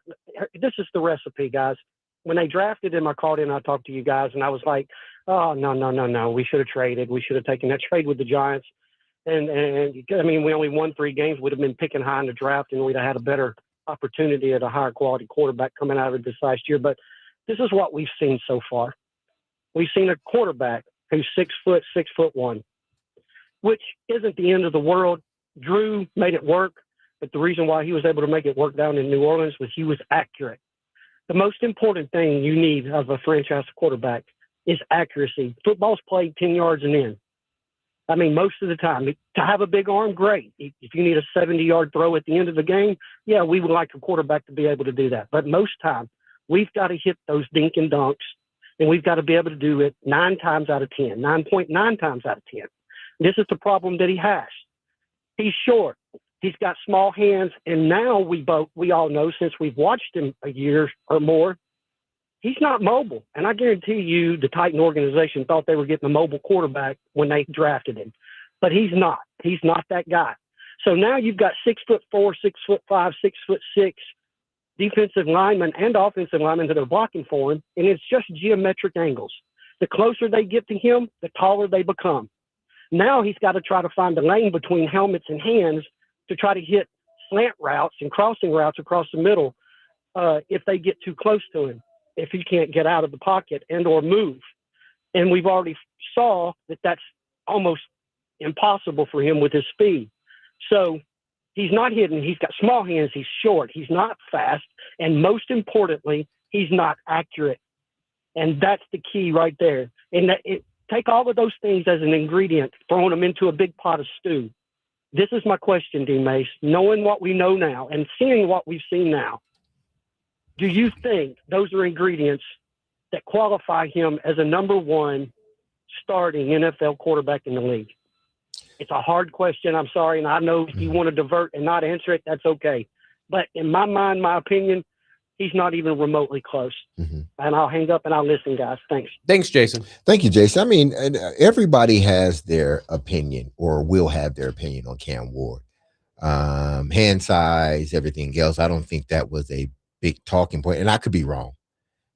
this is the recipe, guys. when they drafted him, I called in, I talked to you guys, and I was like, oh, no. We should have traded. We should have taken that trade with the Giants. And I mean, we only won 3 games. We'd have been picking high in the draft, and we'd have had a better opportunity at a higher quality quarterback coming out of this last year. But this is what we've seen so far. We've seen a quarterback who's 6'1", which isn't the end of the world. Drew made it work, but the reason why he was able to make it work down in New Orleans was he was accurate. The most important thing you need of a franchise quarterback is accuracy. Football's played 10 yards and in. I mean, most of the time. To have a big arm, great. If you need a 70-yard throw at the end of the game, yeah, we would like a quarterback to be able to do that. But most time, we've got to hit those dink and dunks, and we've got to be able to do it 9 times out of 10, 9.9 times out of 10. This is the problem that he has. He's short. He's got small hands, and now we all know, since we've watched him a year or more, he's not mobile. And I guarantee you the Titan organization thought they were getting a mobile quarterback when they drafted him. But he's not. He's not that guy. So now you've got 6'4", 6'5", 6'6" defensive linemen and offensive linemen that are blocking for him, and it's just geometric angles. The closer they get to him, the taller they become. Now he's got to try to find a lane between helmets and hands to try to hit slant routes and crossing routes across the middle if they get too close to him, if he can't get out of the pocket and or move. And we've already saw that that's almost impossible for him with his speed. So he's not hidden. He's got small hands. He's short. He's not fast. And most importantly, he's not accurate. And that's the key right there. And take all of those things as an ingredient, throwing them into a big pot of stew. This is my question, DMase. Knowing what we know now and seeing what we've seen now, do you think those are ingredients that qualify him as a number 1 starting NFL quarterback in the league? It's a hard question. I'm sorry. And I know if you want to divert and not answer it, that's okay. But in my mind, my opinion, he's not even remotely close. Mm-hmm. And I'll hang up and I'll listen, guys. Thanks. Thanks, Jason. Thank you, Jason. I mean, everybody has their opinion or will have their opinion on Cam Ward. Hand size, everything else. I don't think that was a big talking point. And I could be wrong.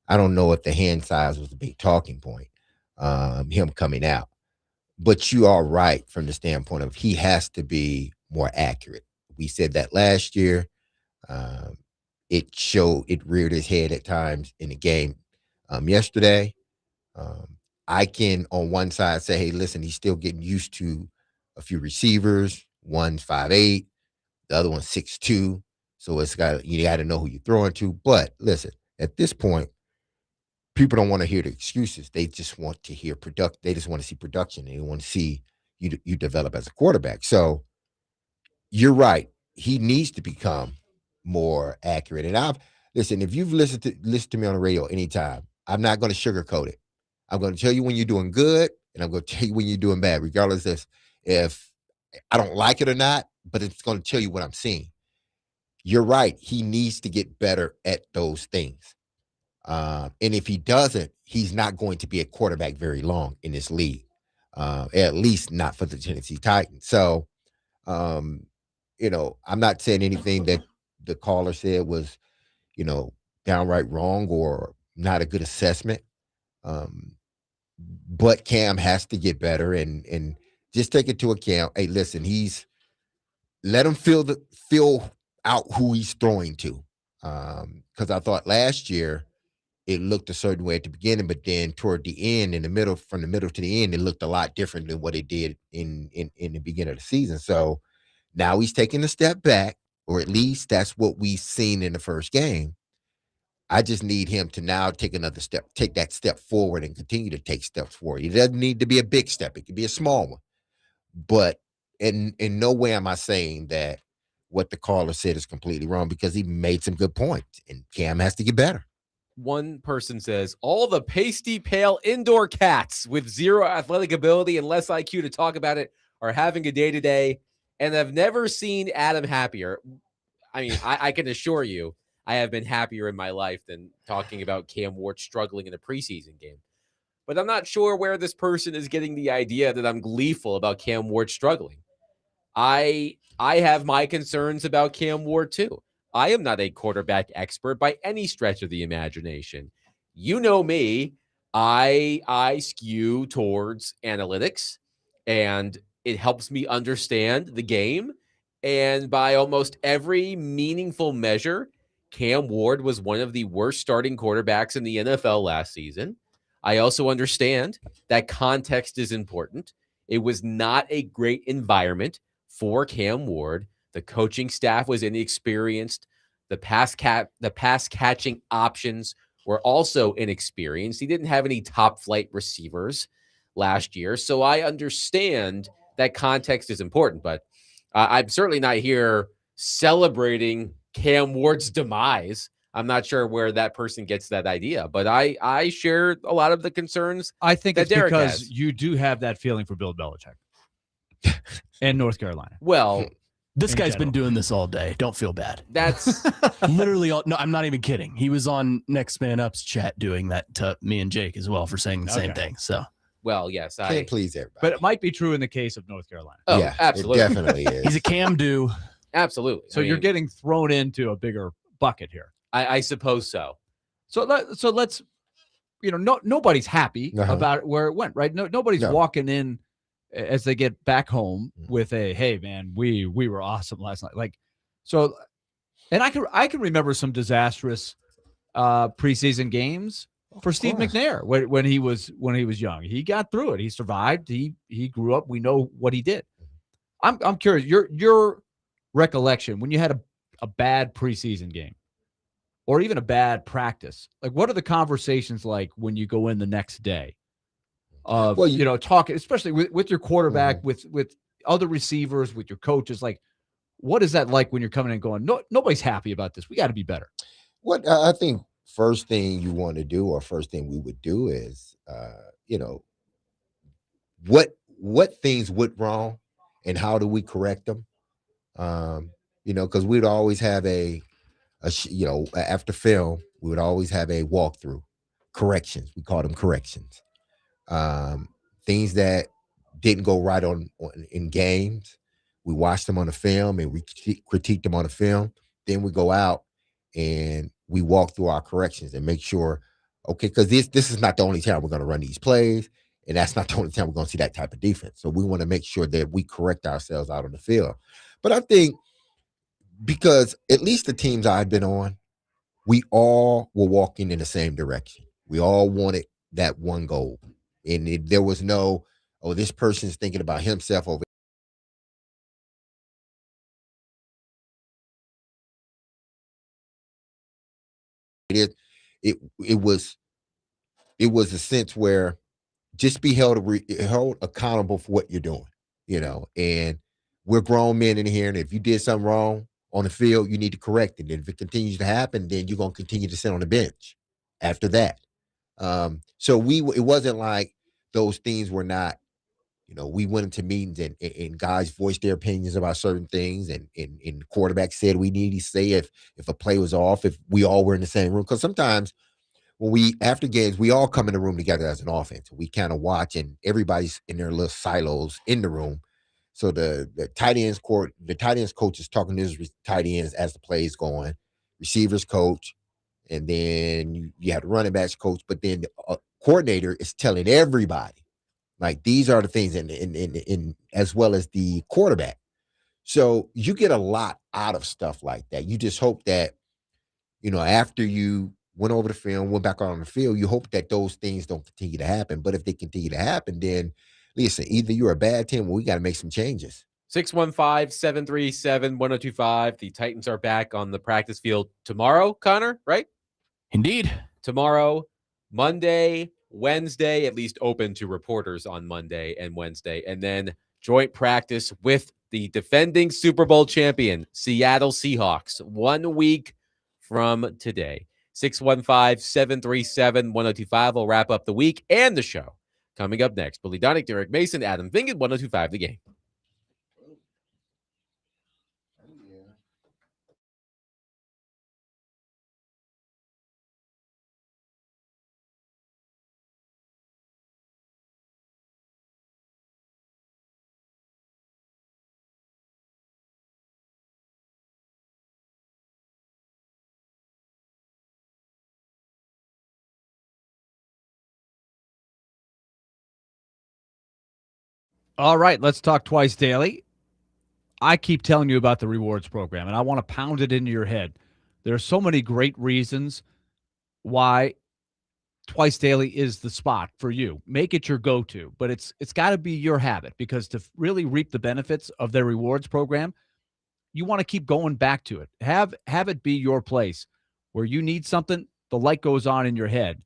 I don't know if the hand size was a big talking point, him coming out. But you are right from the standpoint of he has to be more accurate. We said that last year. It reared his head at times in the game yesterday. I can, on one side, say, hey, listen, he's still getting used to a few receivers. One's 5'8", the other one's 6'2". So you got to know who you're throwing to. But listen, at this point, people don't want to hear the excuses. They just want to hear They just want to see production. They want to see you develop as a quarterback. So you're right. He needs to become more accurate. And listen, if you've listened to me on the radio anytime, I'm not going to sugarcoat it. I'm going to tell you when you're doing good, and I'm going to tell you when you're doing bad, regardless of if I don't like it or not, but it's going to tell you what I'm seeing. You're right. He needs to get better at those things. And if he doesn't, he's not going to be a quarterback very long in this league, at least not for the Tennessee Titans. So, I'm not saying anything that the caller said was, downright wrong or not a good assessment. But Cam has to get better and just take into account, hey, listen, let him feel out who he's throwing to. Because I thought last year it looked a certain way at the beginning, but then toward the end, from the middle to the end, it looked a lot different than what it did in the beginning of the season. So now he's taking a step back, or at least that's what we've seen in the first game. I just need him to now take another step, take that step forward and continue to take steps forward. It doesn't need to be a big step. It can be a small one. But in no way am I saying that what the caller said is completely wrong, because he made some good points and Cam has to get better. One person says, all the pasty pale indoor cats with zero athletic ability and less IQ to talk about it are having a day-to-day, and I've never seen Adam happier. I mean, I can assure you, I have been happier in my life than talking about Cam Ward struggling in a preseason game. But I'm not sure where this person is getting the idea that I'm gleeful about Cam Ward struggling. I have my concerns about Cam Ward too. I am not a quarterback expert by any stretch of the imagination. you know me, I skew towards analytics, and it helps me understand the game. And by almost every meaningful measure, Cam Ward was one of the worst starting quarterbacks in the NFL last season. I also understand that context is important. It was not a great environment for Cam Ward. The coaching staff was inexperienced. The pass catching options were also inexperienced. He didn't have any top flight receivers last year. So I understand that context is important, but I'm certainly not here celebrating Cam Ward's demise. I'm not sure where that person gets that idea, but I share a lot of the concerns. I think that it's Derek because has. you do have that feeling for Bill Belichick and North Carolina. Well, this in guy's general. been doing this all day. Don't feel bad. That's Literally all. No, I'm not even kidding. He was on Next Man Up's chat doing that to me and Jake as well for saying the same Okay. thing. So, well, yes, Can't please everybody. But it might be true in the case of North Carolina. Oh, yeah, absolutely. It definitely is. he's a Cam do. Absolutely. So you're getting thrown into a bigger bucket here. I suppose so. So let's, nobody's happy Uh-huh. about where it went, right? Nobody's No. walking in as they get back home with a, hey man, we were awesome last night. Like, so, and I can remember some disastrous preseason games for Steve course. McNair when he was young. He got through it. He survived. He grew up. We know what he did. I'm curious, your recollection when you had a bad preseason game or even a bad practice, like what are the conversations like when you go in the next day of, talking, especially with your quarterback, with other receivers, with your coaches? Like, what is that like when you're coming in and going, no, nobody's happy about this. We got to be better. What I think first thing you want to do, or first thing we would do is, what things went wrong and how do we correct them? Because we'd always have after film, we would always have a walkthrough, corrections. We call them corrections. Things that didn't go right in games, we watched them on the film and we critique them on the film. Then we go out and we walk through our corrections and make sure, okay, because this is not the only time we're going to run these plays, and that's not the only time we're going to see that type of defense. So we want to make sure that we correct ourselves out on the field. But I think because at least the teams I've been on, we all were walking in the same direction. We all wanted that one goal. And there was no, this person's thinking about himself over. It was a sense where just be held accountable for what you're doing, and we're grown men in here. And if you did something wrong on the field, you need to correct it. And if it continues to happen, then you're going to continue to sit on the bench after that. So it wasn't like those things were not, we went into meetings and guys voiced their opinions about certain things. And the quarterback said we need to say if a play was off, if we all were in the same room. Because sometimes when after games, we all come in the room together as an offense. We kind of watch, and everybody's in their little silos in the room. So the tight ends coach is talking to his tight ends as the play is going, receivers coach, and then you have the running backs coach. But then the coordinator is telling everybody, like, these are the things, in as well as the quarterback. So you get a lot out of stuff like that. You just hope that, after you went over the film, went back on the field, you hope that those things don't continue to happen. But if they continue to happen, then listen, either you're a bad team or we got to make some changes. 615-737-1025. The Titans are back on the practice field tomorrow, Connor, right? Indeed. Tomorrow, Monday, Wednesday, at least open to reporters on Monday and Wednesday. And then joint practice with the defending Super Bowl champion, Seattle Seahawks, 1 week from today. 615-737-1025 will wrap up the week and the show. Coming up next, Willy Donick, Derek Mason, Adam Vingan, 1025 The Game. All right, let's talk twice daily. I keep telling you about the rewards program, and I want to pound it into your head. There are so many great reasons why twice daily is the spot for you. Make it your go-to, but it's got to be your habit, because to really reap the benefits of their rewards program, you want to keep going back to it. Have it be your place where you need something, the light goes on in your head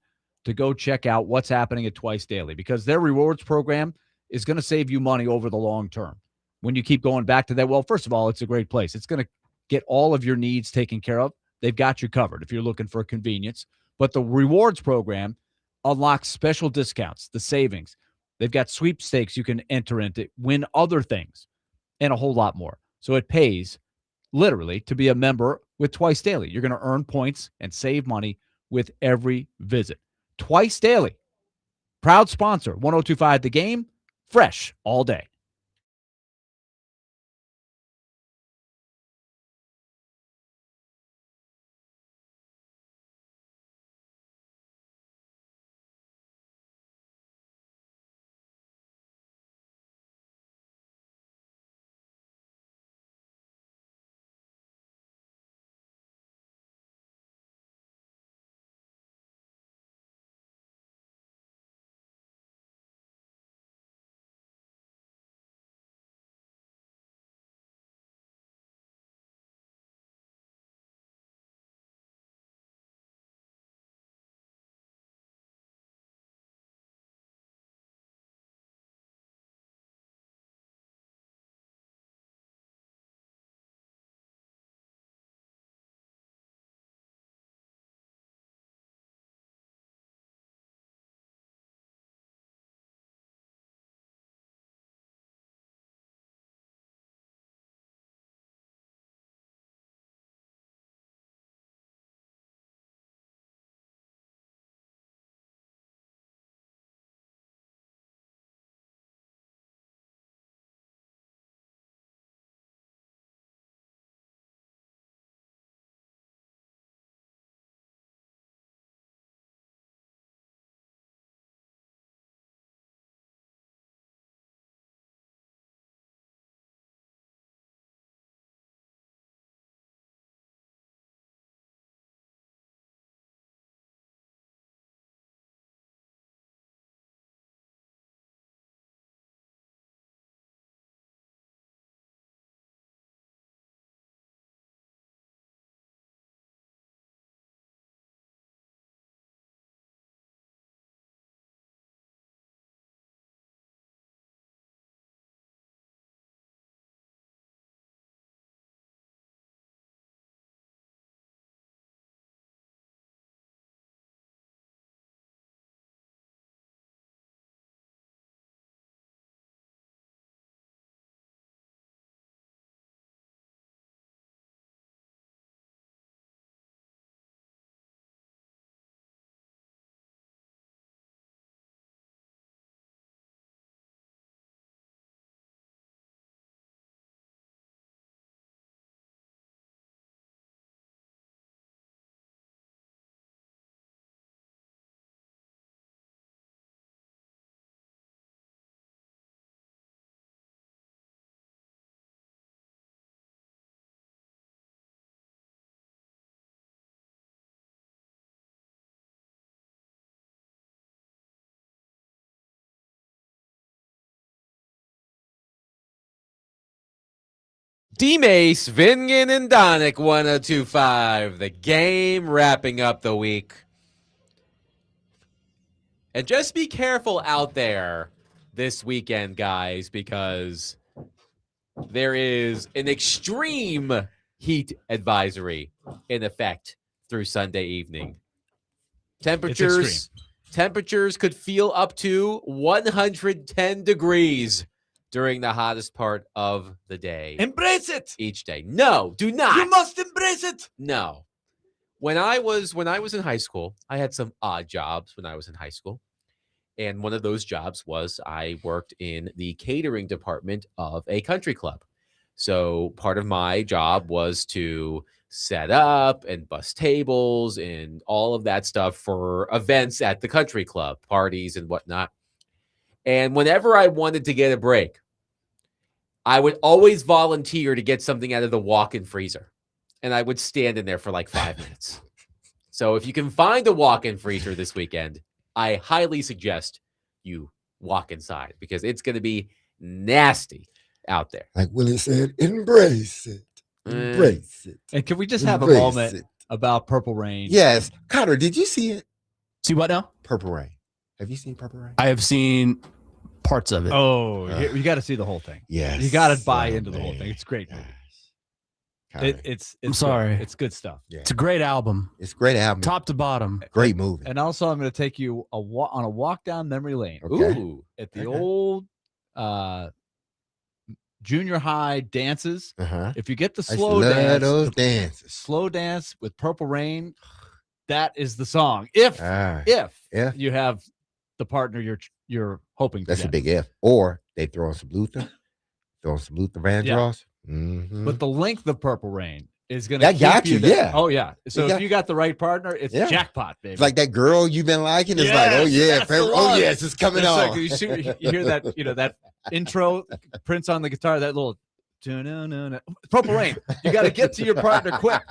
to go check out what's happening at Twice Daily, because their rewards program is going to save you money over the long term. When you keep going back to that, well, first of all, it's a great place. It's going to get all of your needs taken care of. They've got you covered if you're looking for convenience. But the rewards program unlocks special discounts, the savings. They've got sweepstakes you can enter into, win other things, and a whole lot more. So it pays, literally, to be a member with Twice Daily. You're going to earn points and save money with every visit. Twice Daily, proud sponsor, 102.5 The Game, fresh all day. DMase, Vingen, and Donick, 102.5. The Game, wrapping up the week. And just be careful out there this weekend, guys, because there is an extreme heat advisory in effect through Sunday evening. Temperatures could feel up to 110 degrees during the hottest part of the day. Embrace it. Each day. No, do not. You must embrace it. No. When I was in high school, I had some odd jobs when I was in high school. And one of those jobs was I worked in the catering department of a country club. So part of my job was to set up and bus tables and all of that stuff for events at the country club, parties and whatnot. And whenever I wanted to get a break, I would always volunteer to get something out of the walk-in freezer. And I would stand in there for like 5 minutes. So if you can find a walk-in freezer this weekend, I highly suggest you walk inside because it's going to be nasty out there. Like Willie said, embrace it. Embrace it. And can we just have Embrace a moment it. about Purple Rain? Yes. Connor, did you see it? See what now? Purple Rain. Have you seen Purple Rain? I have seen parts of it. Oh, you got to see the whole thing. Yes. You got to buy into the whole thing. It's great. It's I'm sorry. It's good stuff. Yeah. It's a great album. It's a great album. Top to bottom. Great movie. And also, I'm going to take you on a walk down memory lane. Okay. Ooh, at the old junior high dances. If you get the slow dance, those dances. Slow dance with Purple Rain, that is the song. If you have the partner you're hoping to That's get. a big if. Or they throw on some Luther Vandross. Mm-hmm. But the length of Purple Rain is going to That got you, there. yeah. Oh, yeah. So if you got the right partner, it's jackpot, baby. It's like that girl you've been liking. It's like, oh yeah, oh yes, it's coming on. Like you hear that, that intro, Prince on the guitar, that little Purple Rain. You got to get to your partner quick.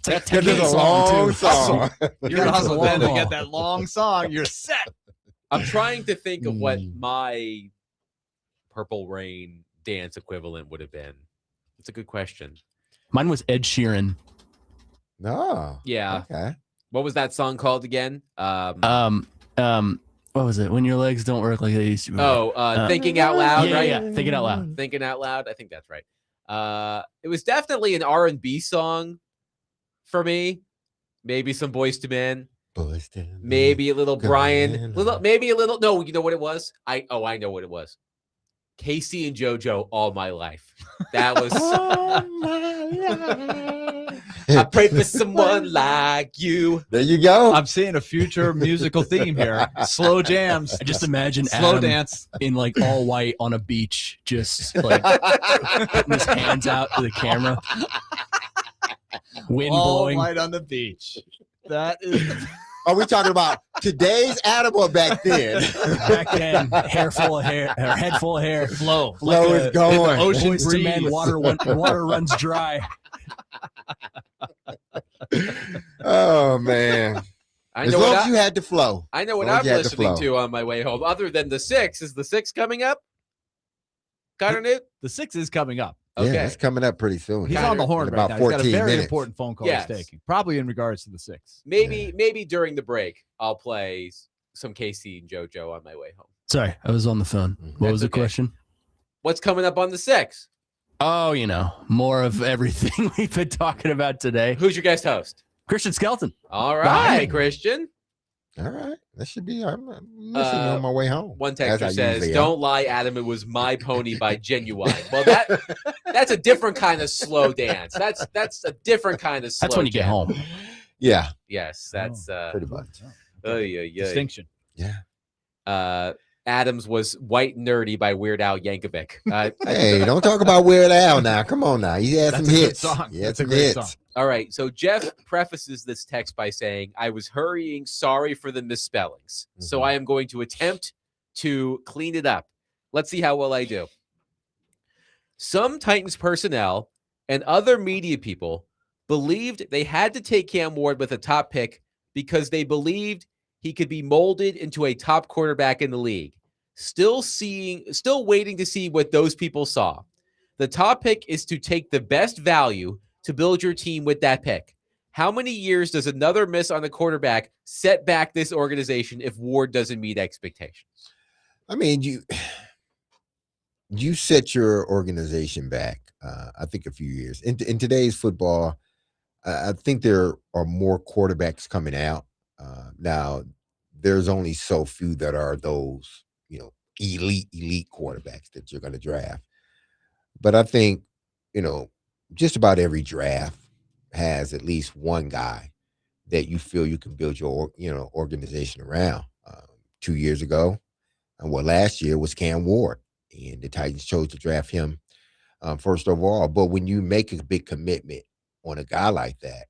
That's a long song. You're hustling. Then to get that long song, you're set. I'm trying to think of what my Purple Rain dance equivalent would have been. It's a good question. Mine was Ed Sheeran. No. Yeah. Okay. What was that song called again? What was it? When your legs don't work like they used to. Thinking Out Loud, right? Yeah, Thinking Out Loud. Thinking Out Loud. I think that's right. It was definitely an R&B song for me. Maybe some Boyz II Men. Maybe a little Brian. Maybe a little. No, you know what it was? I know what it was. Casey and JoJo, All My Life. That was. I pray for someone like you. There you go. I'm seeing a future musical theme here. Slow jams. I just imagine slow Adam dance in like all white on a beach, just like putting his hands out to the camera. Wind all blowing. white on the beach. That is. Are we talking about today's Adam or back then? Back then, hair full of hair, or head full of hair. Flow is going. Ocean Boys to breeze. men, water runs dry. Oh man! I As know long what as you had the flow. I know what As long I'm as you had the listening flow. to on my way home. Other than the 6, is the 6 coming up? Connor Newt? The 6 is coming up. Okay. Yeah, it's coming up pretty soon. He's Yeah. on the horn In right about now. He's got a 14 very minutes. important phone call Yes. he's taking, probably in regards to the 6. Maybe during the break, I'll play some Casey and JoJo on my way home. Sorry, I was on the phone. What was the okay. question? What's coming up on the 6? Oh, more of everything we've been talking about today. Who's your guest host? Christian Skelton. All right, Christian. All right, that should be. I'm listening on my way home. One As I texter says, usually am. "Don't lie, Adam. It was My Pony by Genuine." Well, that's a different kind of slow dance. That's a different kind of slow. That's when you get jam. home. Yeah, Yes, that's pretty much. Distinction. Yeah. Adams was White Nerdy by Weird Al Yankovic. Hey, don't talk about Weird Al now. Come on now. He had some That's a good hits. song. He had That's a some great hits. song. All right, so Jeff prefaces this text by saying, "I was hurrying. Sorry for the misspellings. So I am going to attempt to clean it up. Let's see how well I do." Some Titans personnel and other media people believed they had to take Cam Ward with a top pick because they believed he could be molded into a top quarterback in the league. Still waiting to see what those people saw. The top pick is to take the best value to build your team with that pick. How many years does another miss on the quarterback set back this organization if Ward doesn't meet expectations? I mean, you set your organization back. I think a few years in today's football. I think there are more quarterbacks coming out now. There's only so few that are those, elite quarterbacks that you're going to draft. But I think, just about every draft has at least one guy that you feel you can build your, organization around. 2 years ago, last year was Cam Ward, and the Titans chose to draft him first overall. But when you make a big commitment on a guy like that,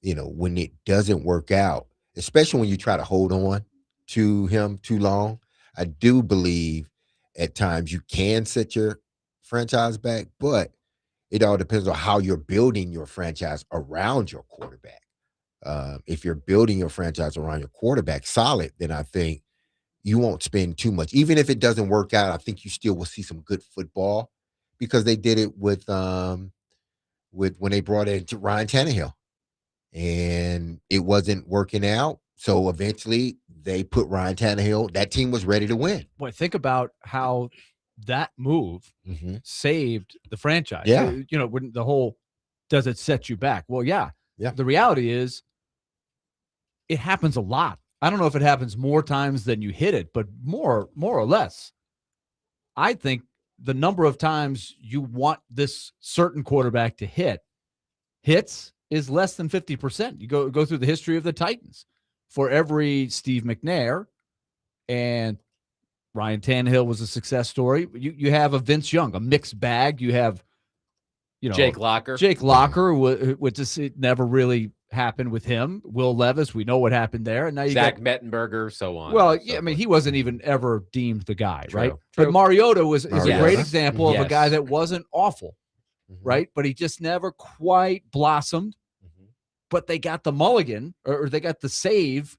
when it doesn't work out, especially when you try to hold on to him too long, I do believe at times you can set your franchise back, but it all depends on how you're building your franchise around your quarterback. If you're building your franchise around your quarterback solid, then I think you won't spend too much. Even if it doesn't work out, I think you still will see some good football because they did it with when they brought in Ryan Tannehill and it wasn't working out. So eventually they put Ryan Tannehill. That team was ready to win. Boy, think about how that move saved the franchise. Yeah. When the whole, does it set you back? Well, yeah. Yeah. The reality is it happens a lot. I don't know if it happens more times than you hit it, but more or less. I think the number of times you want this certain quarterback to hits is less than 50%. You go through the history of the Titans. For every Steve McNair and Ryan Tannehill was a success story, you have a Vince Young, a mixed bag. You have, Jake Locker. Which it never really happened with him. Will Levis, we know what happened there. And now you Zach Mettenberger, so on. Well, yeah, I mean, he wasn't even ever deemed the guy, right? True. But Mariota is a great example of a Yes. guy that wasn't awful, right? But he just never quite blossomed. But they got the mulligan, or they got the save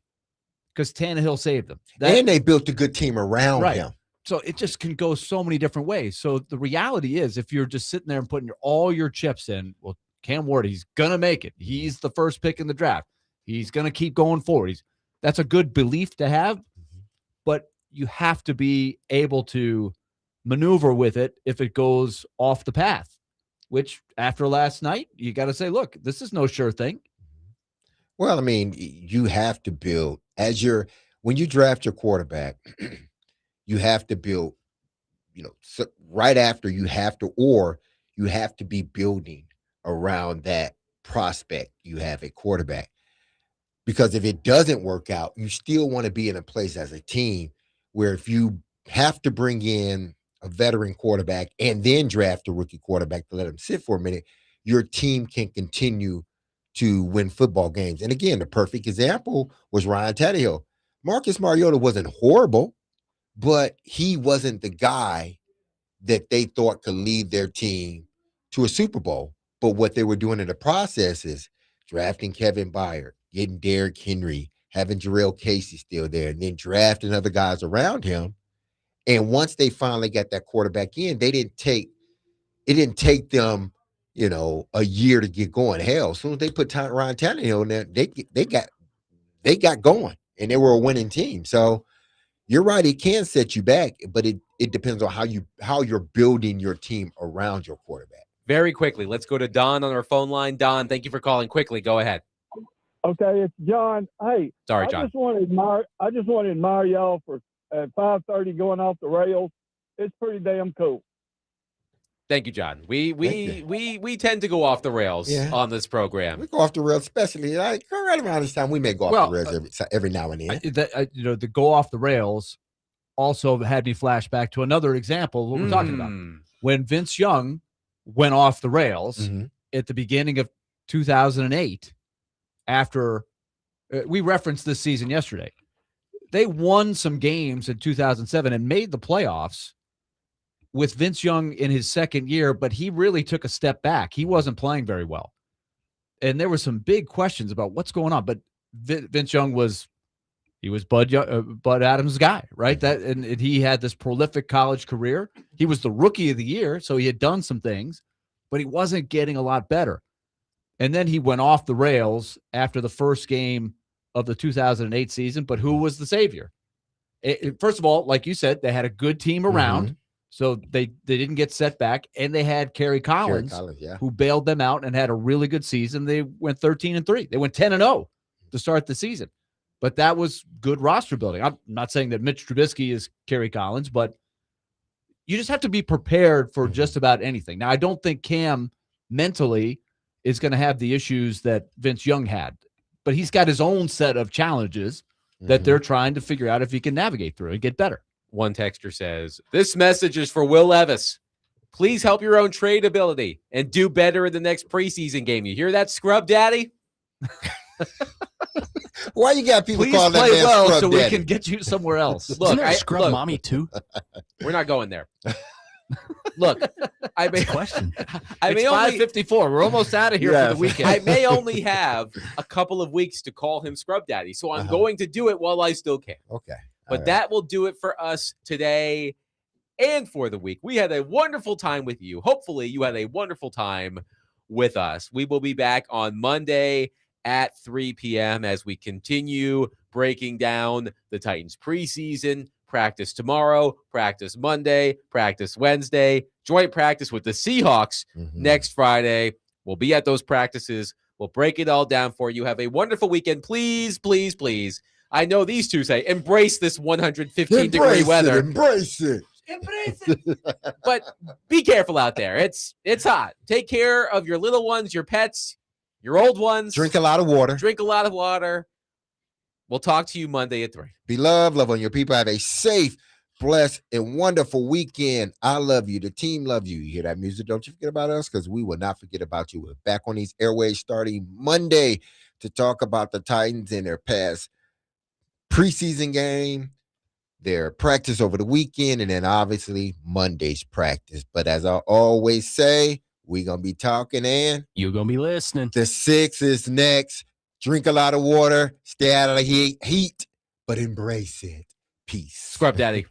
because Tannehill saved them. And they built a good team around him. So it just can go so many different ways. So the reality is, if you're just sitting there and putting all your chips in, well, Cam Ward, he's going to make it. He's the first pick in the draft. He's going to keep going forward. That's a good belief to have, but you have to be able to maneuver with it if it goes off the path, which after last night, you got to say, look, this is no sure thing. Well, I mean, you have to build when you draft your quarterback, you have to build, right after you have to be building around that prospect you have at quarterback. Because if it doesn't work out, you still want to be in a place as a team where if you have to bring in a veteran quarterback and then draft a rookie quarterback to let him sit for a minute, your team can continue to win football games. And again, the perfect example was Ryan Tannehill. Marcus Mariota wasn't horrible, but he wasn't the guy that they thought could lead their team to a Super Bowl. But what they were doing in the process is drafting Kevin Byard, getting Derrick Henry, having Jarrell Casey still there, and then drafting other guys around him. And once they finally got that quarterback in, it didn't take them a year to get going. Hell, as soon as they put Ryan Tannehill in there, they got going, and they were a winning team. So you're right, it can set you back, but it depends on how you're building your team around your quarterback. Very quickly, let's go to Don on our phone line. Don, thank you for calling quickly. Go ahead. Okay, it's John. Hey, Sorry, John. I just want to admire y'all for at 5:30 going off the rails. It's pretty damn cool. Thank you, John. We tend to go off the rails on this program. We go off the rails, especially right around this time. We may go off the rails every now and then. The go off the rails also had me flash back to another example of what we're talking about. When Vince Young went off the rails at the beginning of 2008, after we referenced this season yesterday, they won some games in 2007 and made the playoffs with Vince Young in his second year, but he really took a step back. He wasn't playing very well. And there were some big questions about what's going on, but Vince Young was Bud Adams' guy, right? And he had this prolific college career. He was the rookie of the year, so he had done some things, but he wasn't getting a lot better. And then he went off the rails after the first game of the 2008 season, but who was the savior? First of all, like you said, they had a good team around. So they didn't get set back, and they had Kerry Collins who bailed them out and had a really good season. They went 13-3. They went 10-0 to start the season. But that was good roster building. I'm not saying that Mitch Trubisky is Kerry Collins, but you just have to be prepared for just about anything. Now, I don't think Cam mentally is going to have the issues that Vince Young had, but he's got his own set of challenges that they're trying to figure out if he can navigate through and get better. One texter says, this message is for Will Levis. Please help your own trade ability and do better in the next preseason game. You hear that, Scrub Daddy? Why you got people Please calling that play man well Scrub so we Daddy? can get you somewhere else. Isn't Look, there a scrub look, mommy too? we're not going there. Look, I may Question. I may It's only 5:54. We're almost out of here Yeah. for the weekend. I may only have a couple of weeks to call him Scrub Daddy, so I'm going to do it while I still can. Okay. But All right. that will do it for us today and for the week. We had a wonderful time with you. Hopefully, you had a wonderful time with us. We will be back on Monday at 3 p.m. as we continue breaking down the Titans preseason. Practice tomorrow, practice Monday, practice Wednesday, joint practice with the Seahawks next Friday. We'll be at those practices. We'll break it all down for you. Have a wonderful weekend. Please, please, please. I know these two say embrace this 115-degree weather. Embrace it. But be careful out there. It's hot. Take care of your little ones, your pets, your old ones. Drink a lot of water. Drink a lot of water. We'll talk to you Monday at 3. Be loved. Love on your people. Have a safe, blessed, and wonderful weekend. I love you. The team loves you. You hear that music? Don't you forget about us, because we will not forget about you. We're back on these airways starting Monday to talk about the Titans and their past preseason game, their practice over the weekend, and then obviously Monday's practice. But as I always say, we're going to be talking, and you're going to be listening. The 6 is next. Drink a lot of water. Stay out of the heat, but embrace it. Peace. Scrub Daddy.